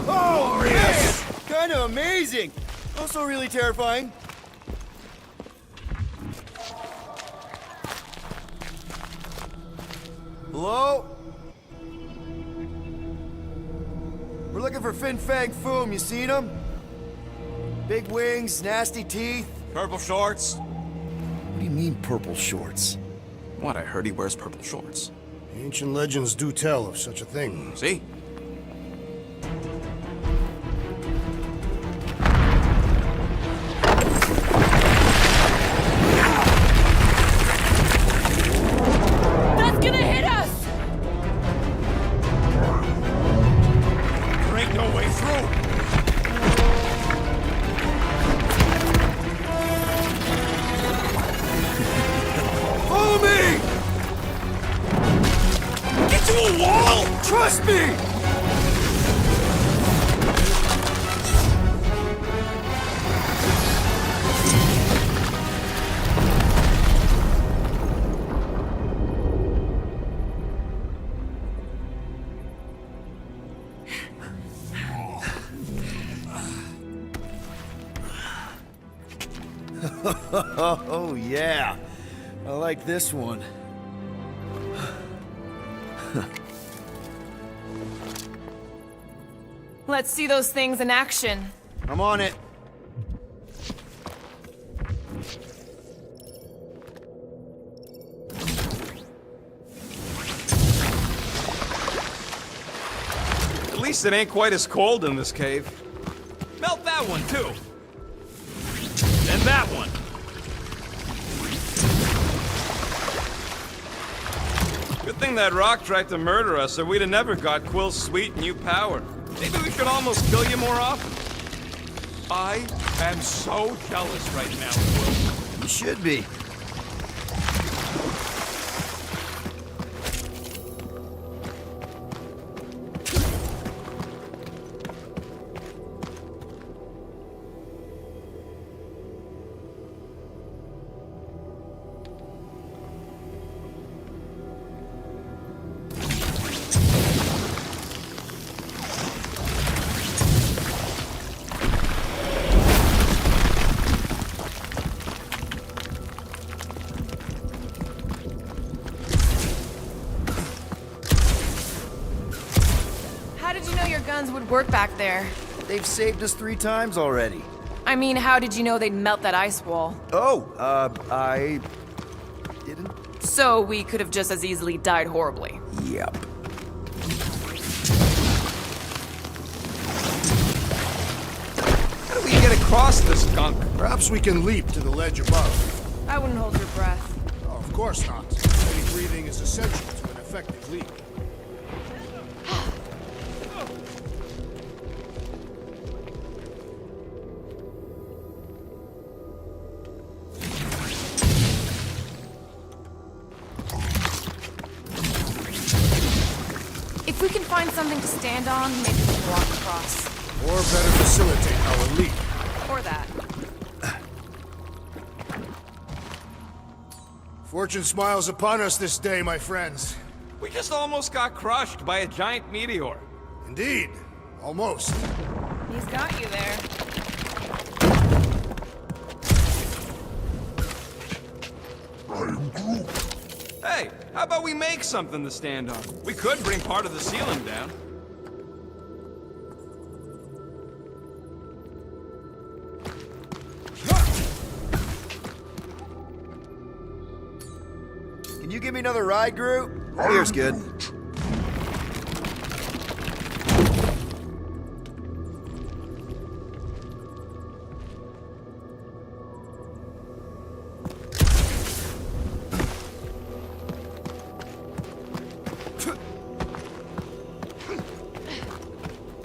Glorious! Kind of amazing! Also really terrifying. Hello? We're looking for Fin Fang Foom. You seen him? Big wings, nasty teeth. Purple shorts? What do you mean, purple shorts? What, I heard he wears purple shorts. Ancient legends do tell of such a thing. See? That's gonna hit us! There ain't no way through. Follow me! Get to a wall! Trust me! Oh, yeah. I like this one. Let's see those things in action. I'm on it. At least it ain't quite as cold in this cave. Melt that one, too. And that one. Good thing that rock tried to murder us, or we'd have never got Quill's sweet new power. Maybe we should almost kill you more often. I am so jealous right now, Quill. You should be. Guns would work back there. They've saved us 3 times already. I mean, how did you know they'd melt that ice wall? Oh, I didn't. So we could have just as easily died horribly. Yep. How do we get across this gunk? Perhaps we can leap to the ledge above. I wouldn't hold your breath. Oh, of course not. Steady breathing is essential to an effective leap. If we can find something to stand on, maybe we can walk across. Or better facilitate our leap. Or that. Fortune smiles upon us this day, my friends. We just almost got crushed by a giant meteor. Indeed. Almost. He's got you there. Hey, how about we make something to stand on? We could bring part of the ceiling down. Can you give me another ride, Groot? Here's good.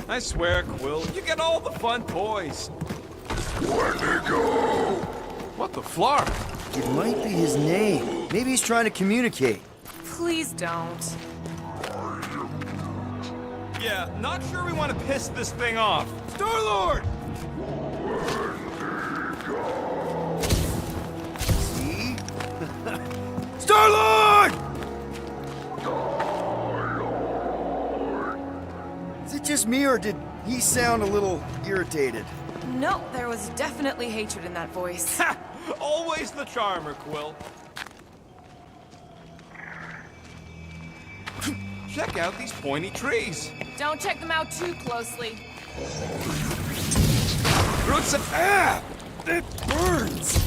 I swear, Quill, you get all the fun toys. Where'd they go? What the flar? It might be his name. Maybe he's trying to communicate. Please don't. Yeah, not sure we want to piss this thing off. Star-Lord! See? Star-Lord! Is it just me, or did he sound a little irritated? No, there was definitely hatred in that voice. Ha! Always the charmer, Quill. Check out these pointy trees. Don't check them out too closely. Roots of... Ah! It burns!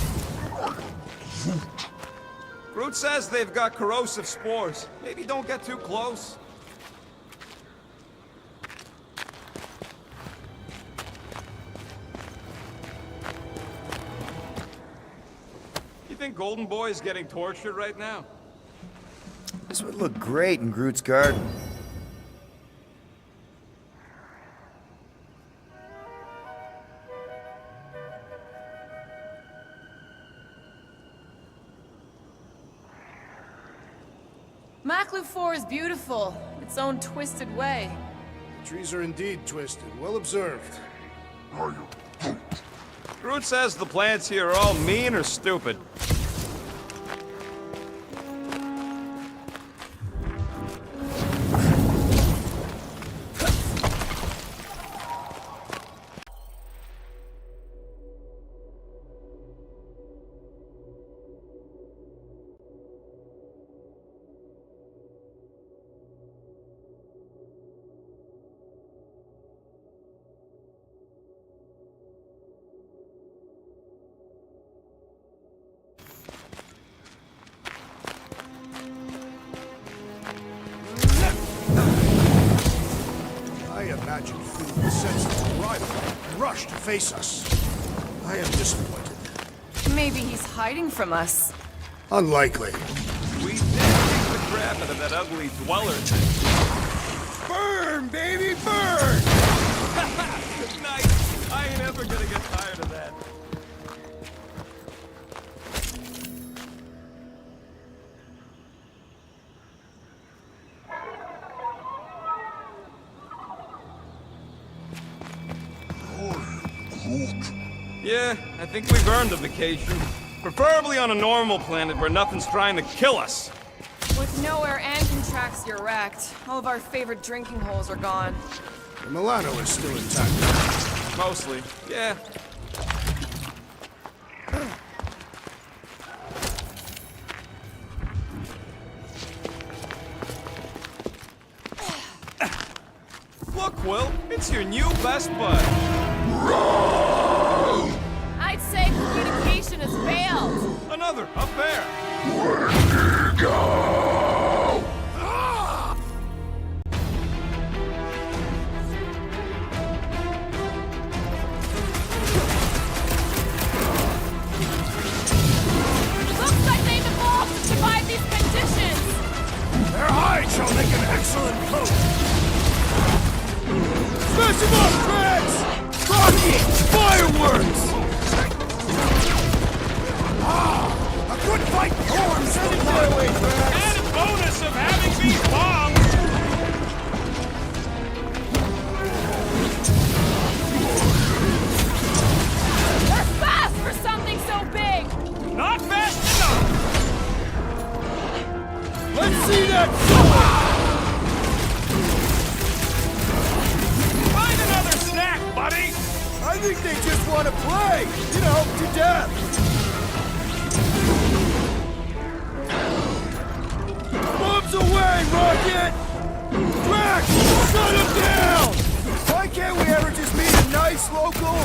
Groot says they've got corrosive spores. Maybe don't get too close. You think Golden Boy is getting tortured right now? This would look great in Groot's garden. Maklu 4 is beautiful, in its own twisted way. The trees are indeed twisted. Well observed. Groot says the plants here are all mean or stupid. I imagine food sensed its arrival and rushed to face us. I am disappointed. Maybe he's hiding from us. Unlikely. We did kick the crap out of that ugly dweller thing. Burn, baby, burn! Nice! I ain't ever gonna get tired of that. Yeah, I think we've earned a vacation. Preferably on a normal planet where nothing's trying to kill us. With nowhere engine tracks, you're wrecked. All of our favorite drinking holes are gone. The Milano is still intact. Mostly, yeah. Look, Will, it's your new best bud. I'd say communication has failed. Another, up there. Where go? Looks like they've evolved to survive these conditions. Their hide shall make an excellent coat. Smash them up, Drax! Rocket! Fireworks! A good fight forms the way, Drax! And a bonus of having these bombs! They're fast for something so big. Not fast enough! Let's see that sword! Find another snack, buddy! I think they just want to play, you know, to death. Bombs away, Rocket! Drax, shut him down! Why can't we ever just meet a nice local?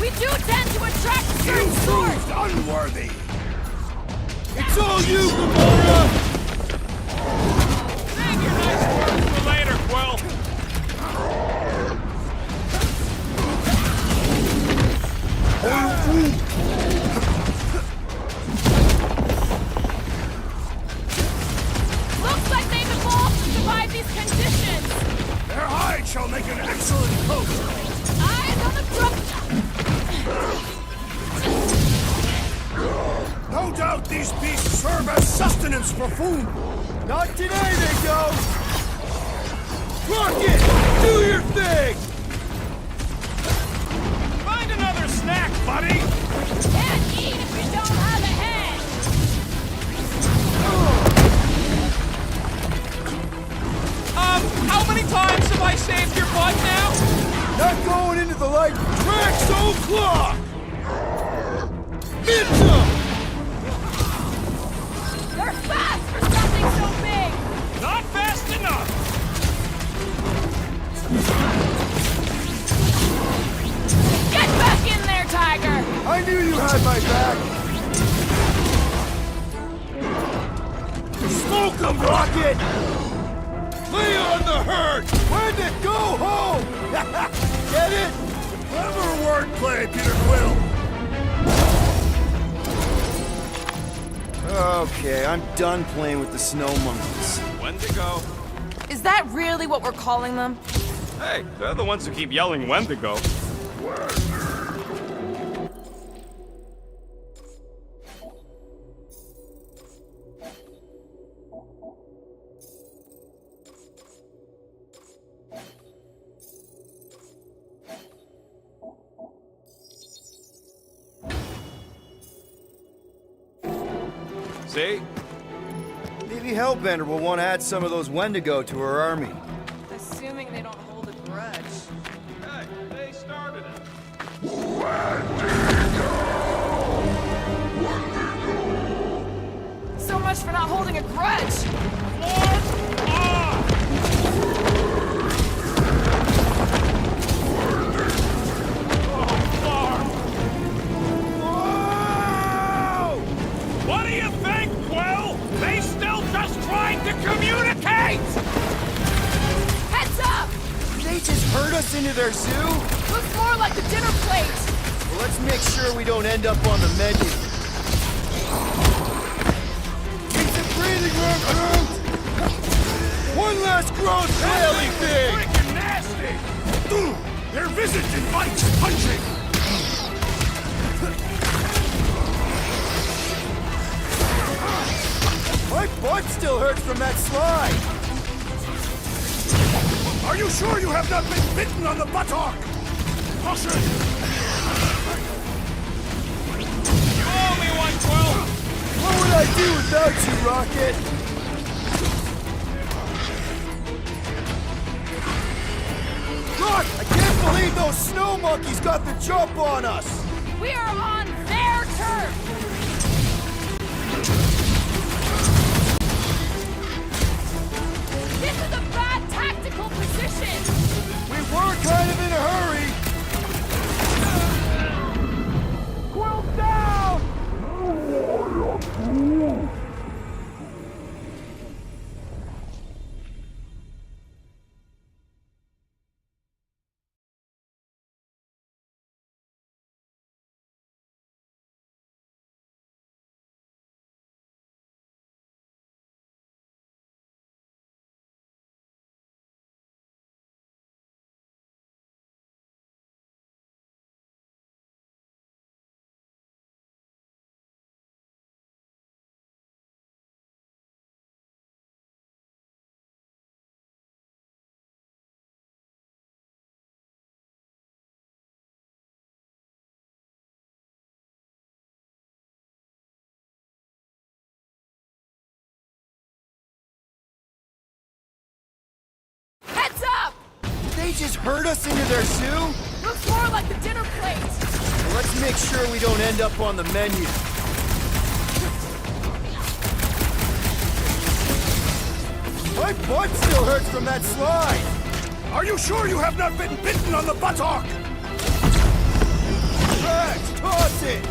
We do tend to attract a certain sort. Proved unworthy. It's all you, Gamora! Save your nice words for later, Quill! Looks like they've evolved to survive these conditions. Their hide shall make an excellent coat. Eyes on the No doubt these beasts serve as sustenance for food. Not today, they go. Rocket, do your thing. Find another snack, buddy! Can't eat if you don't have a head. How many times have I saved your butt now? Not going into the light. Drax o'clock. Get them. They're fast for something so big. Not fast enough! Get back in there, Tiger. I knew you had my back. Smoke 'em, Rocket. Lay on the hurt. When to go home. Get it? Clever wordplay, Peter Quill. Okay, I'm done playing with the snow monkeys. When to go. Is that really what we're calling them? Hey, they're the ones who keep yelling when to go. See? Maybe Hellbender will want to add some of those Wendigo to her army. Assuming they don't hold a grudge. Hey, they started it. So much for not holding a grudge. What do you think, Quill? They still just trying to communicate! Heads up. They just herd us into their zoo? Looks more like the dinner plate. Well, let's make sure we don't end up on the menu. Get some breathing room, Groot! One last gross flailing thing! Freaking nasty! Their visage invites punching! My butt still hurts from that slide! Are you sure you have not been bitten on the buttock? Caution! You owe me 112! What would I do without you, Rocket? Look! I can't believe those snow monkeys got the jump on us! We are on their turf! This is a bad tactical position! We were kind of in a hurry! Quill down! Heads up! Did they just herd us into their zoo? Looks more like the dinner plate! Well, let's make sure we don't end up on the menu. My butt still hurts from that slide! Are you sure you have not been bitten on the buttock? Rex, toss it!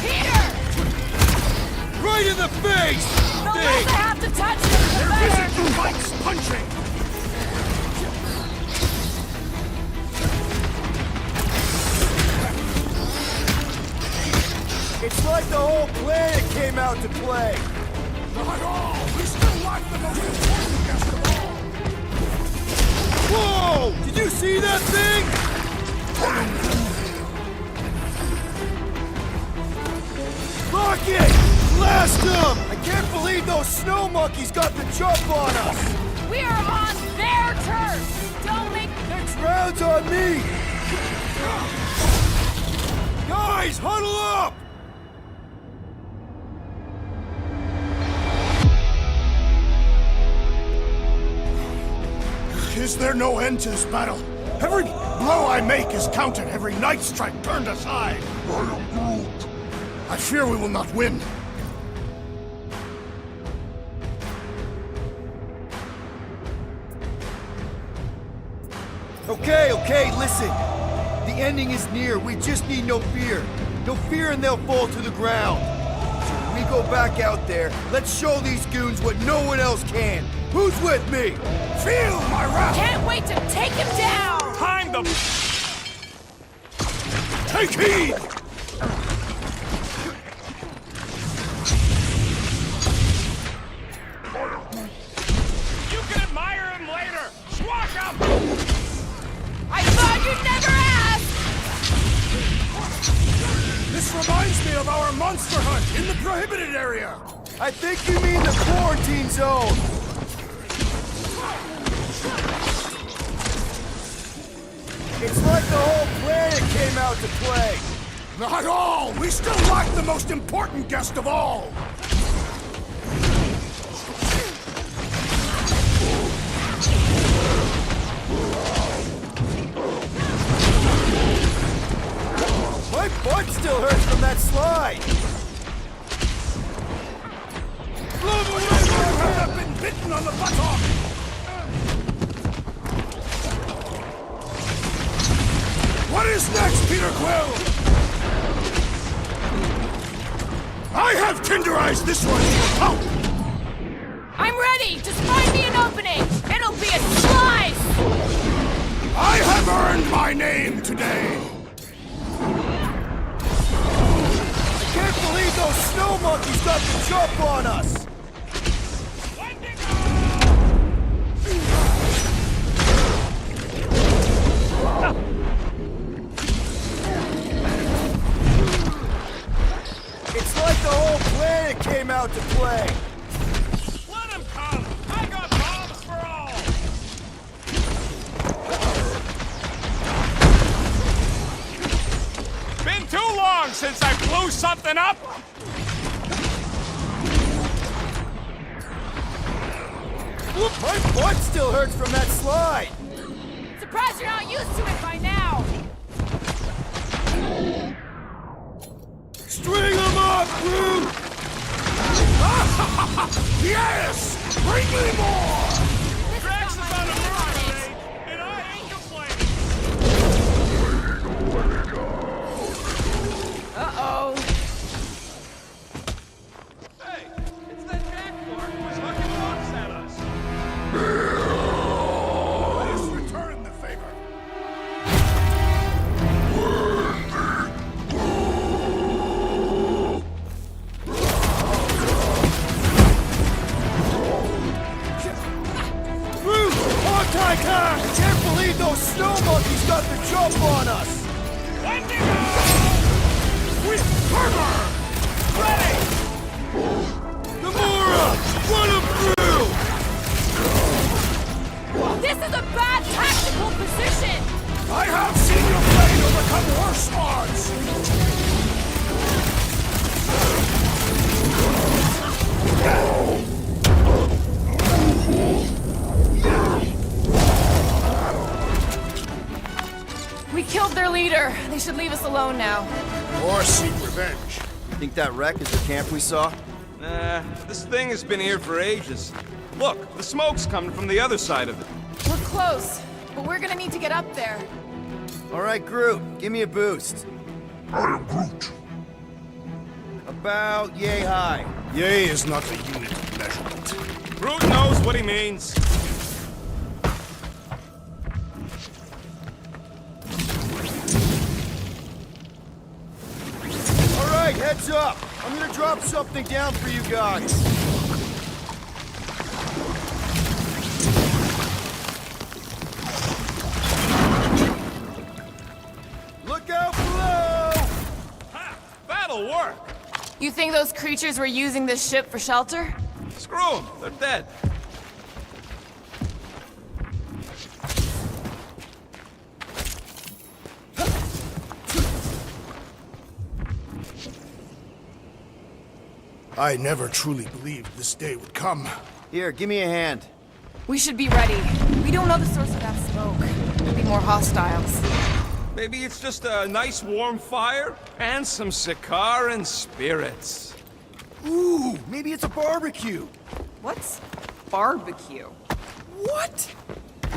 Peter! Right in the face! The less I have to touch him, the Their better! visage invites punching! It's like the whole planet came out to play! Not all! We still lack the most important guest of all! Whoa! Did you see that thing? Rocket! Blast them! I can't believe those snow monkeys got the jump on us! We are on their turf! Don't make... Next round's on me! Guys, huddle up! Is there no end to this battle? Every blow I make is counted, every night strike turned aside. I am Groot. I fear we will not win. Okay, listen. The ending is near. We just need no fear. No fear and they'll fall to the ground. So when we go back out there, let's show these goons what no one else can. Who's with me? Feel my wrath! Can't wait to take him down! Time to... Take heed! You can admire him later! Squash him! I thought you'd never ask! This reminds me of our monster hunt in the prohibited area! I think you mean the quarantine zone. It's like the whole planet came out to play. Not all! We still lack the most important guest of all! My butt still hurts from that slide. You have been bitten on the buttock! What is next, Peter Quill? I have tenderized this one to a pulp! I'm ready! Just find me an opening! It'll be a slice! I have earned my name today! snow monkeys got the jump on us! It's like the whole planet came out to play! Let him come! I got bombs for all! Been too long since I blew something up! My butt still hurts from that slide! Surprised you're not used to it by now! String them up, Groot! Yes! Bring me more! Drax is on a murder raid, and I ain't complaining! Uh-oh. Hey, it's that jackpot who was hucking rocks at us! Let us return the favor. I can't believe those snow monkeys got the jump on us! Wendigo! With fervor! Ready! Gamora! Run them through! This is a bad tactical position! I have seen your blade overcome worse odds! We killed their leader. They should leave us alone now. Or seek revenge. Think that wreck is the camp we saw? Nah, this thing has been here for ages. Look, the smoke's coming from the other side of it. We're close, but we're gonna need to get up there. All right, Groot, give me a boost. I am Groot. About yay high. Yay is not the unit of measurement. Groot knows what he means. All right, heads up! I'm gonna drop something down for you guys. Look out below! Ha! That'll work! You think those creatures were using this ship for shelter? Screw them, they're dead. I never truly believed this day would come. Here, give me a hand. We should be ready. We don't know the source of that smoke. Could be more hostiles. Maybe it's just a nice warm fire and some Sikaran spirits. Ooh, maybe it's a barbecue. What's barbecue? What?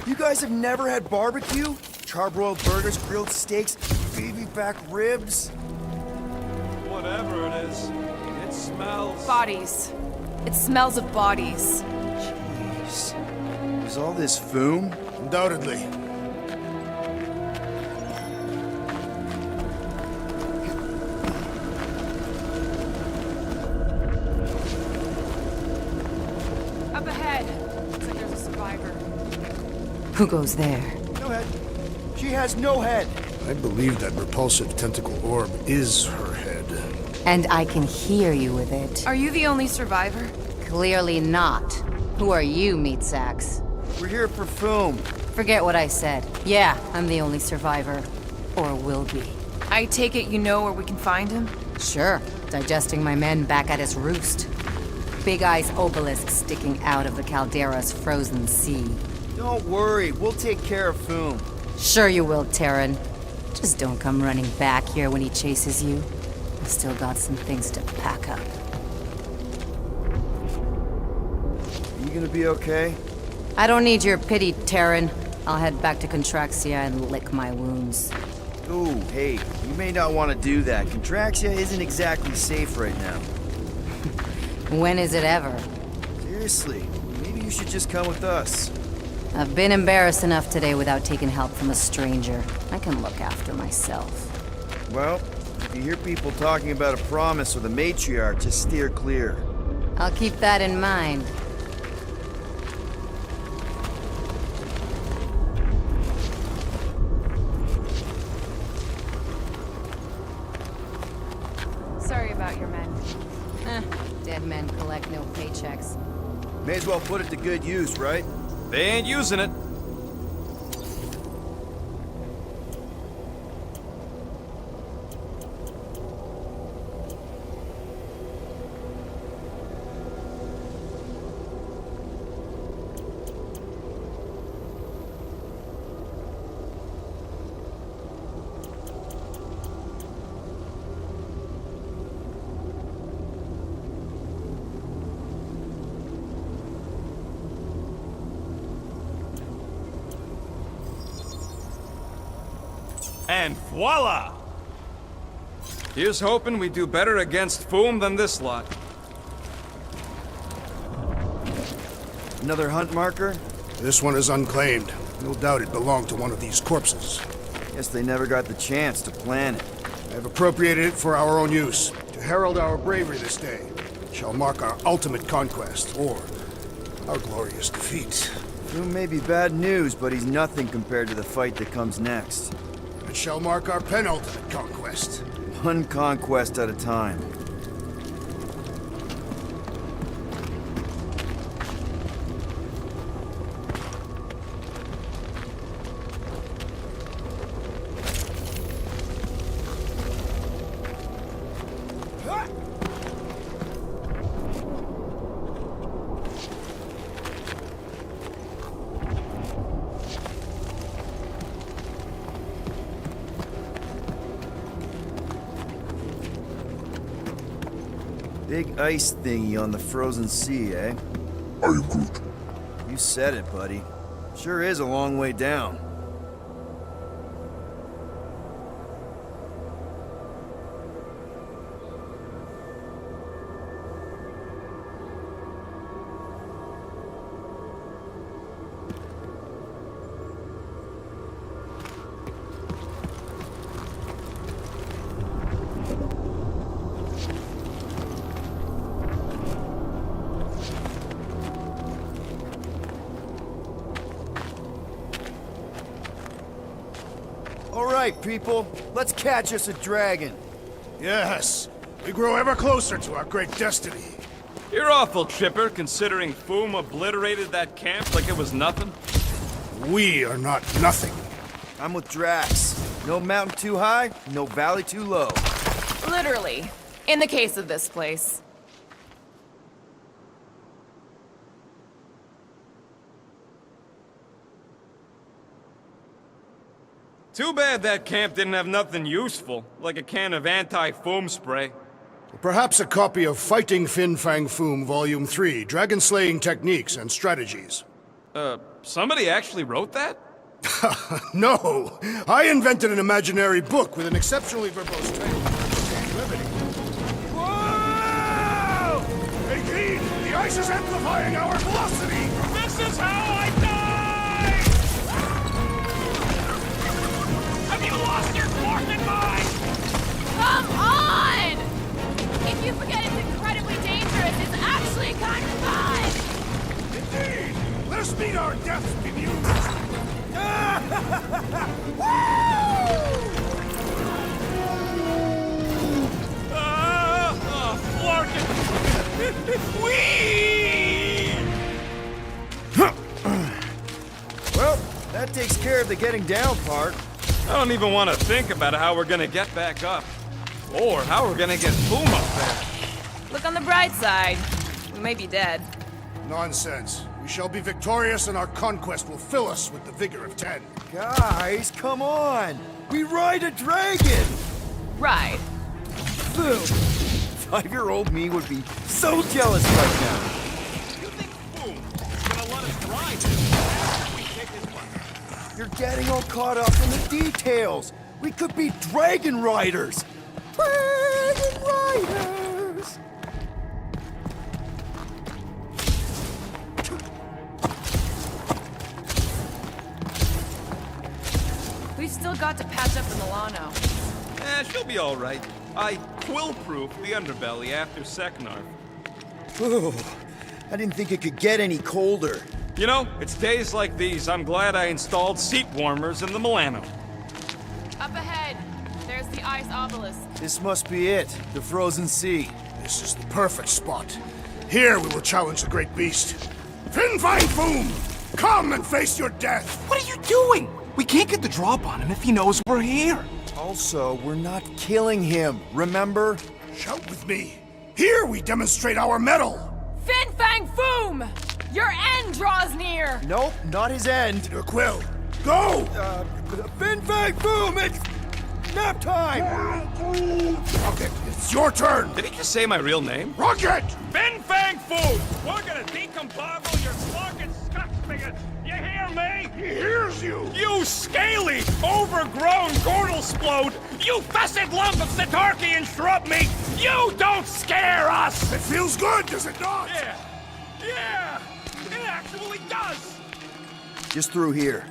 You guys have never had barbecue? Charbroiled burgers, grilled steaks, baby back ribs? Whatever it is, it smells. Bodies. It smells of bodies. Jeez. Is all this foom? Undoubtedly. Up ahead. Looks like there's a survivor. Who goes there? No head. She has no head. I believe that repulsive tentacle orb is her head. And I can hear you with it. Are you the only survivor? Clearly not. Who are you, meat sacks? We're here for foom. Forget what I said. Yeah, I'm the only survivor. Or will be. I take it you know where we can find him? Sure. Digesting my men back at his roost. Big Eye's obelisk sticking out of the Caldera's frozen sea. Don't worry, we'll take care of foom. Sure you will, Terran. Just don't come running back here when he chases you. I've still got some things to pack up. You gonna be okay? I don't need your pity, Terran. I'll head back to Contraxia and lick my wounds. Ooh, hey, you may not want to do that. Contraxia isn't exactly safe right now. When is it ever? Seriously, maybe you should just come with us. I've been embarrassed enough today without taking help from a stranger. I can look after myself. Well, If you hear people talking about a promise or the matriarch, just steer clear. I'll keep that in mind. Sorry about your men. Dead men collect no paychecks. May as well put it to good use, right? They ain't using it. And voila! Here's hoping we do better against Foom than this lot. Another hunt marker? This one is unclaimed. No doubt it belonged to one of these corpses. Guess they never got the chance to plan it. I have appropriated it for our own use, to herald our bravery this day. It shall mark our ultimate conquest, or our glorious defeat. Foom may be bad news, but he's nothing compared to the fight that comes next. It shall mark our penultimate conquest. One conquest at a time. Big ice thingy on the frozen sea, eh? I agree. You said it, buddy. Sure is a long way down. All right, people. Let's catch us a dragon. Yes. We grow ever closer to our great destiny. You're awful chipper, considering Foom obliterated that camp like it was nothing. We are not nothing. I'm with Drax. No mountain too high, no valley too low. Literally. In the case of this place. Too bad that camp didn't have nothing useful, like a can of anti-foam spray. Perhaps a copy of Fighting Fin Fang Foom Volume 3, Dragon Slaying Techniques and Strategies. Somebody actually wrote that? No! I invented an imaginary book with an exceptionally verbose training. Whoa! Hey, Keen! The ice is amplifying our velocity! This is how I die! Have you lost your dwarven mind? Come on! If you forget it's incredibly dangerous, it's actually kind of fun! Indeed! Let us meet our deaths bemused! Well, that takes care of the getting down part. I don't even want to think about how we're gonna get back up. Or how we're gonna get Foom up there. Look on the bright side. We may be dead. Nonsense. We shall be victorious and our conquest will fill us with the vigor of 10. Guys, come on! We ride a dragon! Ride. Boom! 5-year-old me would be so jealous right now. You think Foom's gonna let us ride him? We kick his butt. You're getting all caught up in the details. We could be dragon riders. Dragon riders! We've still got to patch up the Milano. She'll be alright. I quill-proof the underbelly after Seknar. Ooh, I didn't think it could get any colder. You know, it's days like these I'm glad I installed seat warmers in the Milano. Up ahead, there's the ice obelisk. This must be it, the frozen sea. This is the perfect spot. Here we will challenge the great beast. Fin Fang Foom! Come and face your death! What are you doing? We can't get the drop on him if he knows we're here. Also, we're not killing him, remember? Shout with me. Here we demonstrate our mettle. Fin Fang Foom! Your end draws near! Nope, not his end. Peter Quill, go! Fin Fang Boom! It's nap time! Rocket, it's your turn! Did he just say my real name? Rocket! Fin Fang Food! We're gonna decompoggle your fucking scuff spigot! You hear me? He hears you! You scaly, overgrown Gordlesplode! You fessed lump of Satarkian shrub meat! You don't scare us! It feels good, does it not? Yeah! It actually does! Just through here.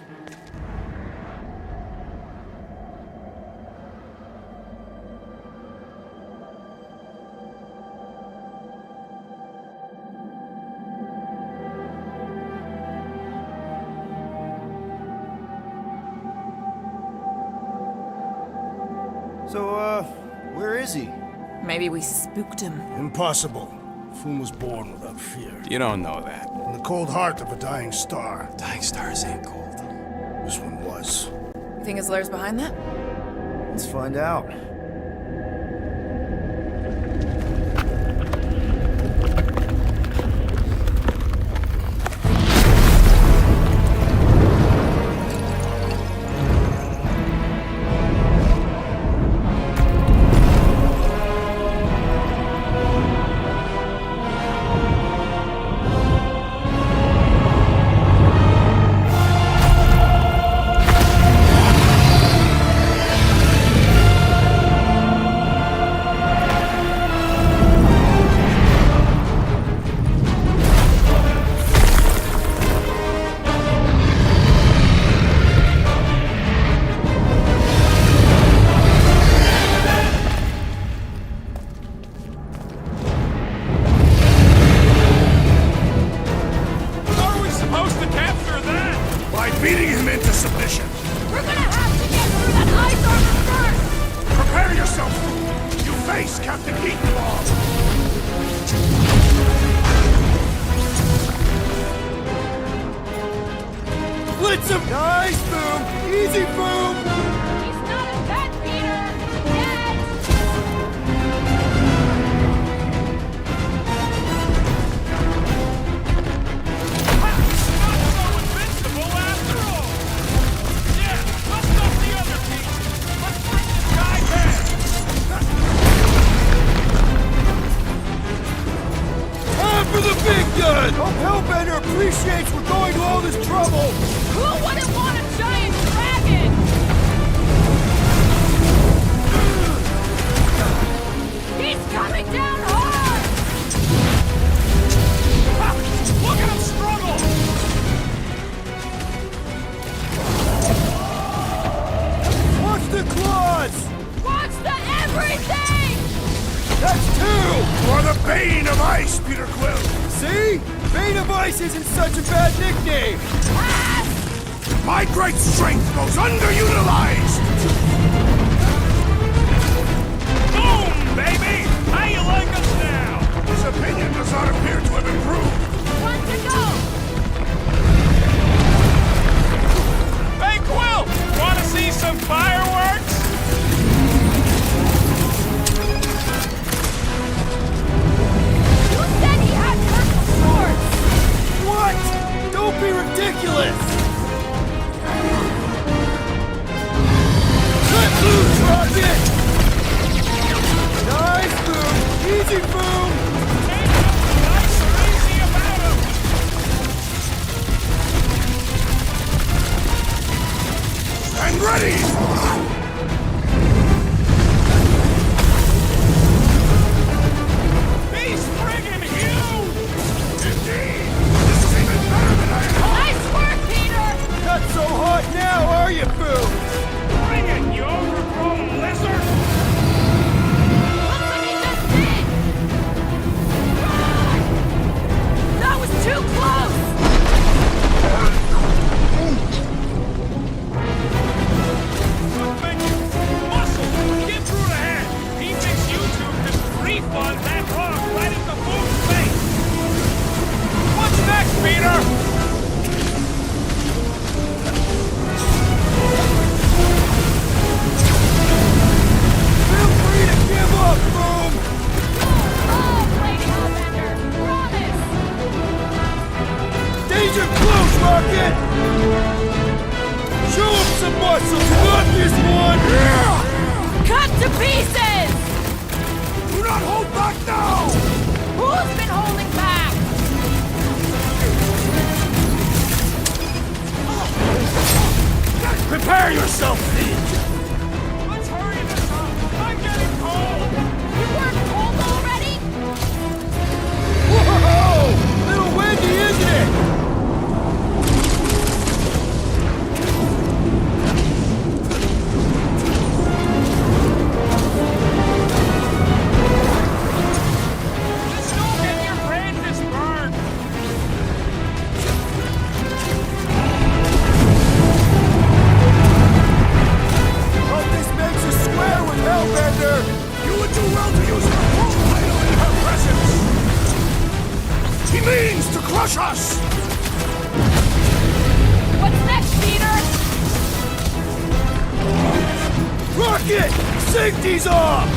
So, where is he? Maybe we spooked him. Impossible. Foom was born without fear. You don't know that. In the cold heart of a dying star. Dying stars ain't cold. This one was. You think his lair's behind that? Let's find out. Beating him into submission. We're gonna have to get through that ice armor first! Prepare yourself! You face Captain Heatclaw! Blitz him! Nice, Boom! Easy, Boom! He's not a pet, Peter! Yet! For the big gun! Hope Hellbender appreciates we're going to all this trouble! Who wouldn't want a giant dragon? He's coming down hard! Look at him struggle! Watch the claws! Watch the everything! That's two! For the Bane of Ice, Peter Quill! See? Bane of Ice isn't such a bad nickname! My great strength goes underutilized! Boom, baby! How you like us now? His opinion does not appear to have improved. One to go! Hey, Quill! Want to see some fireworks? What? Don't be ridiculous! Cut loose, Rocket! Nice, Boom! Easy, Boom! Nice or easy about him! And ready! Not so hot now, are you, Boo? Bring it, you overgrown lizard! Prepare yourself, fiend! Let's hurry this up! I'm getting cold! You weren't cold already? Whoa! Little windy, isn't it? Just don't get your branches burned! Hope this makes us square with Hellbender! You would do well to use her full title in her presence! He means to crush us! What's next, Peter? Rocket! Safety's off!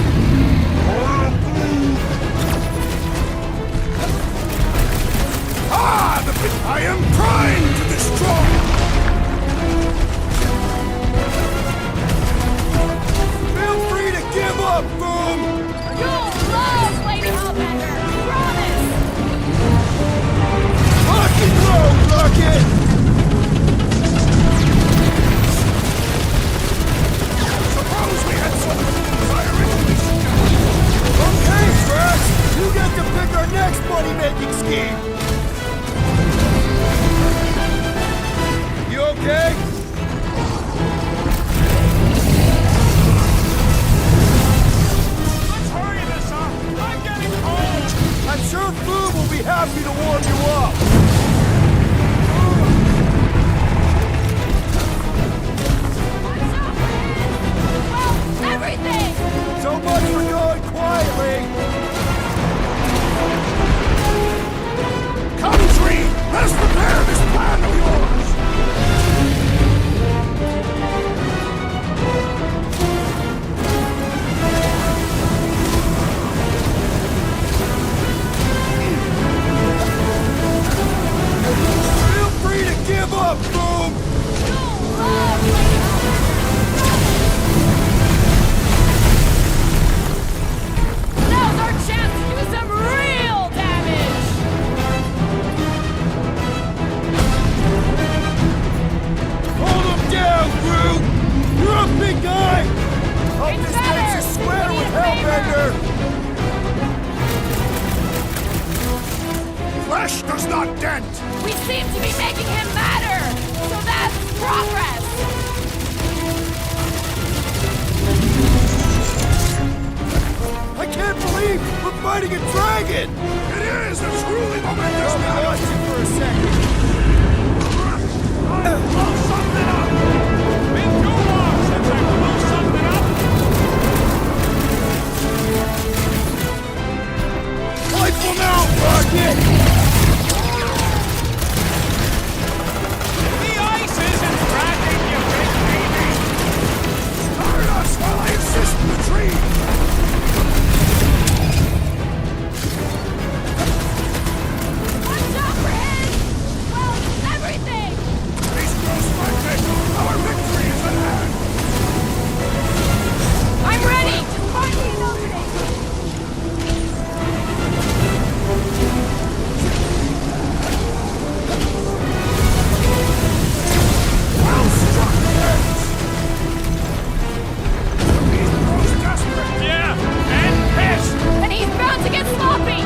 Ah! I am primed to destroy! Feel free to give up, Boom! You'll love Lady Hellbender! Promise! Rock and roll, Rocket! Suppose we had something as I originally suggested. Okay, Drax! You get to pick our next money-making scheme! You okay? Let's hurry this up! I'm getting cold! I'm sure Boom will be happy to warm you up! Well, everything! So much for going quietly! Come, Tree! Let us prepare this plan of yours! Feel free to give up, Boom! You'll love Lady Hellbender! Now's our chance to do some real damage! Hold him down, Groot! You're a big guy! Hope It's this better. makes us square We need with a favor. Hellbender! Flesh does not dent! We seem to be making him madder! So that's progress! I can't believe we're fighting a dragon! It is a truly momentous I'll battle! watch you for a second. Blow something up! Been too long since I blew something up! Rifle now, Rocket! The ice isn't cracking, you big baby! Guard us while I assist the tree! Watch out for him! Well, everything! These ghosts like this! Our victory is at hand! I'm ready! Finally nominated! Well struck, friends! These grows desperate! Yeah, and pissed! And he's bound to get sloppy!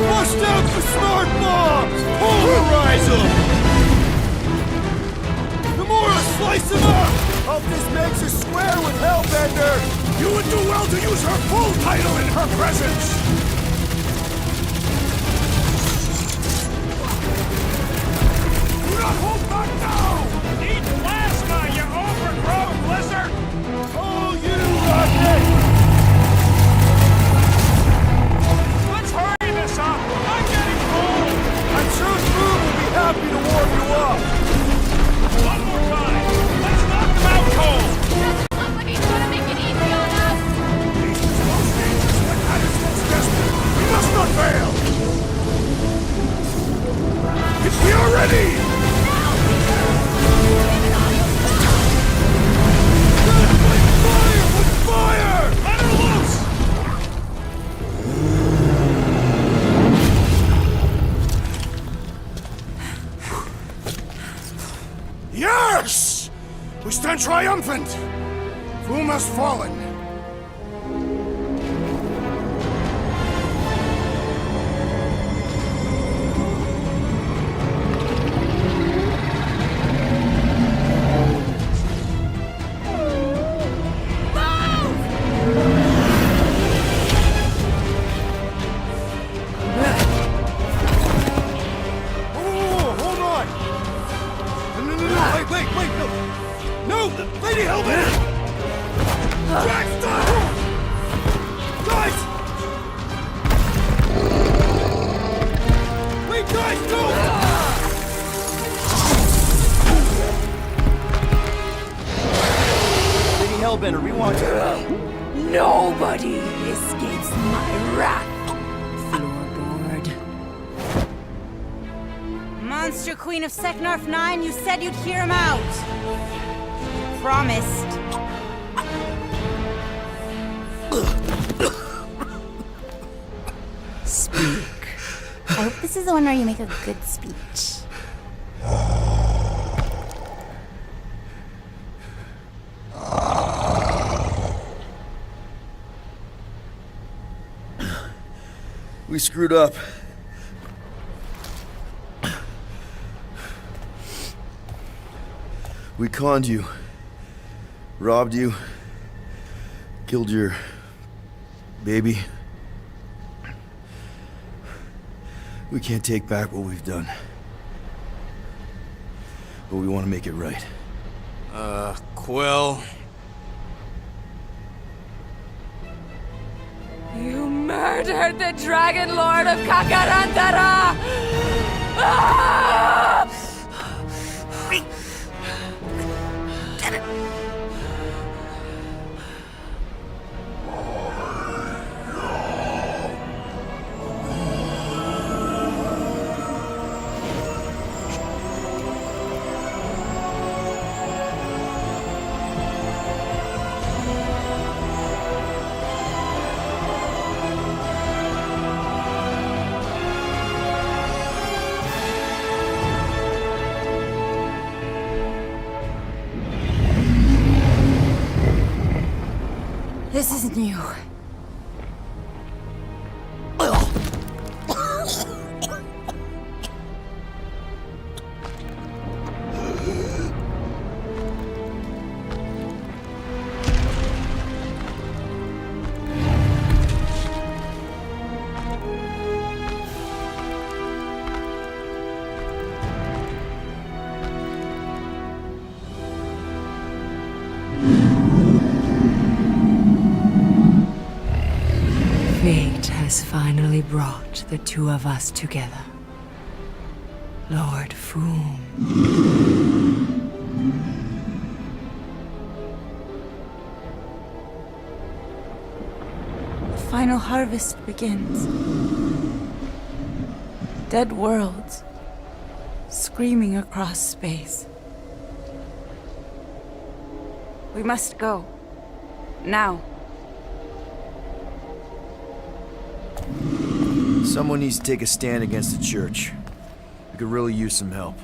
Bust out the smart bombs! Polarize them! The more I slice them up! Hope this makes us square with Hellbender! You would do well to use her full title in her presence! Do not hold back now! Eat plasma, you overgrown lizard! Oh, you Rocket! Let's hurry this up! I'm getting cold! I'm sure Boom will be happy to warm you up! One more time! Let's knock them out cold! Doesn't look like he's gonna make it easy on us! These most dangerous when at its most desperate! We must not fail! If we are ready! Fire! Let her loose! Yes! We stand triumphant! Foom has fallen. Hellbender, we want you. Nobody escapes my wrath. Floorboard. Monster Queen of Seknarf 9, you said you'd hear him out. You promised. Speak. I hope this is the one where you make a good speech. We screwed up. We conned you. Robbed you. Killed your baby. We can't take back what we've done. But we want to make it right. Quill. You murdered the Dragon Lord of Kakarantara! Ah! This is new. Fate has finally brought the two of us together. Lord Foom. The final harvest begins. Dead worlds, screaming across space. We must go. Now. Someone needs to take a stand against the church. We could really use some help.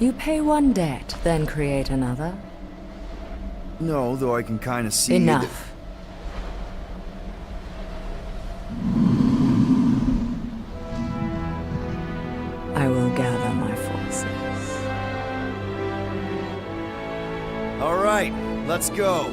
You pay one debt, then create another. No, though I can kind of see Enough. I will gather my forces. All right, let's go.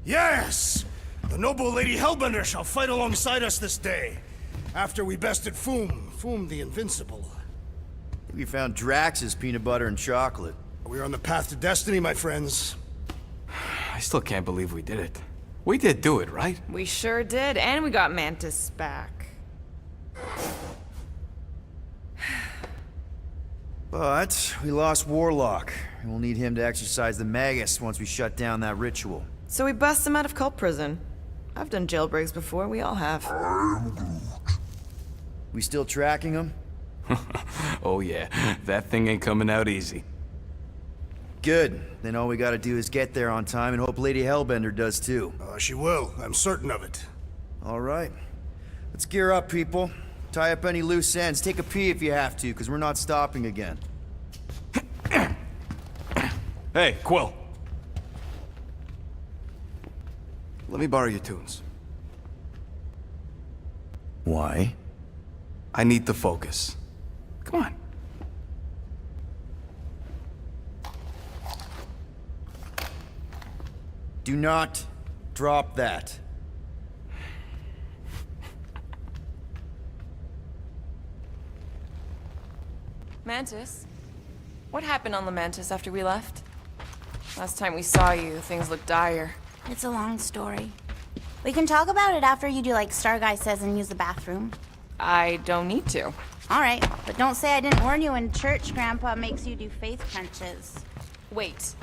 Yes! The noble Lady Hellbender shall fight alongside us this day. After we bested Foom the Invincible. We found Drax's peanut butter and chocolate. We're on the path to destiny, my friends. I still can't believe we did it. We did do it, right? We sure did, and we got Mantis back. But we lost Warlock, and we'll need him to exercise the Magus once we shut down that ritual. So we bust him out of cult prison. I've done jailbreaks before, we all have. We still tracking him? Oh yeah, that thing ain't coming out easy. Good. Then all we gotta do is get there on time and hope Lady Hellbender does too. She will. I'm certain of it. All right. Let's gear up, people. Tie up any loose ends. Take a pee if you have to, because we're not stopping again. Hey, Quill. Let me borrow your tunes. Why? I need to focus. Come on. Do not drop that. Mantis? What happened on Lamentis after we left? Last time we saw you, things looked dire. It's a long story. We can talk about it after you do like Starguy says and use the bathroom. I don't need to. All right, but don't say I didn't warn you in church Grandpa makes you do faith crunches. Wait,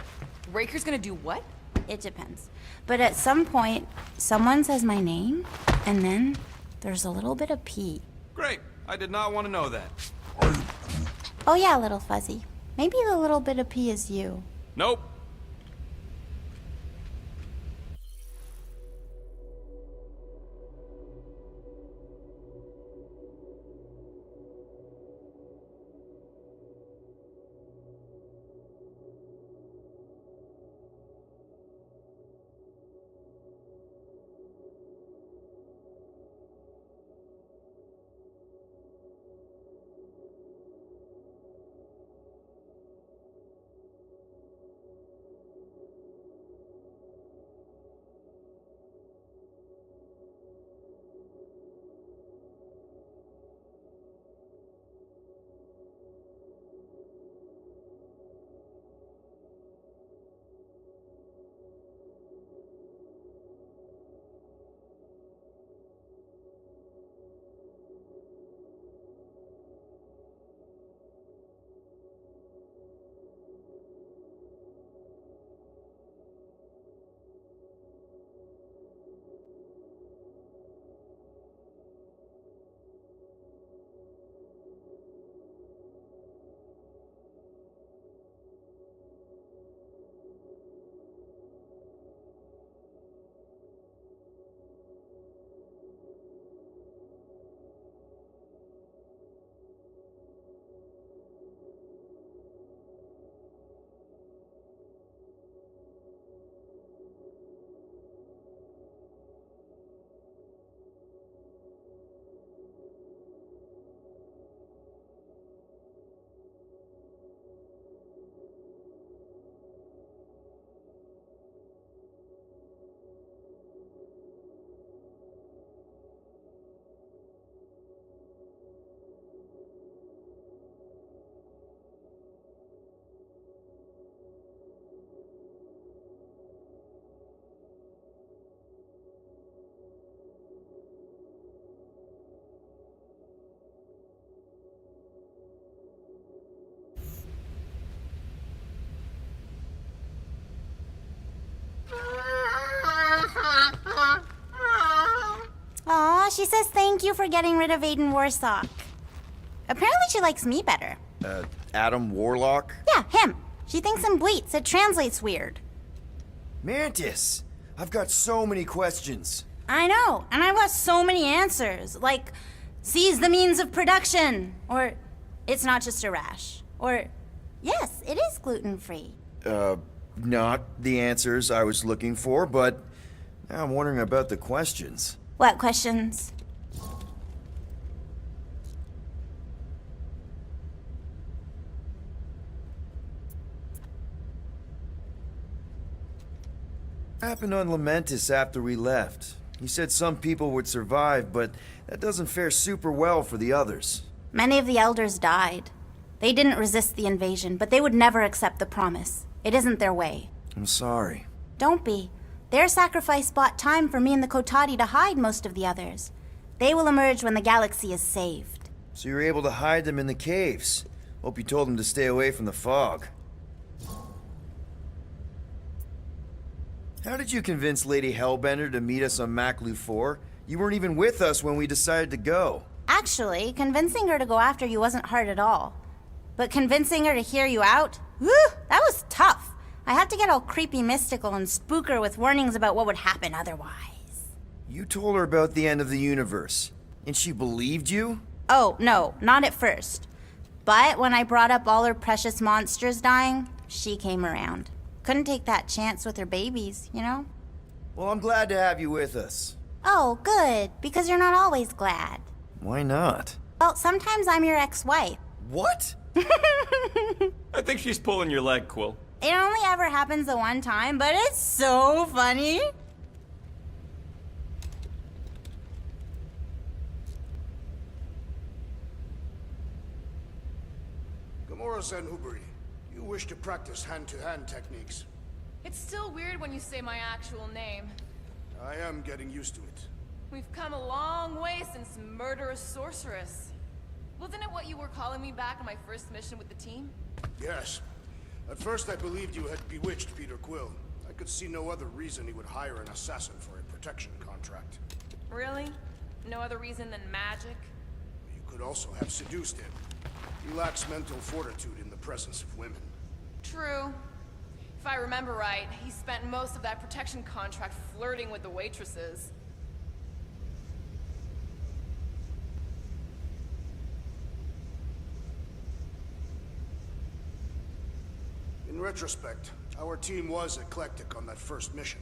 Raker's gonna do what? It depends. But at some point, someone says my name, and then there's a little bit of pee. Great. I did not want to know that. Oh yeah, little fuzzy. Maybe the little bit of pee is you. Nope. Aw, she says thank you for getting rid of Aiden Warsock. Apparently she likes me better. Adam Warlock? Yeah, him. She thinks in bleats. It translates weird. Mantis! I've got so many questions. I know, and I've got so many answers. Like, seize the means of production. Or, it's not just a rash. Or, yes, it is gluten-free. Not the answers I was looking for, but now I'm wondering about the questions. What questions? What happened on Lamentis after we left? You said some people would survive, but that doesn't fare super well for the others. Many of the elders died. They didn't resist the invasion, but they would never accept the promise. It isn't their way. I'm sorry. Don't be. Their sacrifice bought time for me and the Kotati to hide most of the others. They will emerge when the galaxy is saved. So you were able to hide them in the caves. Hope you told them to stay away from the fog. How did you convince Lady Hellbender to meet us on Maklu 4? You weren't even with us when we decided to go. Actually, convincing her to go after you wasn't hard at all. But convincing her to hear you out? Whew, that was tough. I had to get all creepy mystical and spook her with warnings about what would happen otherwise. You told her about the end of the universe, and she believed you? Oh, no, not at first. But when I brought up all her precious monsters dying, she came around. Couldn't take that chance with her babies, you know? Well, I'm glad to have you with us. Oh, good, because you're not always glad. Why not? Well, sometimes I'm your ex-wife. What? I think she's pulling your leg, Quill. It only ever happens the one time, but it's so funny. Gamora Zenhubri, you wish to practice hand-to-hand techniques. It's still weird when you say my actual name. I am getting used to it. We've come a long way since Murderous Sorceress. Wasn't it what you were calling me back on my first mission with the team? Yes. At first I believed you had bewitched Peter Quill. I could see no other reason he would hire an assassin for a protection contract. Really? No other reason than magic? You could also have seduced him. He lacks mental fortitude in the presence of women. True. If I remember right, he spent most of that protection contract flirting with the waitresses. In retrospect, our team was eclectic on that first mission.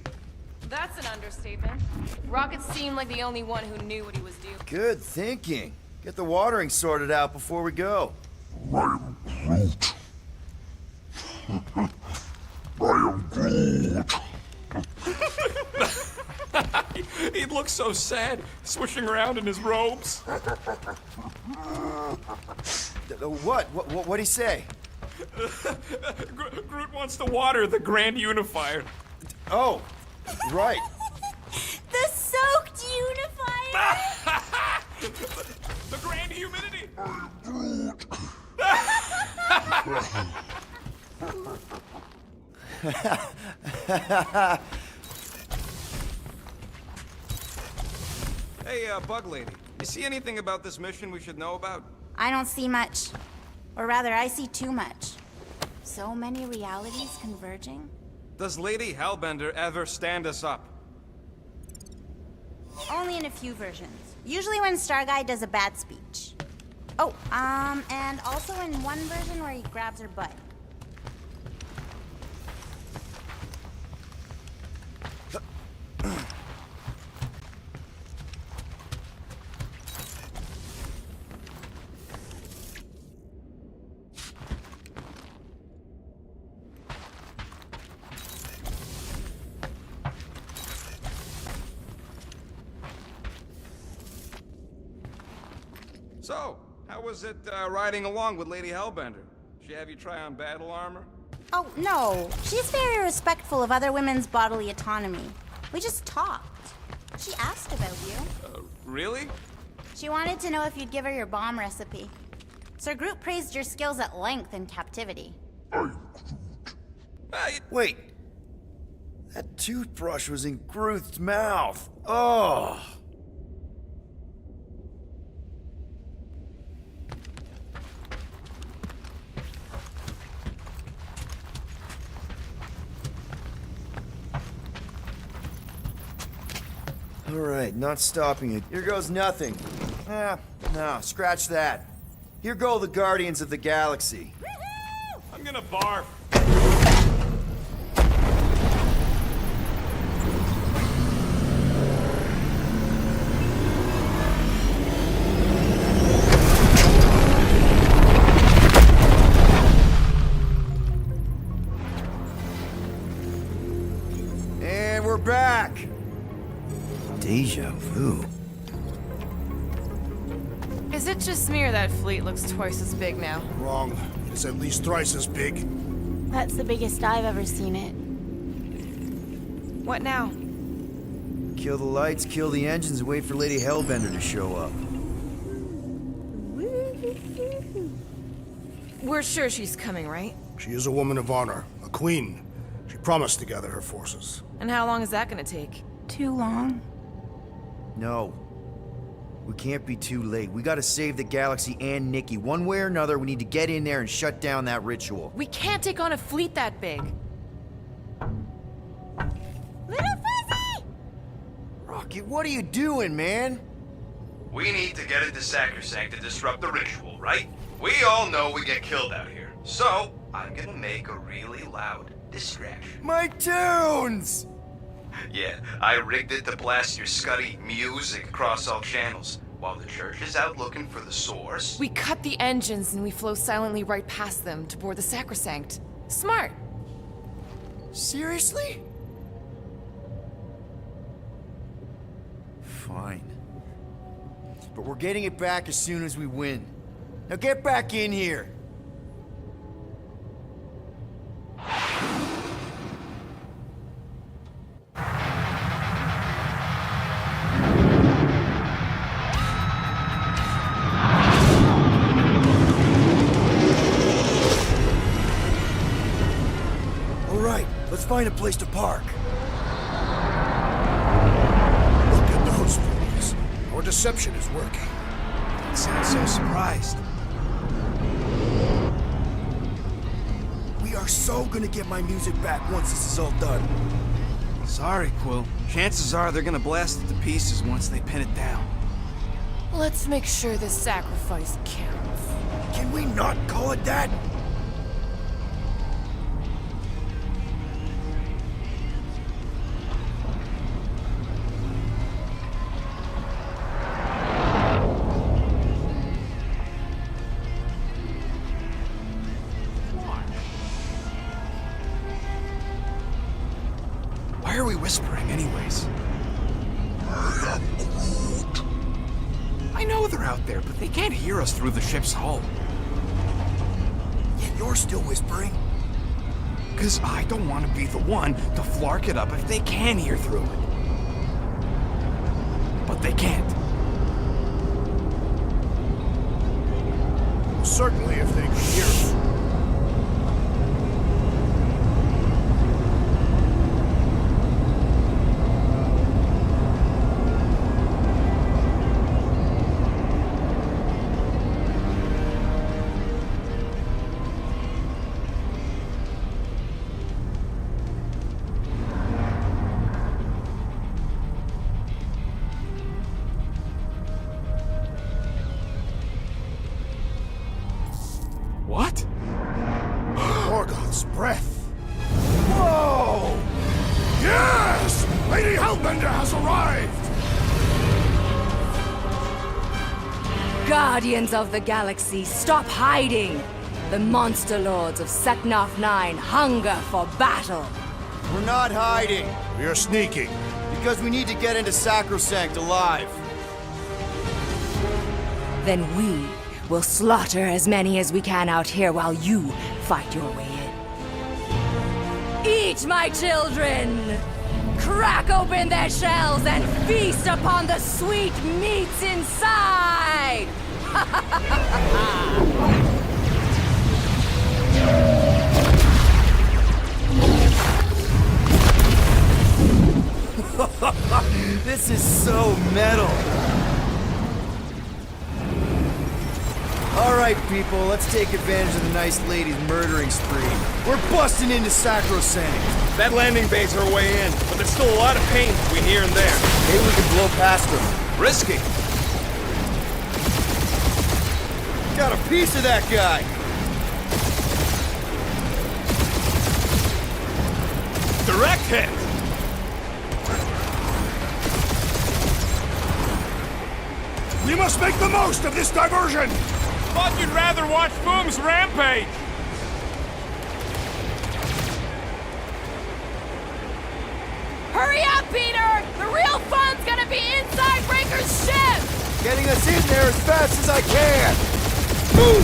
That's an understatement. Rocket seemed like the only one who knew what he was doing. Good thinking. Get the watering sorted out before we go. I am Groot. He looks so sad, swishing around in his robes. What'd he say? Groot wants to water the Grand Unifier. Oh, right. The soaked unifier! The Grand Humidity! Hey, Bug Lady, you see anything about this mission we should know about? I don't see much. Or rather, I see too much. So many realities converging. Does Lady Hellbender ever stand us up? Only in a few versions. Usually when Star Guy does a bad speech. Oh, and also in one version where he grabs her butt. So, how was it riding along with Lady Hellbender? She have you try on battle armor? Oh, no. She's very respectful of other women's bodily autonomy. We just talked. She asked about you. Really? She wanted to know if you'd give her your bomb recipe. Sir Groot praised your skills at length in captivity. Wait. That toothbrush was in Groot's mouth. Oh. All right, not stopping it. Here goes nothing. No, scratch that. Here go the Guardians of the Galaxy. I'm gonna barf. And we're back. Deja vu. Is it just me or that fleet looks twice as big now? Wrong. It's at least thrice as big. That's the biggest I've ever seen it. What now? Kill the lights, kill the engines, and wait for Lady Hellbender to show up. We're sure she's coming, right? She is a woman of honor, a queen. She promised to gather her forces. And how long is that gonna take? Too long. No. We can't be too late. We gotta save the galaxy and Nikki. One way or another, we need to get in there and shut down that ritual. We can't take on a fleet that big. Little Fuzzy! Rocket, what are you doing, man? We need to get into Sacrosanct to disrupt the ritual, right? We all know we get killed out here. So, I'm gonna make a really loud distraction. My tunes! Yeah, I rigged it to blast your scuddy music across all channels. While the church is out looking for the source... We cut the engines and we flow silently right past them to board the Sacrosanct. Smart. Seriously? Fine. But we're getting it back as soon as we win. Now get back in here! Alright, let's find a place to park. Look at those fools. Our deception is working. You sound so surprised. We are so gonna get my music back once this is all done. Sorry, Quill. Chances are they're gonna blast it to pieces once they pin it down. Let's make sure this sacrifice counts. Can we not call it that? Why are we whispering, anyways? I know they're out there, but they can't hear us through the ship's hull. Yet you're still whispering. Because I don't want to be the one to flark it up if they can hear through it. But they can't. Certainly if they can hear us. What? Morgoth's breath. Whoa! Yes! Lady Hellbender has arrived! Guardians of the Galaxy, stop hiding! The monster lords of Seknarf 9 hunger for battle! We're not hiding. We are sneaking. Because we need to get into Sacrosanct alive. Then we will slaughter as many as we can out here while you fight your way in. Eat, my children! Crack open their shells and feast upon the sweet meats inside! This is so metal. All right, people, let's take advantage of the nice lady's murdering spree. We're busting into Sacrosanct. That landing bay's our way in, but there's still a lot of pain between here and there. Maybe we can blow past them. Risky. Got a piece of that guy. Direct hit. We must make the most of this diversion! Thought you'd rather watch Boom's rampage. Hurry up, Peter! The real fun's gonna be inside Raker's ship! Getting us in there as fast as I can. Boom!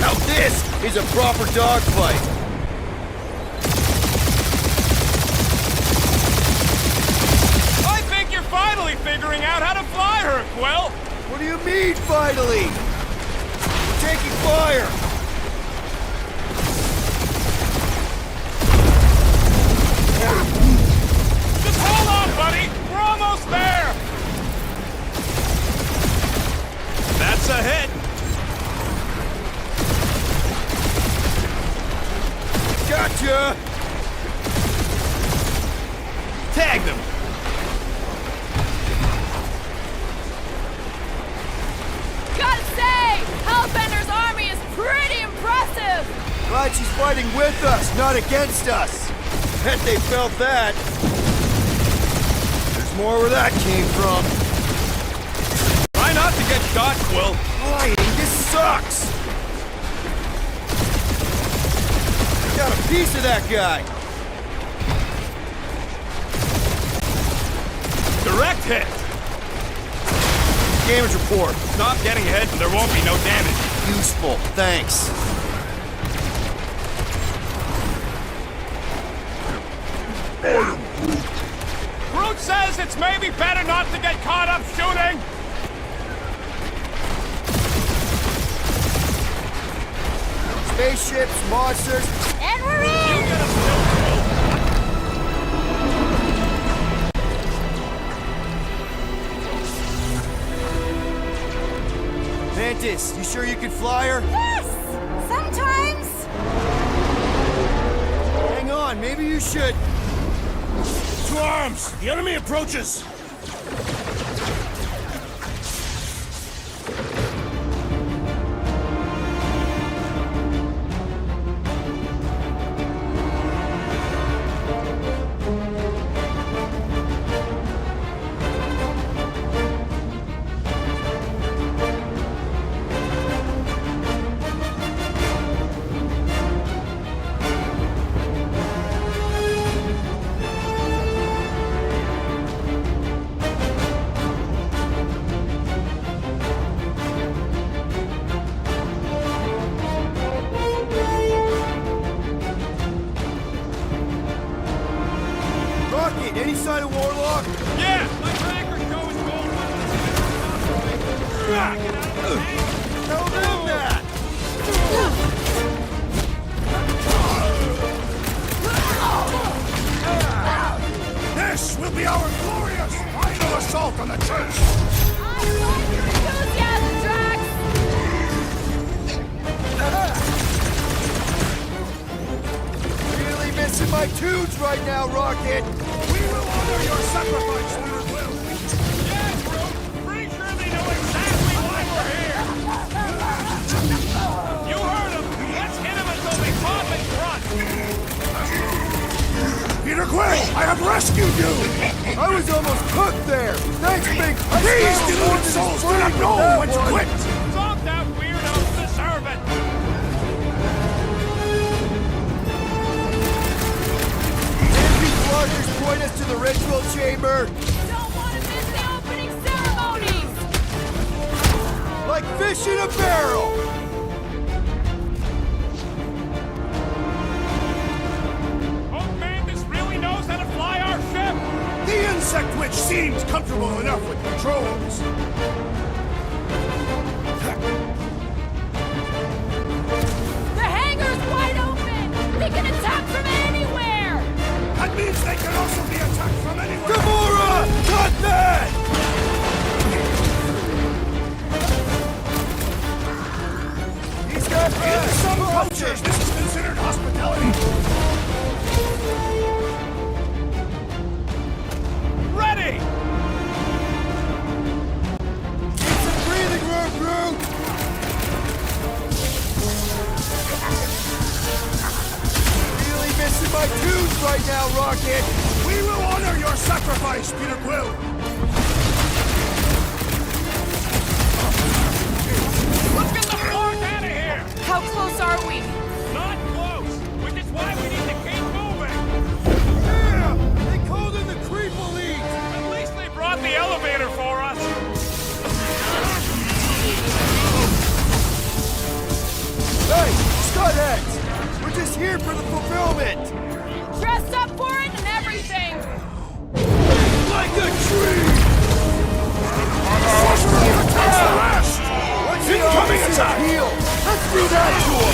Now this is a proper dogfight. I think you're finally figuring out how to fly her, Quill. What do you mean, finally? We're taking fire. Just hold on, buddy. We're almost there! That's a hit! Gotcha! Tag them! Gotta say, Hellbender's army is pretty impressive! Glad she's fighting with us, not against us. Bet they felt that. There's more where that came from. Try not to get shot, Quill. Fighting, this sucks! Got a piece of that guy. Direct hit! Damage report. Stop getting hit and there won't be no damage. Useful, thanks. Groot says it's maybe better not to get caught up shooting! Spaceships, monsters. And we're in! You get a still, Mantis, you sure you can fly her? Yes! Sometimes! Hang on, maybe you should. To arms! The enemy approaches! Any sign of Warlock? Yeah! My tracker's going gold! Tell them that! This will be our glorious final assault on the church! I like your enthusiasm, Drax! Really missing my tunes right now, Rocket! We will honor your sacrifice, Peter Quill! Yeah, Groot! Pretty sure they know exactly why we're here! You heard them! Let's hit them until they pop in front! Peter Quill, I have rescued you! I was almost cooked there! Thanks, Big! These deluded souls do not know when to quit! Don't that weirdos deserve it! Markers point us to the ritual chamber! Don't want to miss the opening ceremonies! Like fish in a barrel! Oh man, this really knows how to fly our ship! The insect witch seems comfortable enough with controls! The hangar's wide open! They can attack from anywhere! That means they can also be attacked from anywhere! Gamora! Cut that! He's got In some cultures, this is considered hospitality! Ready! Get some breathing room, Groot! Really missing my tunes right now, Rocket! We will honor your sacrifice, Peter Quill! Let's get the fuck out of here! How close are we? Not close! Which is why we need to keep moving! Yeah! They called in the creep elite! At least they brought the elevator for us! Hey! Scutheads! We're just here for the fulfillment! Dressed up for it and everything! Like a tree! Sorcerer attacks the last! What's the Incoming opposite attack! of heal? Let's do that to him!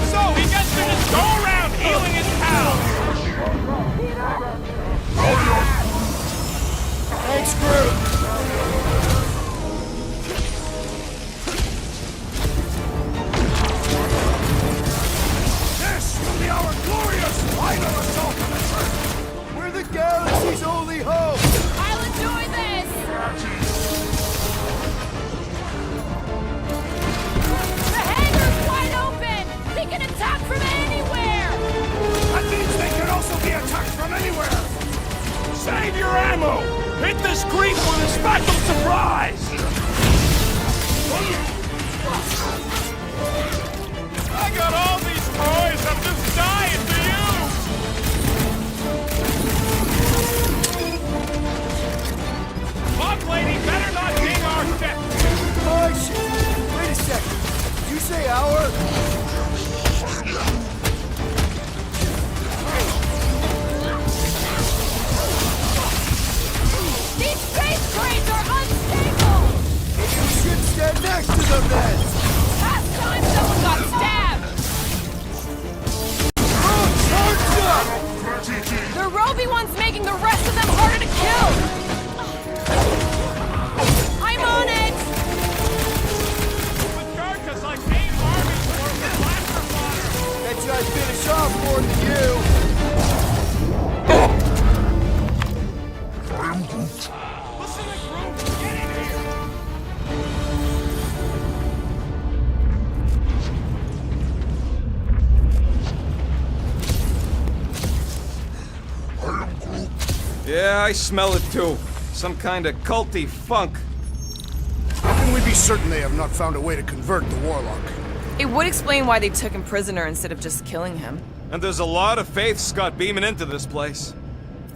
So, we got We're the galaxy's only hope! I'll enjoy this! The hangar's wide open! They can attack from anywhere! That means they can also be attacked from anywhere! Save your ammo! Hit this creep with a special surprise! I got all these toys, I'm just dying to use! Bug lady better not ding our ship! My shit! Wait a second. Did you say our? These space cranes are unstable! Maybe we should stand next to them then! Last time someone got stabbed! The Roby one's making the rest of them harder to kill! I'm on it! The charge us like 8 armies worth of blaster fodder! That guy's finish off more than you! Listen to Groot, get in here! Yeah, I smell it too. Some kind of culty funk. How can we be certain they have not found a way to convert the Warlock? It would explain why they took him prisoner instead of just killing him. And there's a lot of faith Scott beaming into this place.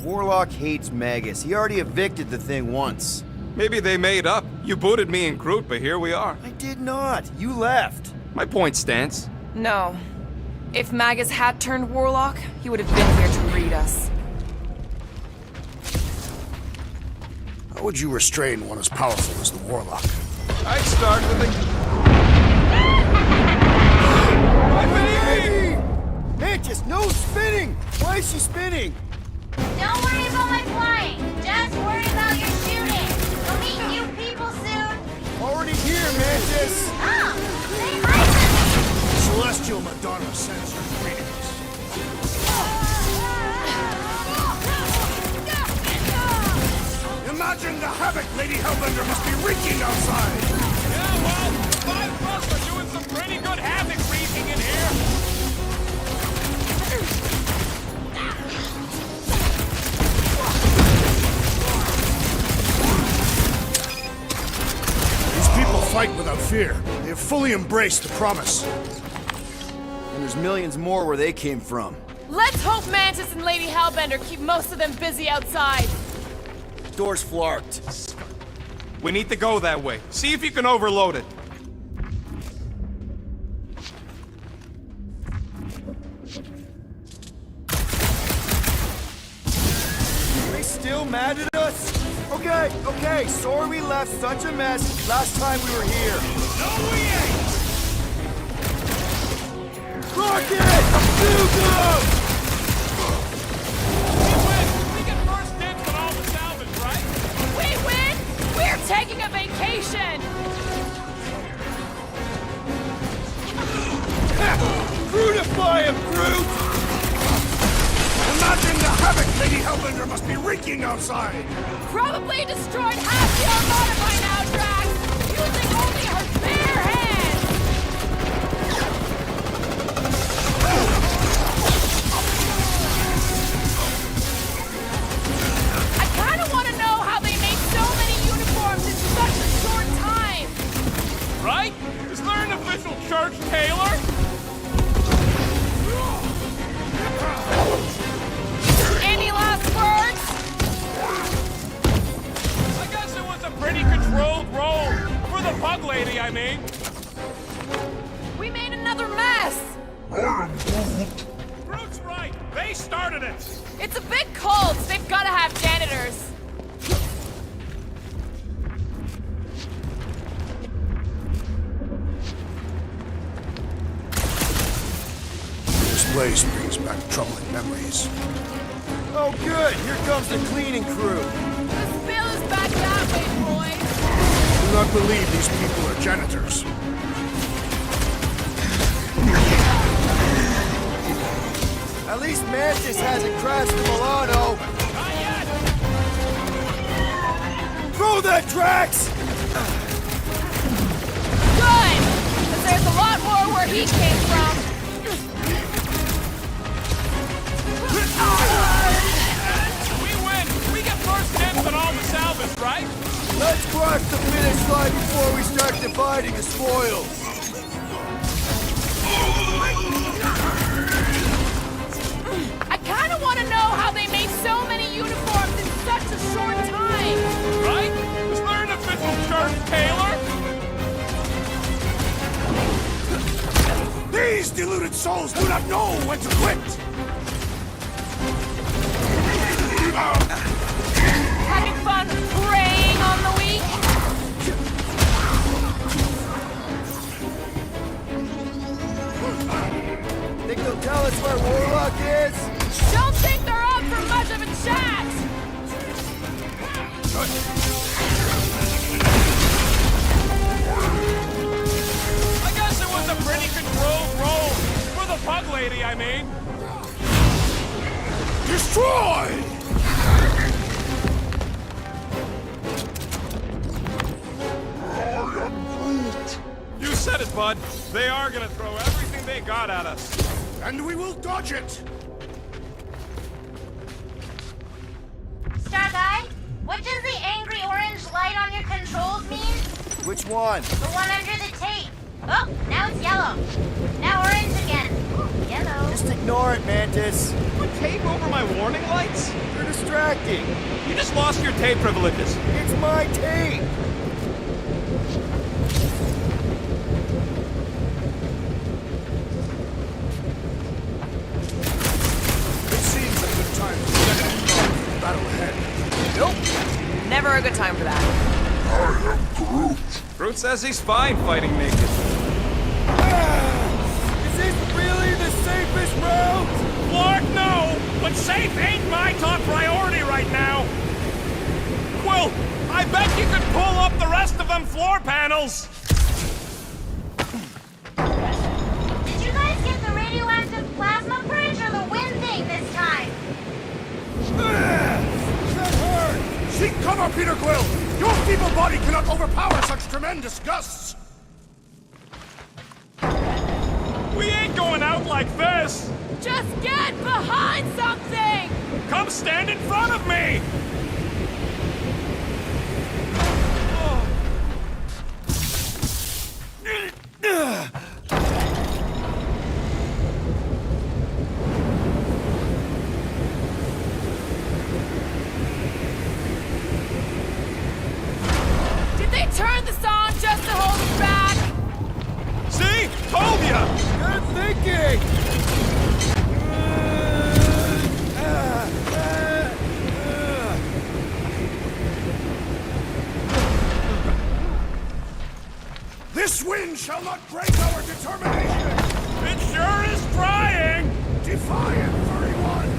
Warlock hates Magus. He already evicted the thing once. Maybe they made up. You booted me and Groot, but here we are. I did not. You left. My point stands. No. If Magus had turned Warlock, he would have been here to read us. How would you restrain one as powerful as the Warlock? I'd start with the... Hey! Mantis, no spinning! Why is she spinning? Don't worry about my flying. Just worry about your shooting. We'll meet you people soon. Already here, Mantis! Oh, say Ryzen! Celestial Madonna sends her greetings. Imagine the havoc Lady Hellbender must be wreaking outside! Yeah, well, 5 of us are doing some pretty good havoc wreaking in here! These people fight without fear. They have fully embraced the promise. And there's millions more where they came from. Let's hope Mantis and Lady Hellbender keep most of them busy outside. Door's flarked. We need to go that way. See if you can overload it. Are they still mad at us? Okay, sorry we left such a mess last time we were here. No, we ain't! Rocket! Hugo! We're taking a vacation! Fruitify him, Groot! Imagine the havoc Lady Hellbender must be wreaking outside! Probably destroyed half the Armada by now, Drax! Using only her bare hands! I kinda wanna know how they made so many uniforms in such a short time! Right? Is there an official church tailor? Any last words? I guess it was a pretty controlled roll. For the bug lady, I mean. We made another mess! Groot's right. They started it. It's a bit cold, so they've gotta have janitors. This place brings back troubling memories. Oh good, here comes the cleaning crew. The spill is back that way, boys. I do not believe these people are janitors. At least Mantis hasn't crashed the Milano. Throw that, Drax! Good! Because there's a lot more where he came from. We win! We get first dibs on all the salvage, right? Let's cross the finish line before we start dividing the spoils. I kind of want to know how they made so many uniforms in such a short time. Right? Is there an official church, Taylor? These deluded souls do not know when to quit! Having fun preying on the weak? Think they'll tell us where Warlock is? Don't think they're up for much of a chat! I guess it was a pretty controlled roll. For the pug lady, I mean. Destroy! You said it, bud. They are gonna throw everything they got at us. And we will dodge it! Star Guy, what does the angry orange light on your controls mean? Which one? The one under the tape. Oh, now it's yellow. Now orange again. Yellow. Just ignore it, Mantis. Put tape over my warning lights? You're distracting. You just lost your tape privileges. It's my tape. It seems a good time to get out of battle ahead. Nope. Never a good time for that. I am Groot. Groot says he's fine fighting naked. Is this really the safest route? Lord, no! But safe ain't my top priority right now! Quill, I bet you could pull up the rest of them floor panels! Did you guys get the radioactive plasma bridge or the wind thing this time? That hurt! Seek cover, Peter Quill! Your feeble body cannot overpower such tremendous gusts! We ain't going out like this! Just get behind something! Come stand in front of me! Did they turn this on just to hold us back? See? Told ya! Good thinking! This wind shall not break our determination! It sure is trying! Defiant, furry one!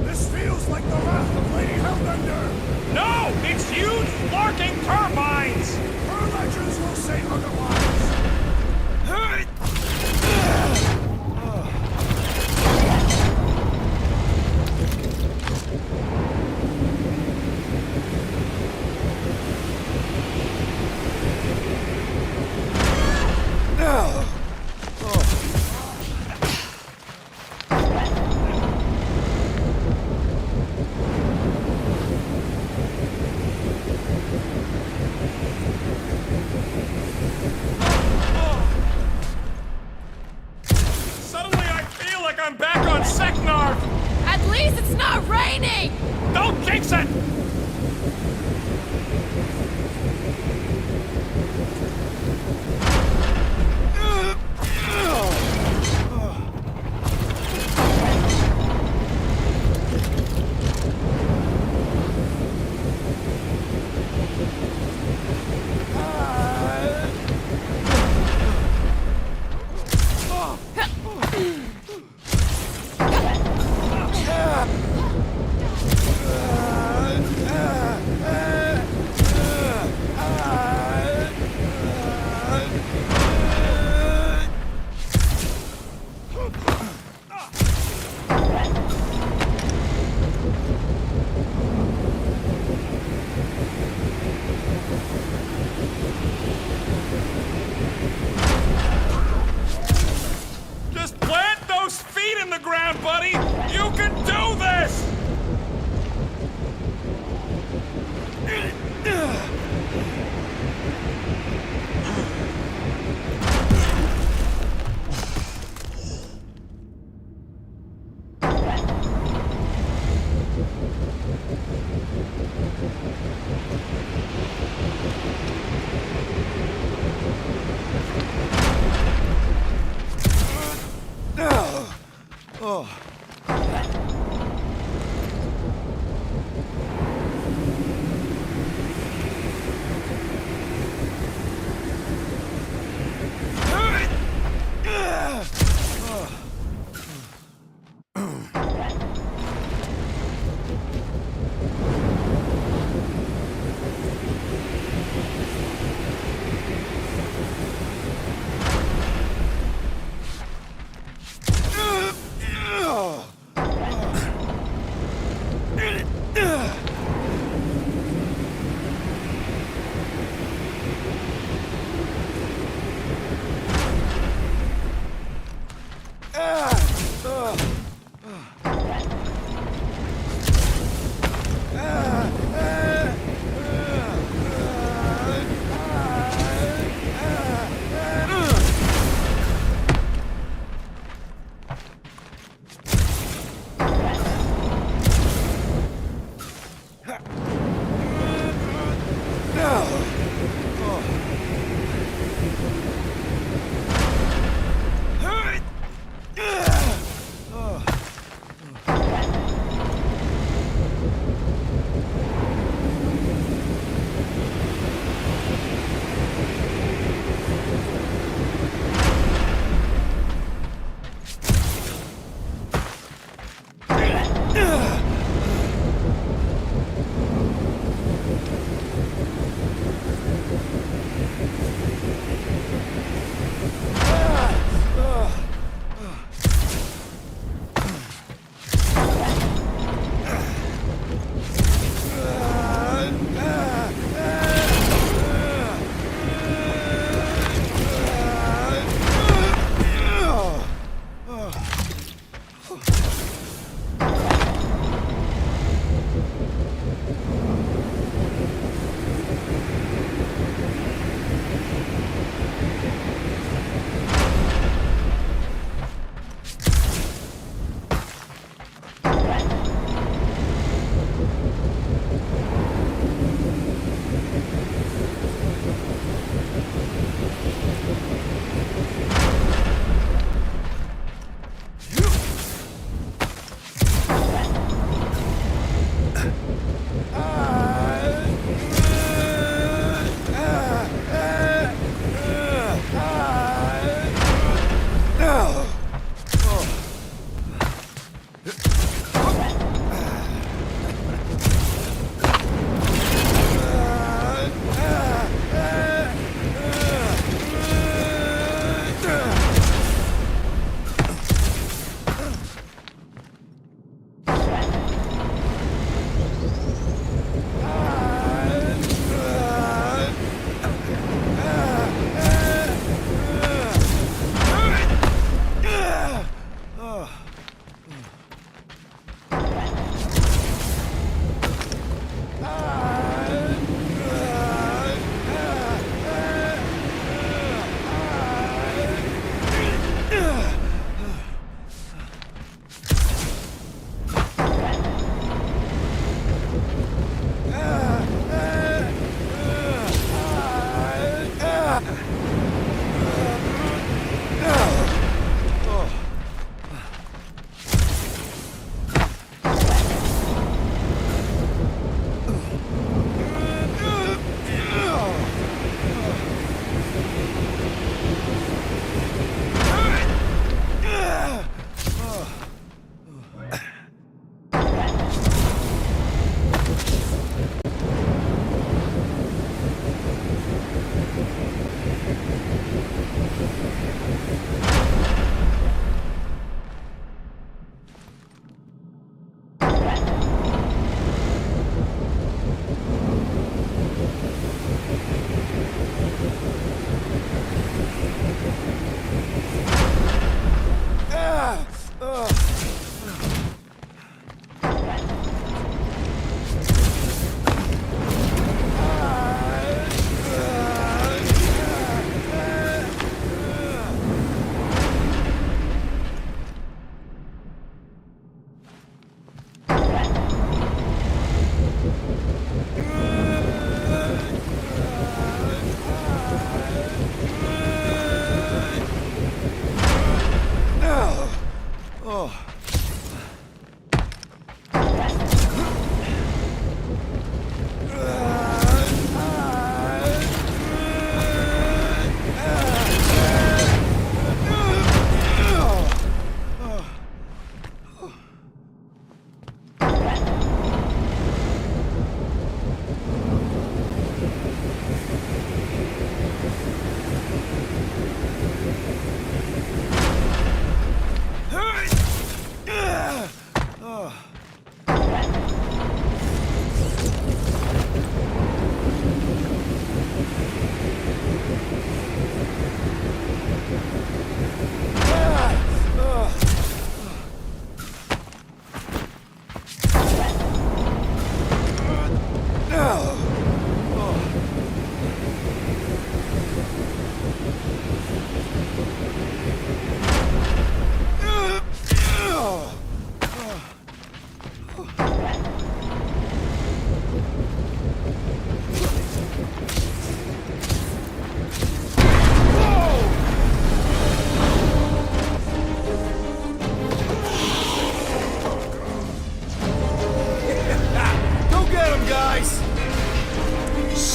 This feels like the wrath of Lady Hellbender! No! It's huge, larking turbines! Her legends will say otherwise! Suddenly I feel like I'm back on Seknarf! At least it's not raining! Don't jinx it!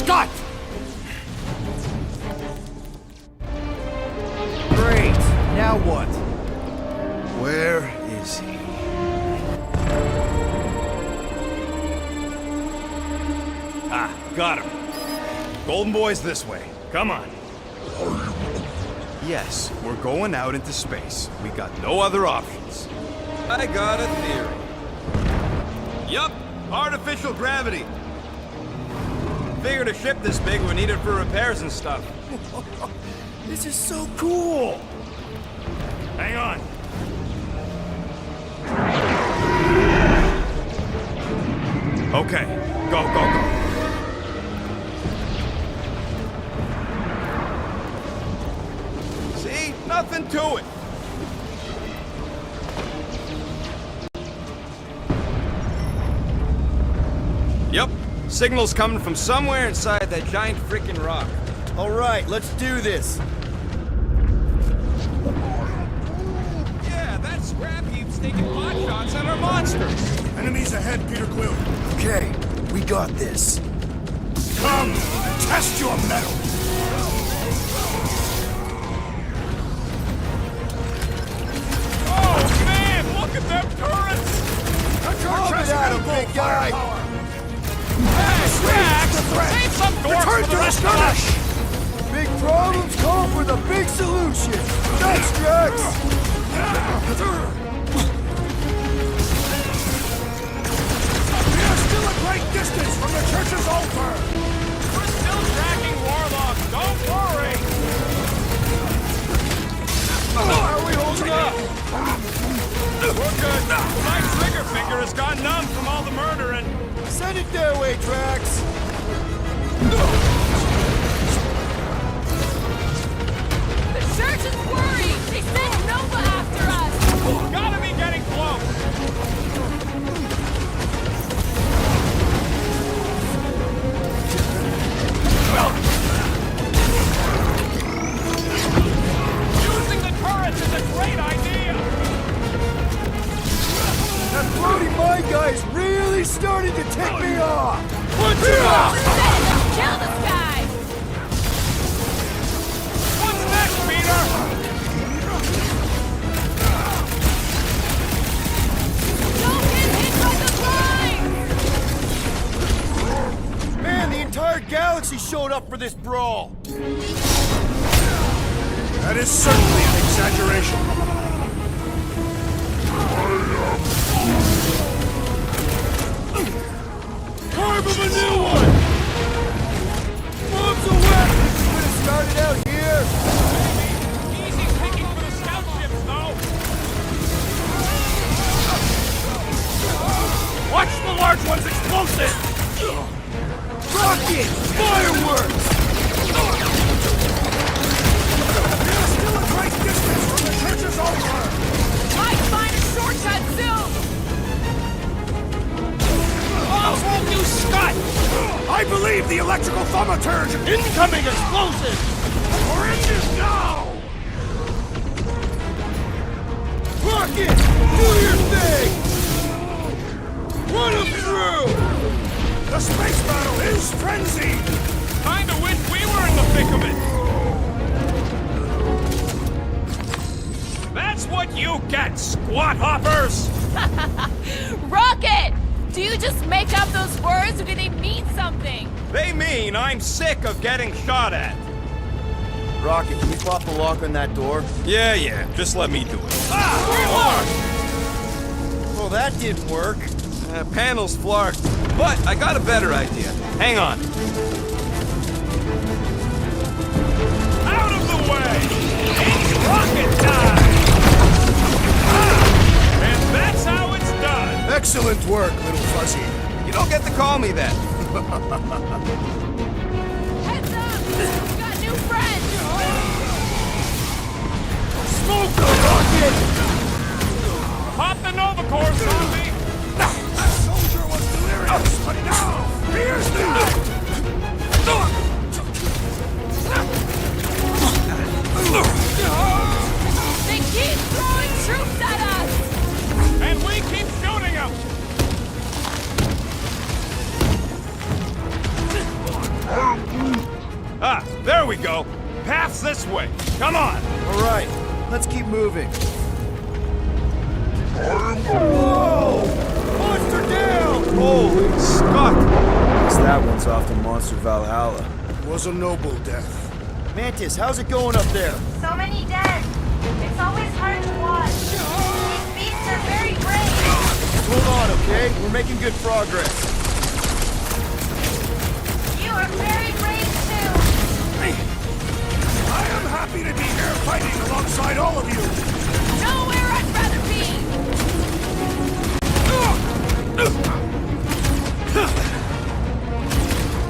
Scott! Great. Now what? Where is he? Ah, got him. Golden Boy's this way. Come on. Yes, we're going out into space. We got no other options. I got a theory. Yup, artificial gravity. Figured a ship this big would need it for repairs and stuff. This is so cool. Hang on. Okay, go, go, go. See? Nothing to it. Yep. Signal's coming from somewhere inside that giant freaking rock. All right, let's do this. Yeah, that scrap heap's taking pot shots at our monsters. Enemies ahead, Peter Quill. Okay, we got this. Come and test your mettle. Oh, man, look at them turrets! Lob it at him, big guy. Hey, Drax! Save some dorks for the rest of us! Big problems call for the big solution. Thanks, Drax. We are still a great distance from the church's altar. We're still tracking warlocks, don't worry! How are we holding up? We're good. My trigger finger has gone numb from all the murdering. Send it their way, Drax. The church is worried! They sent Nova after us! Gotta be getting close! Using the turrets is a great idea! That floaty mine guy is really starting to tick me off. Kill this guy! What's next, Peter? Don't get hit by the mine! Man, the entire galaxy showed up for this brawl. That is certainly an exaggeration. Carve him a new one! Bombs away! Could have started out here. Easy picking for the scout ships, though. Watch the large one's explosive! Rocket! Fireworks! We are still a great distance from the church's altar. Might find a shortcut soon! Oh, won't you, Scott? I believe the electrical thaumaturge. Incoming explosive! We're in this now. Rocket! Do your thing! Run him through! The space battle is frenzied. Kinda wish we were in the thick of it! That's what you get, squat hoppers! Rocket! Do you just make up those words or do they mean something? They mean I'm sick of getting shot at. Rocket, can you pop the lock on that door? Yeah, just let me do it. Well, that didn't work. Panel's flarked, but I got a better idea. Hang on. Out of the way! It's rocket time! And that's how it's done! Excellent work, little fuzzy. You don't get to call me that. Heads up! We've got new friends! Smoke the rocket! Pop the Nova Core, zombie! That soldier was delirious, but now here's the They keep throwing troops at us! And we keep shooting them! go. Path's this way. Come on. All right, let's keep moving. Whoa! Monster down! Holy Scott! Guess that one's off to Monster Valhalla. It was a noble death. Mantis, how's it going up there? So many dead. It's always hard to watch. These beasts are very brave. Hold on, okay? We're making good progress. You are very brave too. I am happy to be here fighting alongside all of you. Nowhere I'd rather be!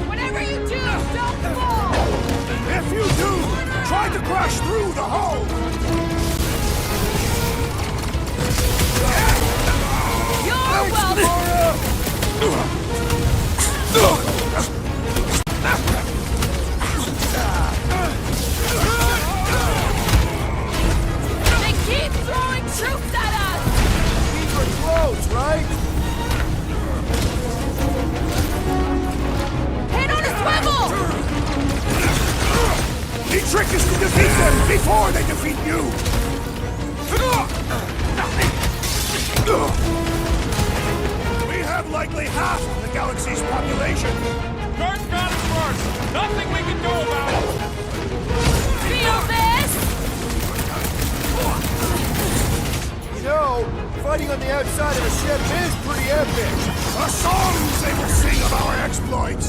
Whatever you do, don't fall! If you do, try to crash through the hull. You're They keep throwing troops at us! These are close, right? Head on a swivel! The trick is to defeat them before they defeat you. We have likely half the galaxy's population. Guards got us first. Nothing we can do about it. Feel this? You know, fighting on the outside of a ship is pretty epic. The songs they will sing of our exploits.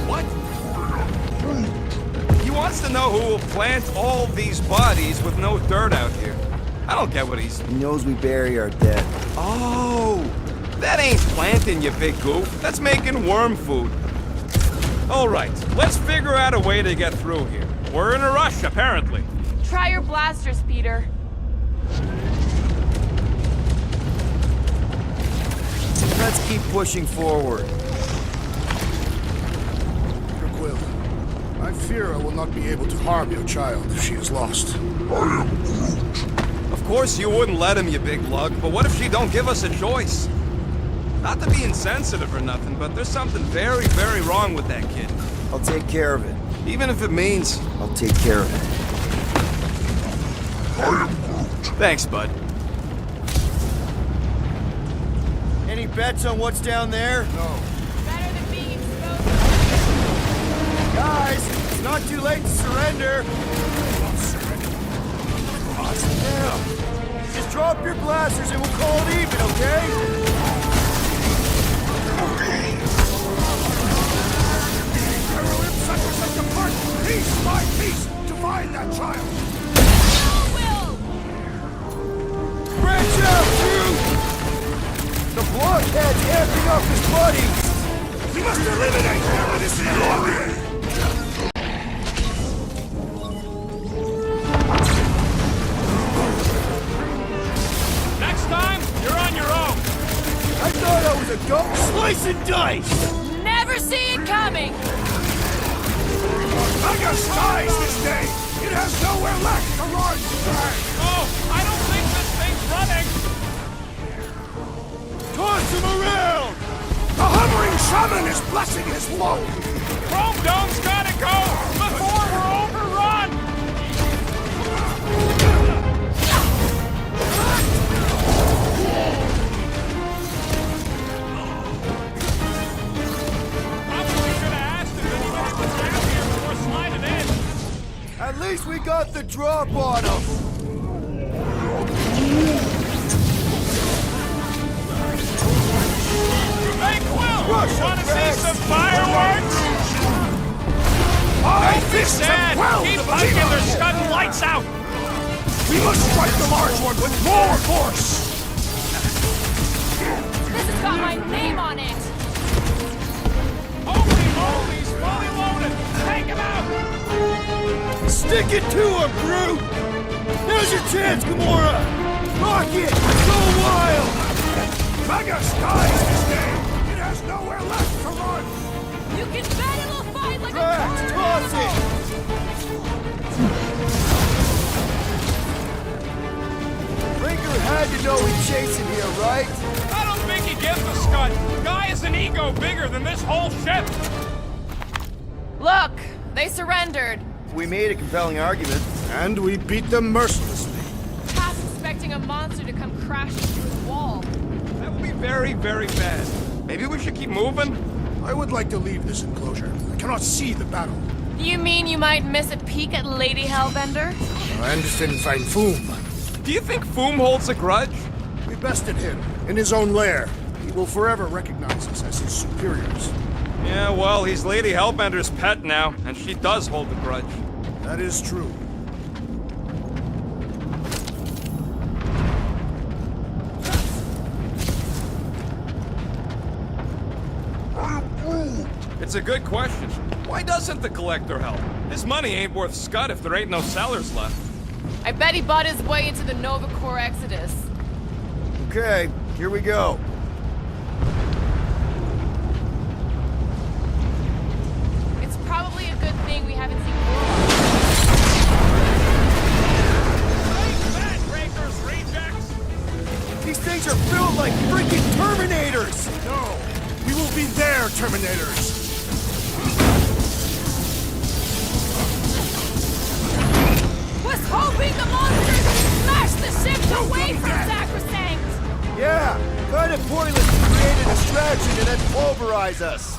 What? He wants to know who will plant all these bodies with no dirt out here. I don't get what he's... He knows we bury our dead. Oh! That ain't planting, you big goof. That's making worm food. All right, let's figure out a way to get through here. We're in a rush, apparently. Try your blasters, Peter. Let's keep pushing forward. Peter Quill, I fear I will not be able to harm your child if she is lost. Of course you wouldn't let him, you big lug, but what if she don't give us a choice? Not to be insensitive or nothing, but there's something very, very wrong with that kid. I'll take care of it. Even if it means... I'll take care of it. Thanks, bud. Any bets on what's down there? No. Better than being exposed. Guys, it's not too late to surrender. Yeah. Just drop your blasters and we'll call it even, okay? Piece by piece to find that child. Branch out, dude! The blockhead's amping up his buddies! We must eliminate them with this lobby. Next time, you're on your own. I thought I was a ghost. Slice and dice. Never see it coming! Vega skies this day. It has nowhere left to run. Oh, I don't think this thing's running. Toss him around! The hovering shaman is blessing his flow. Chrome Dome's gotta go before we're overrun. Probably should have asked if anybody was down here before sliding in. At least we got the drop on him! Hey, Quill! Rush Wanna him, see Rex. some fireworks? Don't be sad! Keep fighting, they're scudding lights out! We must strike the large one with more force! This has got my name on it! Holy moly, he's fully loaded! Take him out! Stick it to him, brute! Now's your chance, Gamora! Rock it! Go wild! Vega skies this day! It has nowhere left to run! You can bet it'll fight like Drax, a toss it! Brinker had to know he's chasing here, right? I don't think he gives a scud. Guy has an ego bigger than this whole ship. Look, they surrendered. We made a compelling argument. And we beat them mercilessly. Half expecting a monster to come crashing through the wall. That would be very, very bad. Maybe we should keep moving? I would like to leave this enclosure. I cannot see the battle. You mean you might miss a peek at Lady Hellbender? And Fin Fang Foom. Do you think Foom holds a grudge? We bested him in his own lair. He will forever recognize us as his superiors. Yeah, well, he's Lady Hellbender's pet now, and she does hold a grudge. That is true. It's a good question. Why doesn't the Collector help? His money ain't worth scud if there ain't no sellers left. I bet he bought his way into the Nova Corps Exodus. Okay, here we go. It's probably a good thing we haven't seen more These things are built like freaking Terminators! No, we will be their Terminators. Was hoping the monsters would smash the ship away from Sacrosanct! Yeah, kind of pointless to create a distraction and then pulverize us.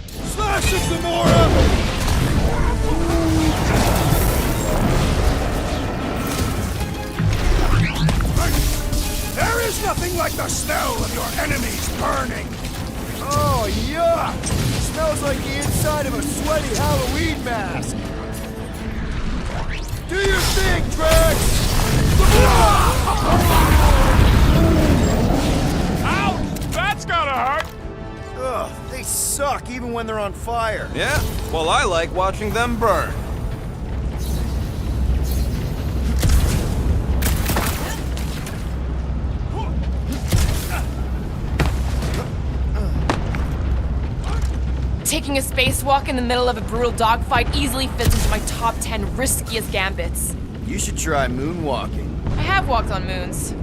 Slash it, Gamora! There is nothing like the smell of your enemies burning. Oh, yuck! Smells like the inside of a sweaty Halloween mask. Do your thing, Drax! Ouch! That's gotta hurt! Ugh, they suck even when they're on fire. Yeah? Well, I like watching them burn. Taking a spacewalk in the middle of a brutal dogfight easily fits into my top 10 riskiest gambits. You should try moonwalking. I have walked on moons.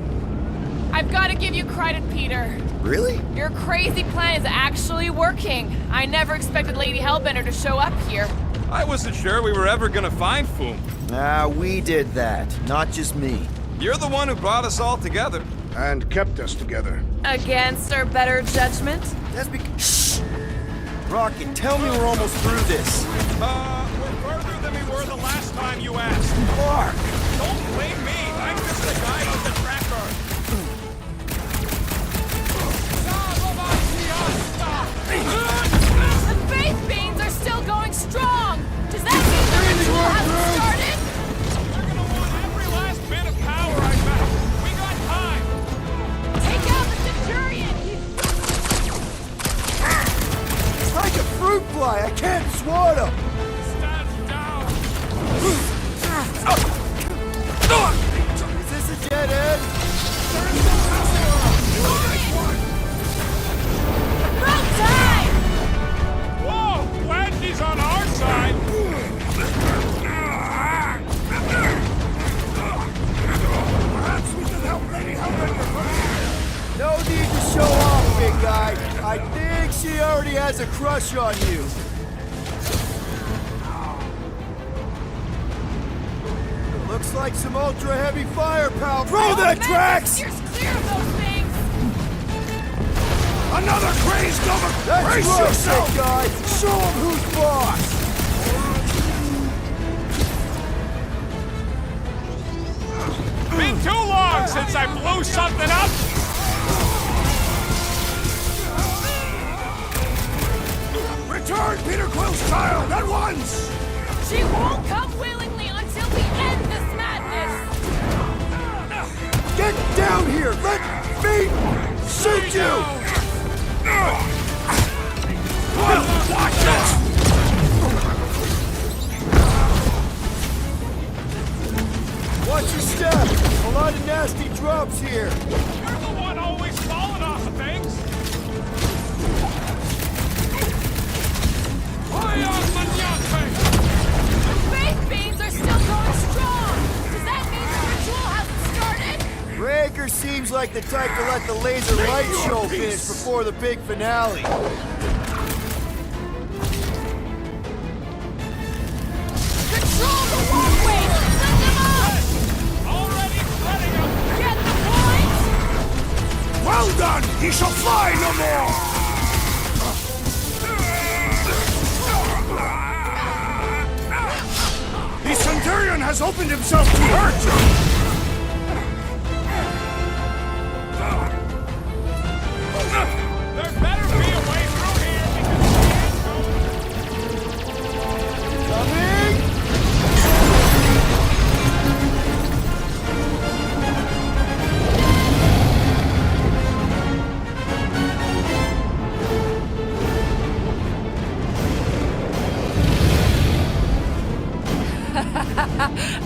I've got to give you credit, Peter. Really? Your crazy plan is actually working. I never expected Lady Hellbender to show up here. I wasn't sure we were ever gonna find Foom. Ah, we did that, not just me. You're the one who brought us all together. And kept us together. Against our better judgment? That's because... Shh! Rocket, tell me we're almost through this. We're further than we were the last time you asked. Clark! Don't blame me. I'm just the guy with the tracker. The faith beams are still going strong! Does that mean the ritual hasn't started? They're gonna want every last bit of power I found. We got time. Take out the Centurion! Like a fruit fly, I can't swat him! Stand down. Is this a dead end? About time! Whoa! Glad she's on our side. Perhaps we can help Lady Hellbender. No need to show off, big guy. I think she already has a crush on you. Looks like some ultra-heavy firepower. Throw that, Drax! Steers clear of those things! Another crazed Nova! That's Brace right, yourself! big guy. Show him who's boss. Been too long since I blew something up. Return Peter Quill's child at once! She won't come willingly until we end this madness! Get down here! Let me shoot you! Watch it! Watch your step! A lot of nasty drops here! You're the one always falling off of things. The faith beams are still going strong! Does that mean the ritual hasn't started? Raker sure seems like the type to let the laser light show finish before the big finale. Control the walkway! Set them up! Already spreading them! Get the point! Well done! He shall fly no more! The Centurion has opened himself to hurt! There better be a way through here because Coming!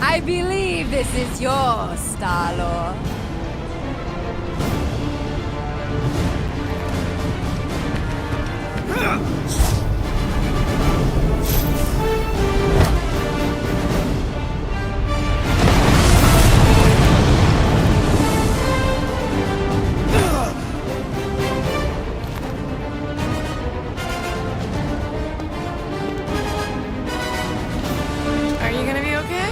I believe this is yours, Star-Lord. Are you gonna be okay?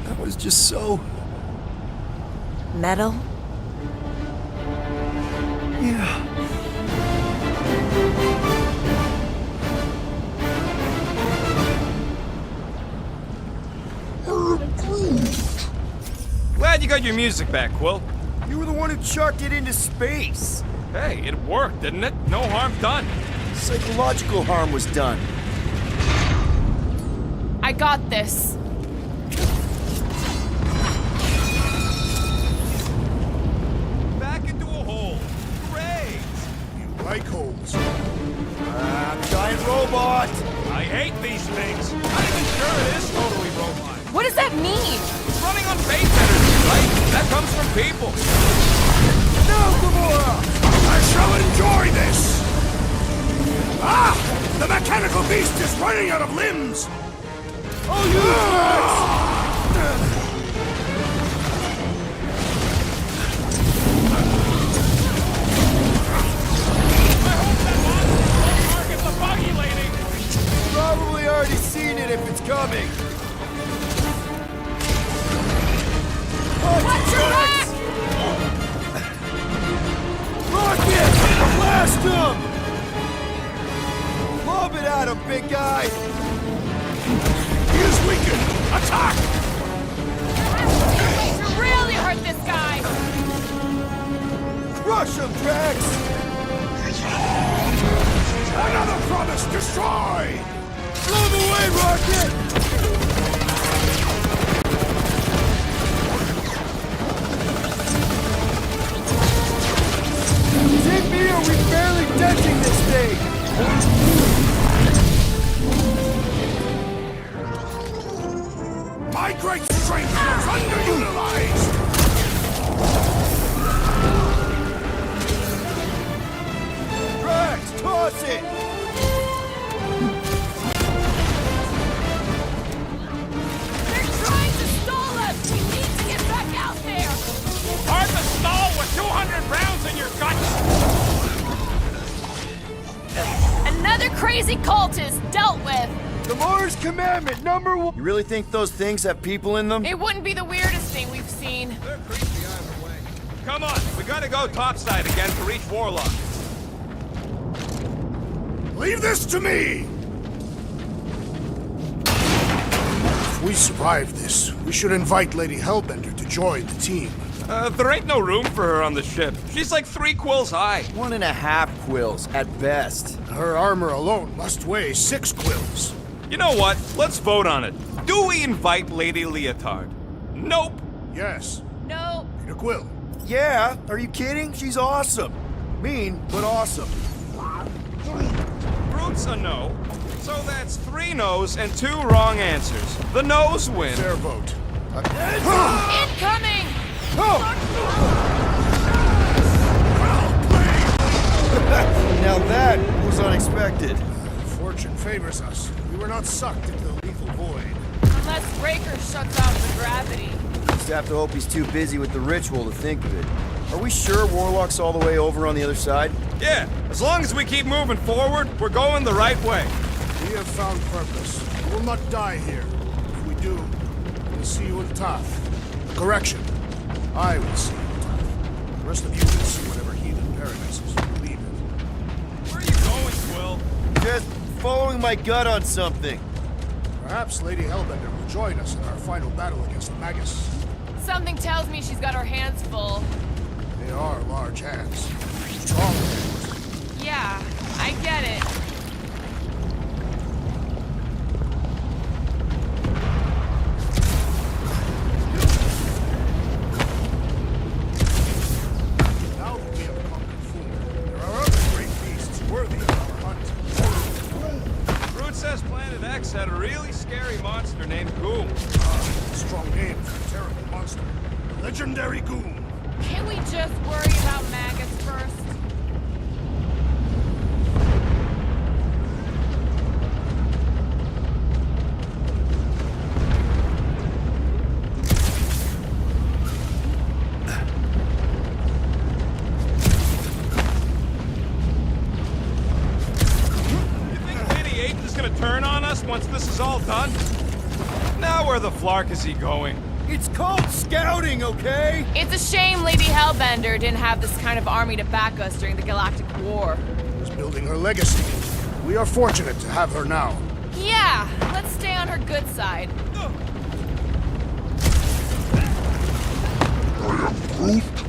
That was just so... Metal? Yeah. Glad you got your music back, Quill. You were the one who chucked it into space. Hey, it worked, didn't it? No harm done. Psychological harm was done. I got this. Back into a hole. Great. You like holes. Giant robot! I hate these things. Not even sure it is totally robot. What does that mean? It's running on base energy, right? That comes from people. No, Gamora! I shall enjoy this! Ah! The mechanical beast is running out of limbs! Oh, you Target the buggy lady. Probably already seen it if it's coming. Watch your back! Rocket! Blast him! Lob it at him, big guy! He is weakened! Attack! To really hurt this guy! Crush him, Drax! Another promise destroyed! Blow him away, Rocket! Take me or we barely denting this thing! My great strength is underutilized! Drax, toss it! They're trying to stall us! We need to get back out there! Hard to stall with 200 rounds in your guts. Another crazy cultist dealt with! The Mars Commandment, #1! You really think those things have people in them? It wouldn't be the weirdest thing we've seen. They're creepy either way. Come on, we gotta go topside again to reach Warlock. Leave this to me! If we survive this, we should invite Lady Hellbender to join the team. There ain't no room for her on the ship. She's like 3 quills high. 1.5 quills, at best. Her armor alone must weigh 6 quills. You know what? Let's vote on it. Do we invite Lady Leotard? Nope. Yes. No. Peter Quill. Yeah, are you kidding? She's awesome. Mean, but awesome. Brute's a no. So that's 3 no's and 2 wrong answers. The no's win. Fair vote. Incoming! Now that was unexpected. Fortune favors us. We were not sucked into the lethal void. Unless Raker shuts out the gravity. Just have to hope he's too busy with the ritual to think of it. Are we sure Warlock's all the way over on the other side? Yeah, as long as we keep moving forward, we're going the right way. We have found purpose. We will not die here. If we do, we'll see you in Tath. Correction. I will see you in Tath. The rest of you will see whatever heathen paradises you believe in. Where are you going, Quill? Just following my gut on something. Perhaps Lady Hellbender will join us in our final battle against the Magus. Something tells me she's got her hands full. They are large hands. Strong hands. Yeah, I get it. Now that we have conquered Food, there are other great beasts worthy of our hunt. Root says Planet X had a really scary monster named Goom. Strong name for a terrible monster. The legendary Goom. Can't we just worry about Magus first? You think Lady H is gonna turn on us once this is all done? Now where the flark is he going? It's called scouting, okay? It's a shame Lady Hellbender didn't have this kind of army to back us during the Galactic War. Is building her legacy. We are fortunate to have her now. Yeah, let's stay on her good side.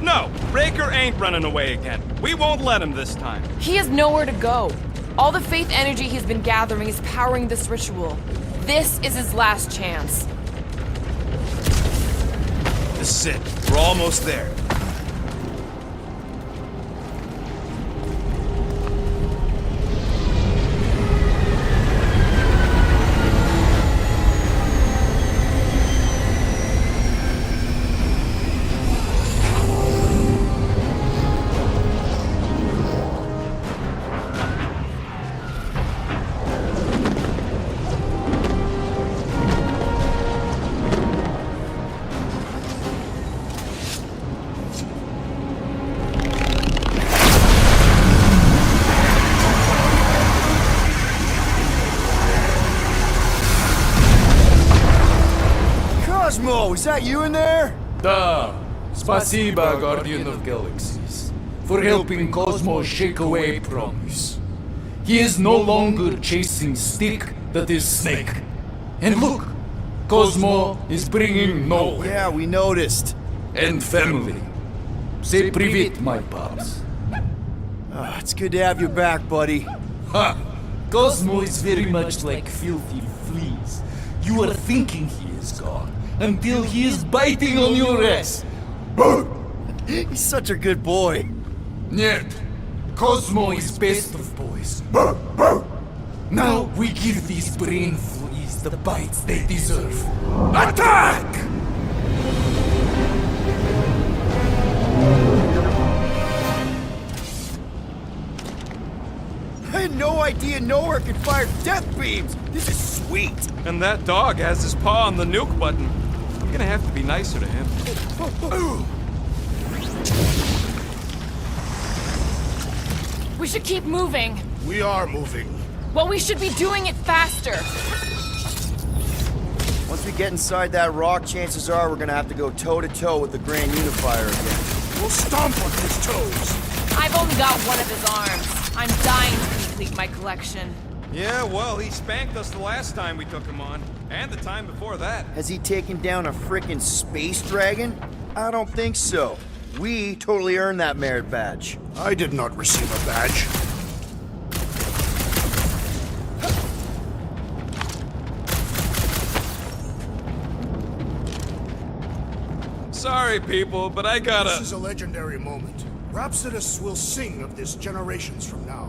No, Raker ain't running away again. We won't let him this time. He has nowhere to go. All the faith energy he's been gathering is powering this ritual. This is his last chance. This is it. We're almost there. Cosmo, is that you in there? Da. Spasiba, Guardian of Galaxies, for helping Cosmo shake away promise. He is no longer chasing stick that is snake. And look, Cosmo is bringing nowhere. Yeah, we noticed. And family. Say привет, my pops. It's good to have you back, buddy. Ha! Cosmo is very much like filthy fleas. You are thinking he is gone until he is biting on your ass. He's such a good boy. Нет. Cosmo is best of boys. Now we give these brain fleas the bites they deserve. Attack! I had no idea nowhere could fire death beams. This is sweet. And that dog has his paw on the nuke button. I'm gonna have to be nicer to him. We should keep moving. We are moving. Well, we should be doing it faster. Once we get inside that rock, chances are we're gonna have to go toe-to-toe with the Grand Unifier again. We'll stomp on his toes. I've only got one of his arms. I'm dying to complete my collection. Yeah, well, he spanked us the last time we took him on. And the time before that. Has he taken down a frickin' space dragon? I don't think so. We totally earned that merit badge. I did not receive a badge. Sorry, people, but I gotta... This is a legendary moment. Rhapsodists will sing of this generations from now.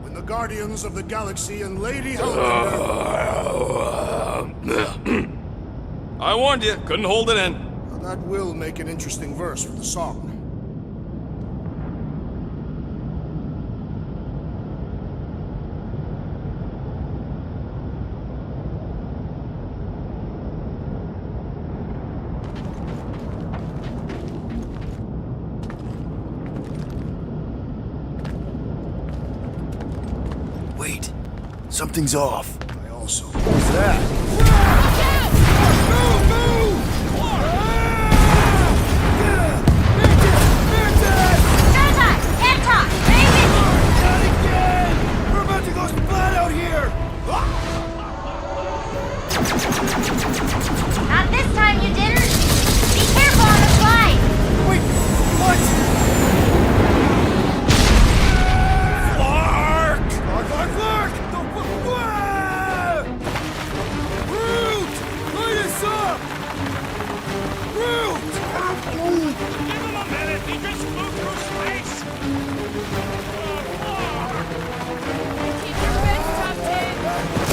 When the Guardians of the Galaxy and Lady Hellbender... I warned you, couldn't hold it in. That will make an interesting verse for the song. Something's off. I also... What's that? Move! Move! Can't talk! Baby! Not again! We're about to go splat out here! Not this time, you didn't! Be careful on the slide! Wait, what? Clark! Clark! Root! Light us up! Root! Give him a minute, he just flew through space! Keep your bits tucked in.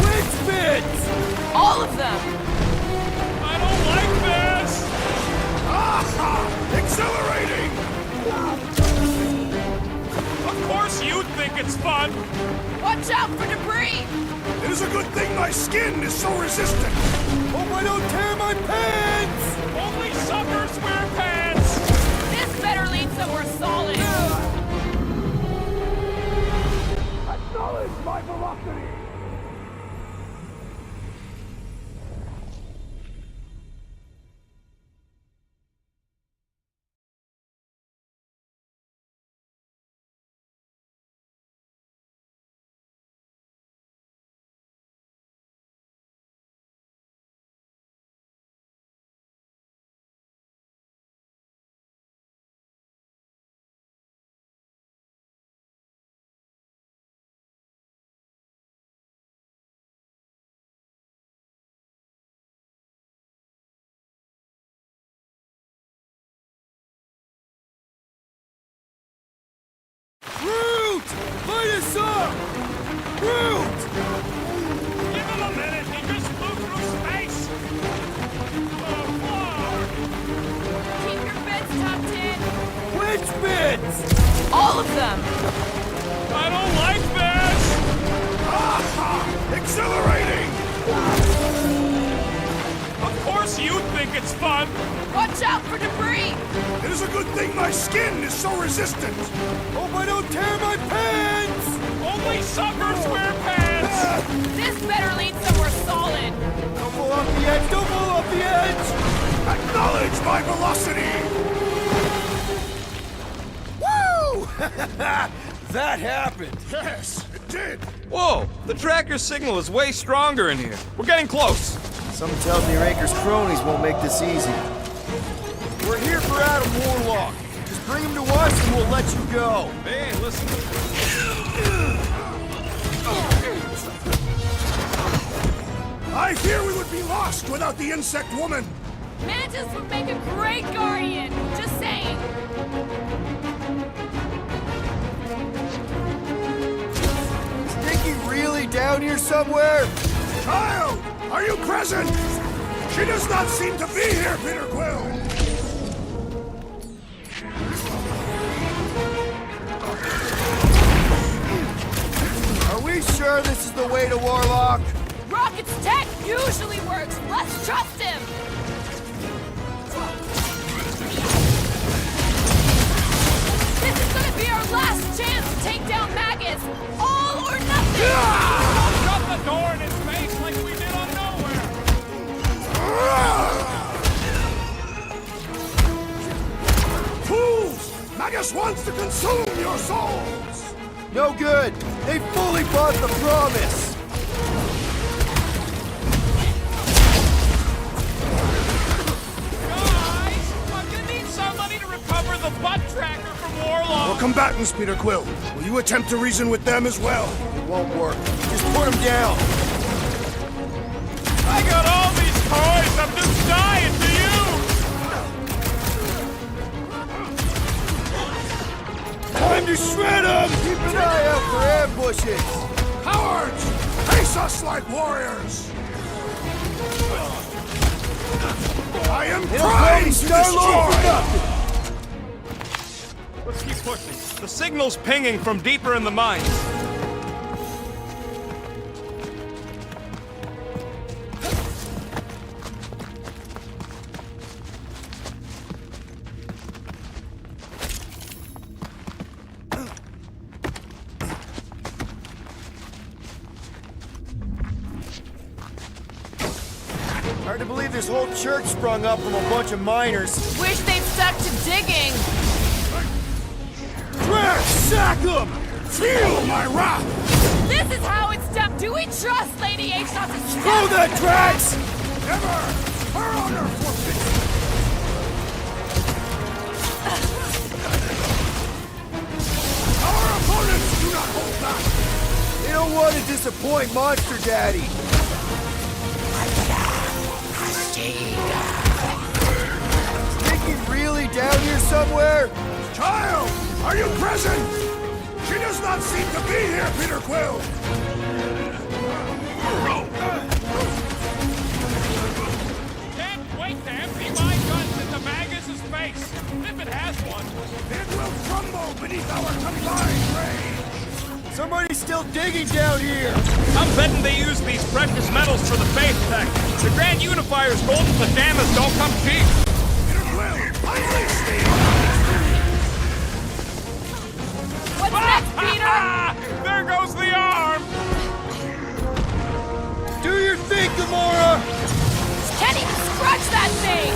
Which bits? All of them. I don't like this! Aha! Accelerating! Of course you'd think it's fun! Watch out for debris. It is a good thing my skin is so resistant. Hope I don't tear my pants! Only suckers wear pants! This better lead somewhere solid. Acknowledge my velocity! Root! Light us up! Root! Give him a minute, he just flew through space! Keep your bits tucked in. Which bits? All of them. I don't like this! Aha! Accelerating! Of course you'd think it's fun! Watch out for debris. It is a good thing my skin is so resistant. Hope I don't tear my pants! Only suckers wear pants! This better lead somewhere solid. Don't fall off the edge! Don't fall off the edge! Acknowledge my velocity! Woo! That happened! Yes, it did! Whoa! The tracker signal is way stronger in here. We're getting close. Something tells me Raker's cronies won't make this easy. We're here for Adam Warlock. Just bring him to us and we'll let you go. They ain't listening. I fear we would be lost without the insect woman. Mantis would make a great guardian. Just saying. Is Nikki really down here somewhere? Child, are you present? She does not seem to be here, Peter Quill. Are we sure this is the way to Warlock? Rocket's tech usually works. Let's trust him. This is gonna be our last chance to take down Magus. All or nothing. Shut the door in his face like we did on Nowhere! Fools! Magus wants to consume your souls! No good. They fully bought the promise. Guys, I'm gonna need somebody to recover the butt tracker from Warlock! Your combatants, Peter Quill. Will you attempt to reason with them as well? It won't work. Just put him down. I got all these toys, I'm just dying to use! Time to shred him! Keep an eye out for ambushes! Cowards! Face us like warriors! I am trying to destroy! Let's keep pushing. The signal's pinging from deeper in the mines. believe this whole church sprung up from a bunch of miners. Wish they'd stuck to digging. Drax, sack him! Feel my wrath! This is how it's done. Do we trust Lady H not to stab? Throw that, Drax! Never! Her honor forfeit! Our opponents do not hold back! They don't want to disappoint Monster Daddy. Is Nikki really down here somewhere? Child, are you present? She does not seem to be here, Peter Quill! Can't wait to empty my guns into Magus' face, if it has one. It will crumble beneath our combined rage! Somebody's still digging down here! I'm betting they use these precious metals for the faith tech. The Grand Unifier's golden pajamas don't come cheap. Peter Quill, unleash the... What's next, Peter? There goes the arm! Do your thing, Gamora! Can't even scratch that thing!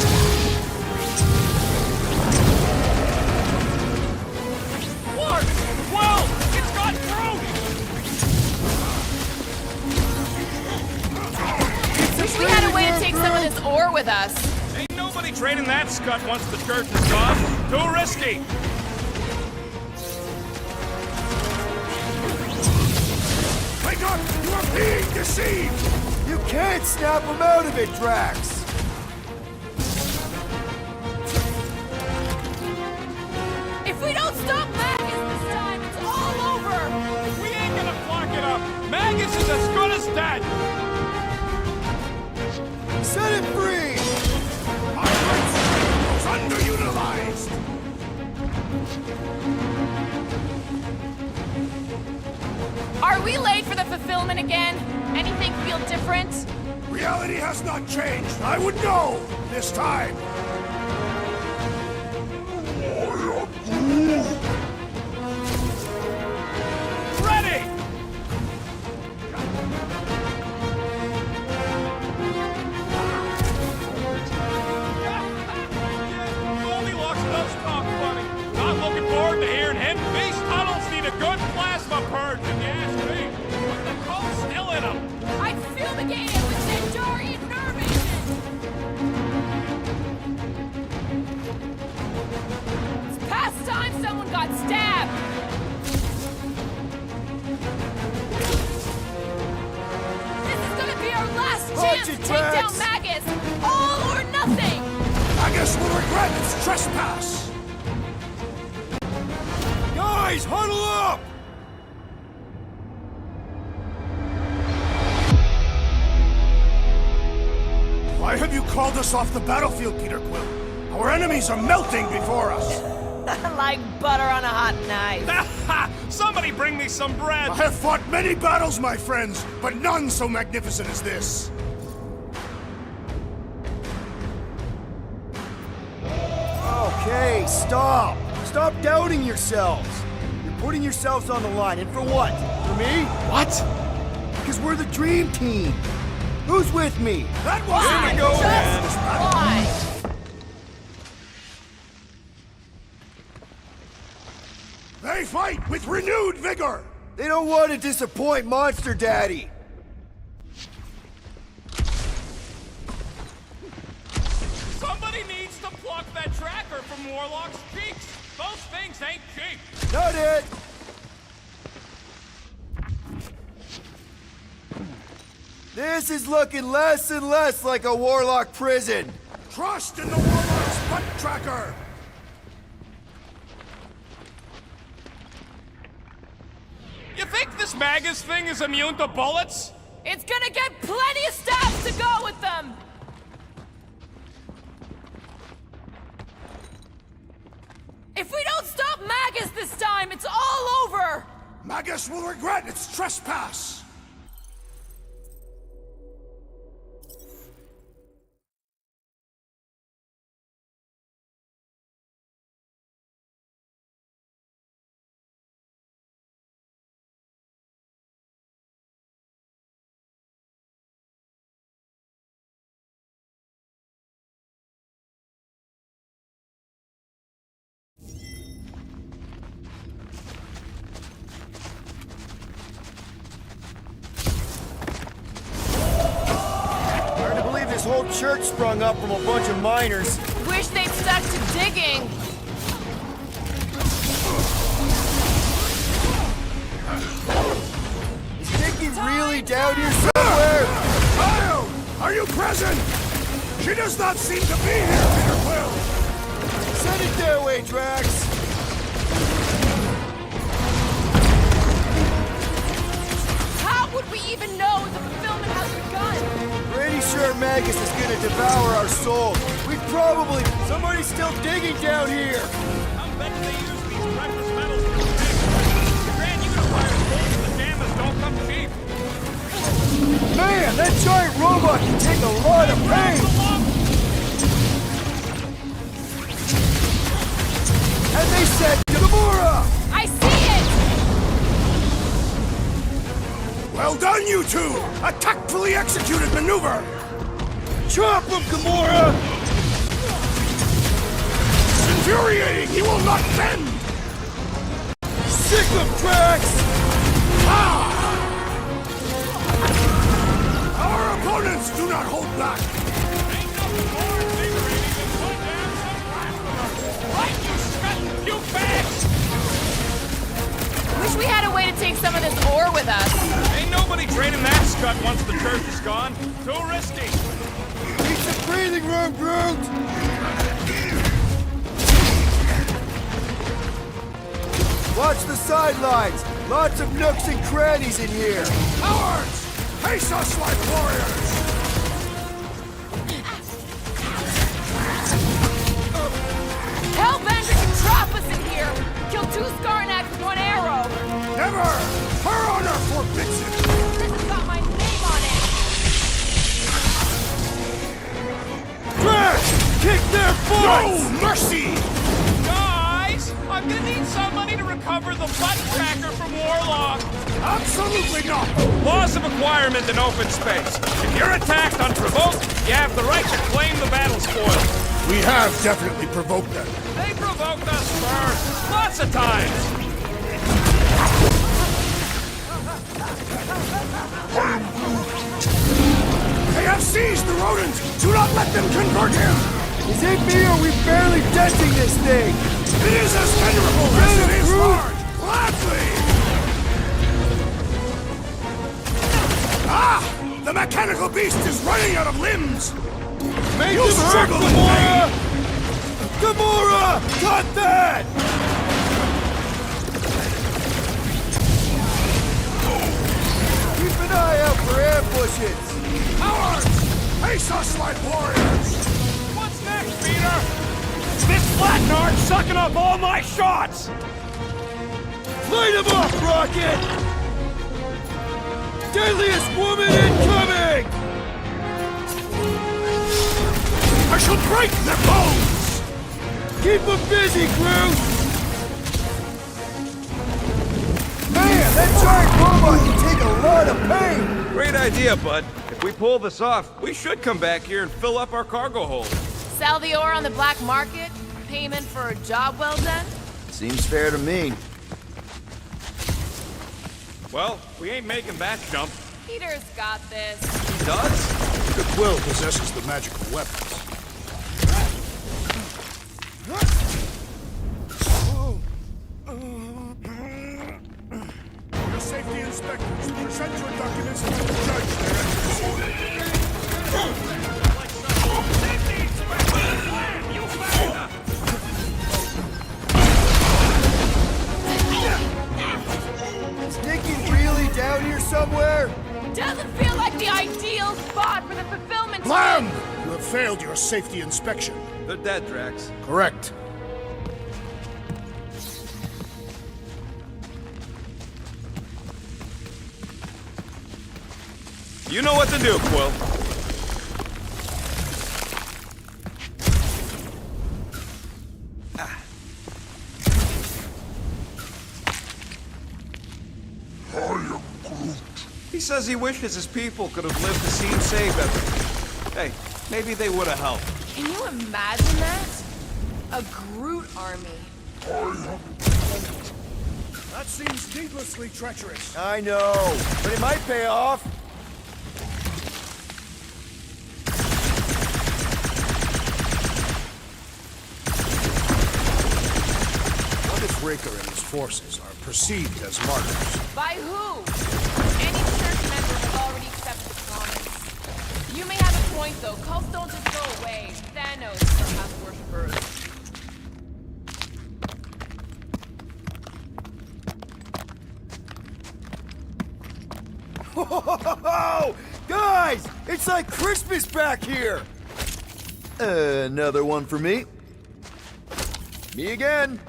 What? Well, it's got throat! Wish we had a way to take some of this ore with us. Ain't nobody trading that scut once the church is gone. Too risky. Wake up! You are being deceived! You can't snap him out of it, Drax! If we don't stop Magus this time, it's all over! We ain't gonna block it up. Magus is as good as dead. Set it free! My right is underutilized! Are we late for the fulfillment again? Anything feel different? Reality has not changed. I would know this time. Ready! Goldilocks does talk funny. Not looking forward to hearing him. These tunnels need a good plasma purge, if you ask me. But the cold's still in them. I'd fumigate it with Zendari nerve agent! It's past time someone got stabbed! This is gonna be our last chance to take down Magus! All or nothing! Magus will regret its trespass! Guys, huddle up! Why have you called us off the battlefield, Peter Quill? Our enemies are melting before us! Like butter on a hot knife. Somebody bring me some bread! I have fought many battles, my friends, but none so magnificent as this! Okay, stop! Stop doubting yourselves! You're putting yourselves on the line, and for what? For me? What? Because we're the dream team! Who's with me? That was Why? Here we go Just again! why? They fight with renewed vigor! They don't want to disappoint Monster Daddy! Somebody needs to pluck that tracker from Warlock's cheeks. Those things ain't cheap. Not it! This is looking less and less like a Warlock prison! Trust in the Warlock's butt tracker! You think this Magus thing is immune to bullets? It's gonna get plenty of stabs to go with them! If we don't stop Magus this time, it's all over! Magus will regret its trespass! whole church sprung up from a bunch of miners. Wish they'd stuck to digging. Is Nikki really down here somewhere? Kyle! Are you present? She does not seem to be here, Peter Quill! Send it their way, Drax! How would we even know the fulfillment has begun? Pretty sure Magus is gonna devour our souls. We probably... Somebody's still digging down here! I'll bet they use these precious metals to dig. Grant, you can acquire gold in the jammers don't come cheap. Man, that giant robot can take a lot of pain! And they said Gamora! I see it! Well done, you two! A tactfully executed maneuver! Chop him, Gamora! It's infuriating! He will not bend! Sick of Drax! Our opponents do not hold back! Ain't nothing more invigorating than put down some blasphemers. Right, you scut, you bastard! Wish we had a way to take some of this ore with us. Ain't nobody trading that scut once the church is gone. Too risky. Need some breathing room, Groot! Watch the sidelines! Lots of nooks and crannies in here! Cowards! Face us like warriors! Hellbender can trap us in here! Kill 2 Skarnaks with 1 arrow! Never! Her honor forbids it! This has got my name on it! Drax! Kick their butts! No mercy! Guys, I'm gonna need somebody to recover the butt cracker from Warlock. Absolutely not! Laws of acquirement in open space. If you're attacked unprovoked, you have the right to claim the battle spoils. We have definitely provoked them. They provoked us first, lots of times. They have seized the rodent! Do not let them convert him! Is it me or are we barely denting this thing? It is as venerable as it is large! Gladly! Ah! The mechanical beast is running out of limbs! Make You him hurt, struggle in Gamora! pain! Gamora! Cut that! Keep an eye out for ambushes! Cowards! Face us like warriors! What's next, Peter? This flatnard's sucking up all my shots! Light him up, Rocket! Deadliest woman incoming! I shall break their bones! Keep them busy, Groot! Man, that giant robot can take a lot of pain! Great idea, bud. If we pull this off, we should come back here and fill up our cargo hold. Sell the ore on the black market? Payment for a job well done? Seems fair to me. Well, we ain't making that jump. Peter's got this. He does? The Quill possesses the magical weapons. Your safety inspectors, present your documents to the judge, Their Excellency. Safety inspector! You bastard! Is Nikki really down here somewhere? Doesn't feel like the ideal spot for the fulfillment. Blam! You have failed your safety inspection. They're dead, Drax. Correct. You know what to do, Quill. He says he wishes his people could have lived to see him save everything. Hey, maybe they would have helped. Can you imagine that? A Groot army. That seems needlessly treacherous. I know, but it might pay off. Raker and his forces are perceived as martyrs. By who? Any church member has already accepted the promise. You may have a point, though. Cults don't just go away. Thanos still has worshippers. Oh, guys, it's like Christmas back here. Another one for me. Me again.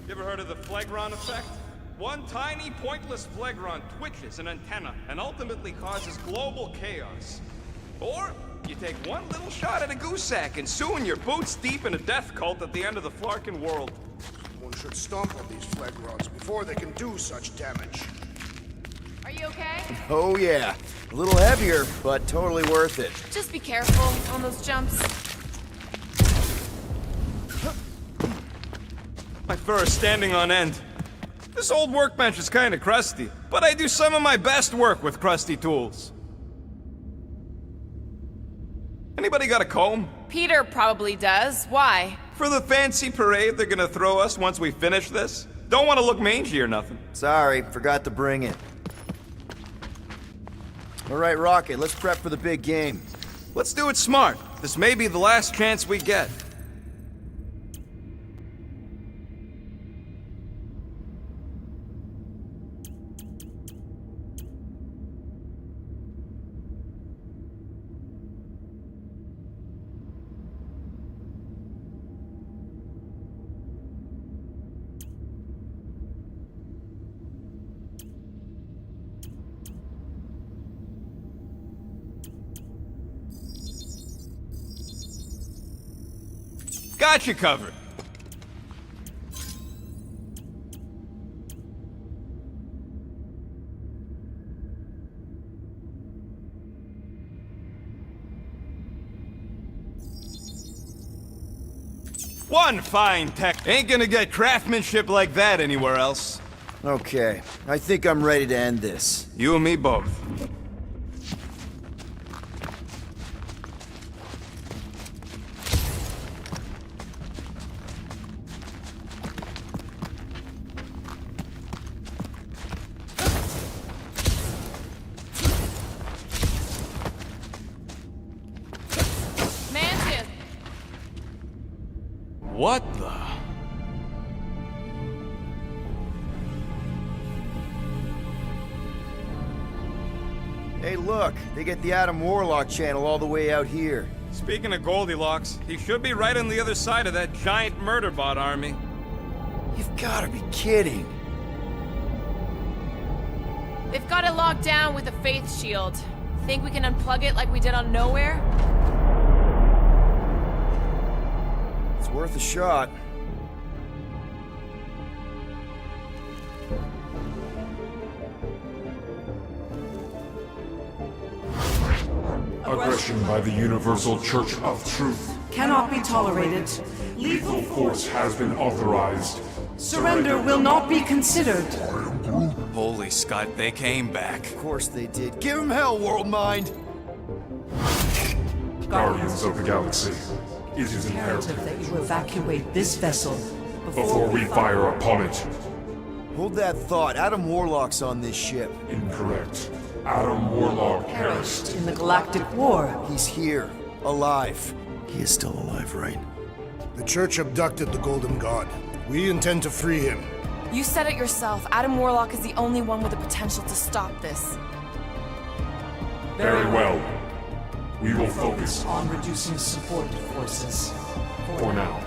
You ever heard of the Phlegron effect? One tiny, pointless Phlegron twitches an antenna and ultimately causes global chaos. Or you take one little shot at a goose sack and soon you're boots deep in a death cult at the end of the Flarkin world. One should stomp on these Phlegrons before they can do such damage. Are you okay? Oh yeah. A little heavier, but totally worth it. Just be careful on those jumps. My fur is standing on end. This old workbench is kinda crusty, but I do some of my best work with crusty tools. Anybody got a comb? Peter probably does. Why? For the fancy parade they're gonna throw us once we finish this? Don't want to look mangy or nothing. Sorry, forgot to bring it. Alright, Rocket, let's prep for the big game. Let's do it smart. This may be the last chance we get. Got you covered. One fine tech. Ain't gonna get craftsmanship like that anywhere else. Okay, I think I'm ready to end this. You and me both. What the? Hey look, they get the Adam Warlock channel all the way out here. Speaking of Goldilocks, he should be right on the other side of that giant murder bot army. You've gotta be kidding. They've got it locked down with a faith shield. Think we can unplug it like we did on Nowhere? It's worth a shot. Aggression by the Universal Church of Truth Cannot be tolerated. Lethal force has been authorized. Surrender will not be considered. Holy Scott, they came back. Of course they did. Give them hell, World Mind! Guardians of the Galaxy, it is Imperative imperative that you evacuate this vessel before we fire upon it. Hold that thought. Adam Warlock's on this ship. Incorrect. Adam Warlock perished. in the Galactic War. He's here, alive. He is still alive, right? The Church abducted the Golden God. We intend to free him. You said it yourself. Adam Warlock is the only one with the potential to stop this. Very well. We will focus On reducing support forces. for now.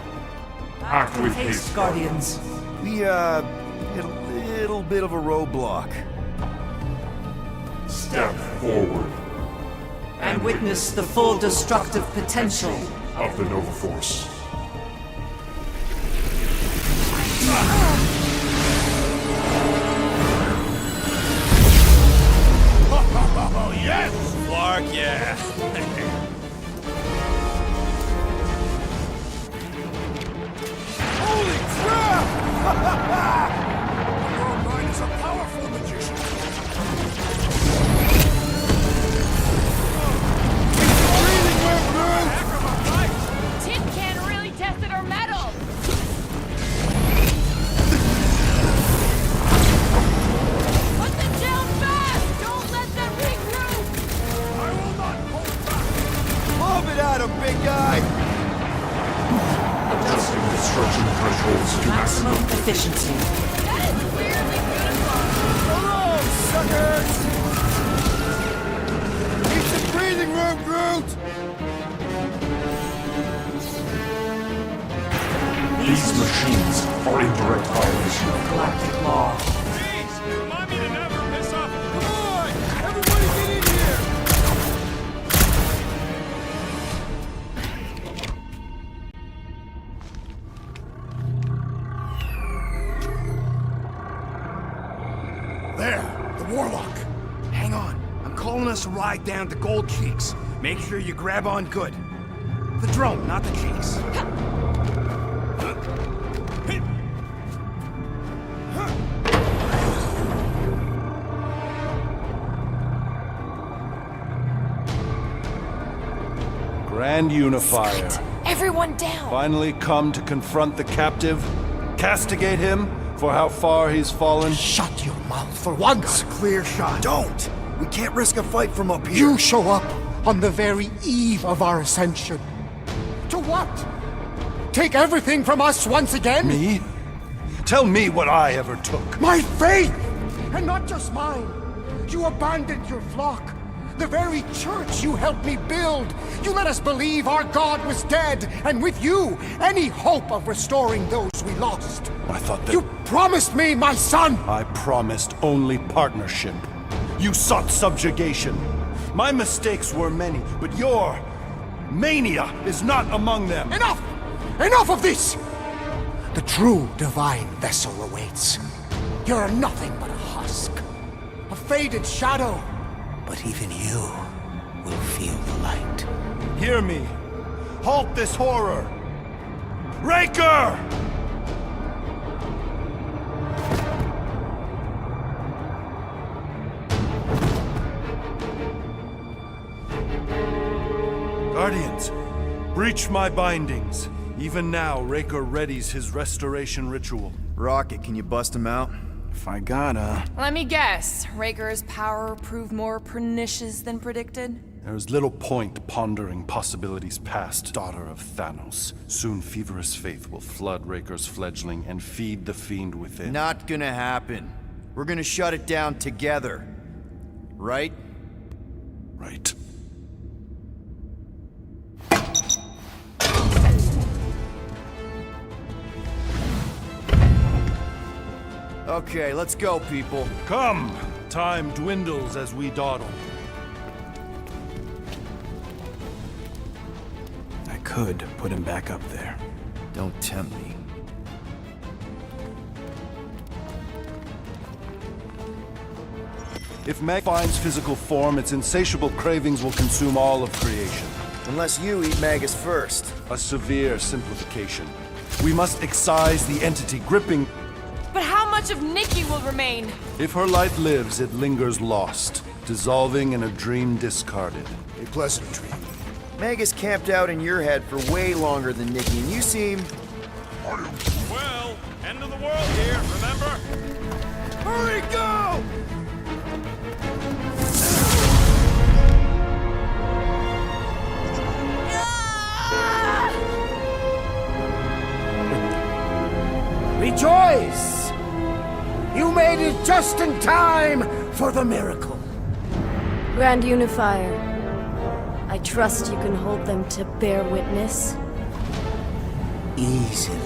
Act with haste, Guardians. We, hit a little bit of a roadblock. Step forward And witness the full destructive potential. of the Nova Force. Oh, yes! Clark, yeah. Holy crap! Your mind is a powerful magician. Rockers! Need some breathing room, Groot! These machines are in direct violation of galactic law. Jeez! Remind me to never piss off. Come on! Everybody get in here! There, the Warlock. Hang on. I'm calling us a ride down to Gold Cheeks. Make sure you grab on good. The drone, not the cheeks. Grand Unifier. Everyone down! Finally come to confront the captive? Castigate him for how far he's fallen? Shut your mouth for once! Clear shot. Don't! We can't risk a fight from up here. You show up on the very eve of our ascension. To what? Take everything from us once again? Me? Tell me what I ever took. My faith! And not just mine. You abandoned your flock. The very church you helped me build. You let us believe our God was dead, and with you, any hope of restoring those we lost. I thought that... You promised me my son! I promised only partnership. You sought subjugation. My mistakes were many, but your mania is not among them. Enough! Enough of this! The true divine vessel awaits. You're nothing but a husk. A faded shadow. But even you will feel the light. Hear me. Halt this horror. Raker! Guardians, breach my bindings. Even now, Raker readies his restoration ritual. Rocket, can you bust him out? If I gotta... Let me guess. Raker's power proved more pernicious than predicted? There is little point pondering possibilities past, daughter of Thanos. Soon feverous faith will flood Raker's fledgling and feed the fiend within. Not gonna happen. We're gonna shut it down together. Right? Right. Okay, let's go, people. Come! Time dwindles as we dawdle. I could put him back up there. Don't tempt me. If Meg finds physical form, its insatiable cravings will consume all of creation. Unless you eat Magus first. A severe simplification. We must excise the entity gripping... But how much of Nikki will remain? If her light lives, it lingers lost, dissolving in a dream discarded. A pleasant dream. Magus camped out in your head for way longer than Nikki, and you seem... Well, end of the world here, remember? Hurry, go! Rejoice! You made it just in time for the miracle. Grand Unifier, I trust you can hold them to bear witness. Easily.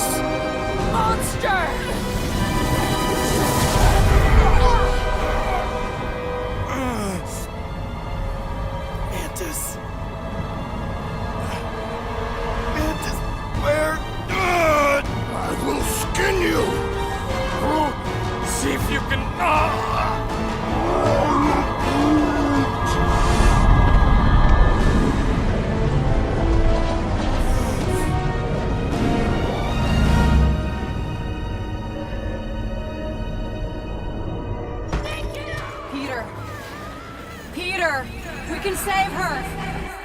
this monster! Mantis. Mantis, where? I will skin you! See if you can... Peter! Peter! We can save her!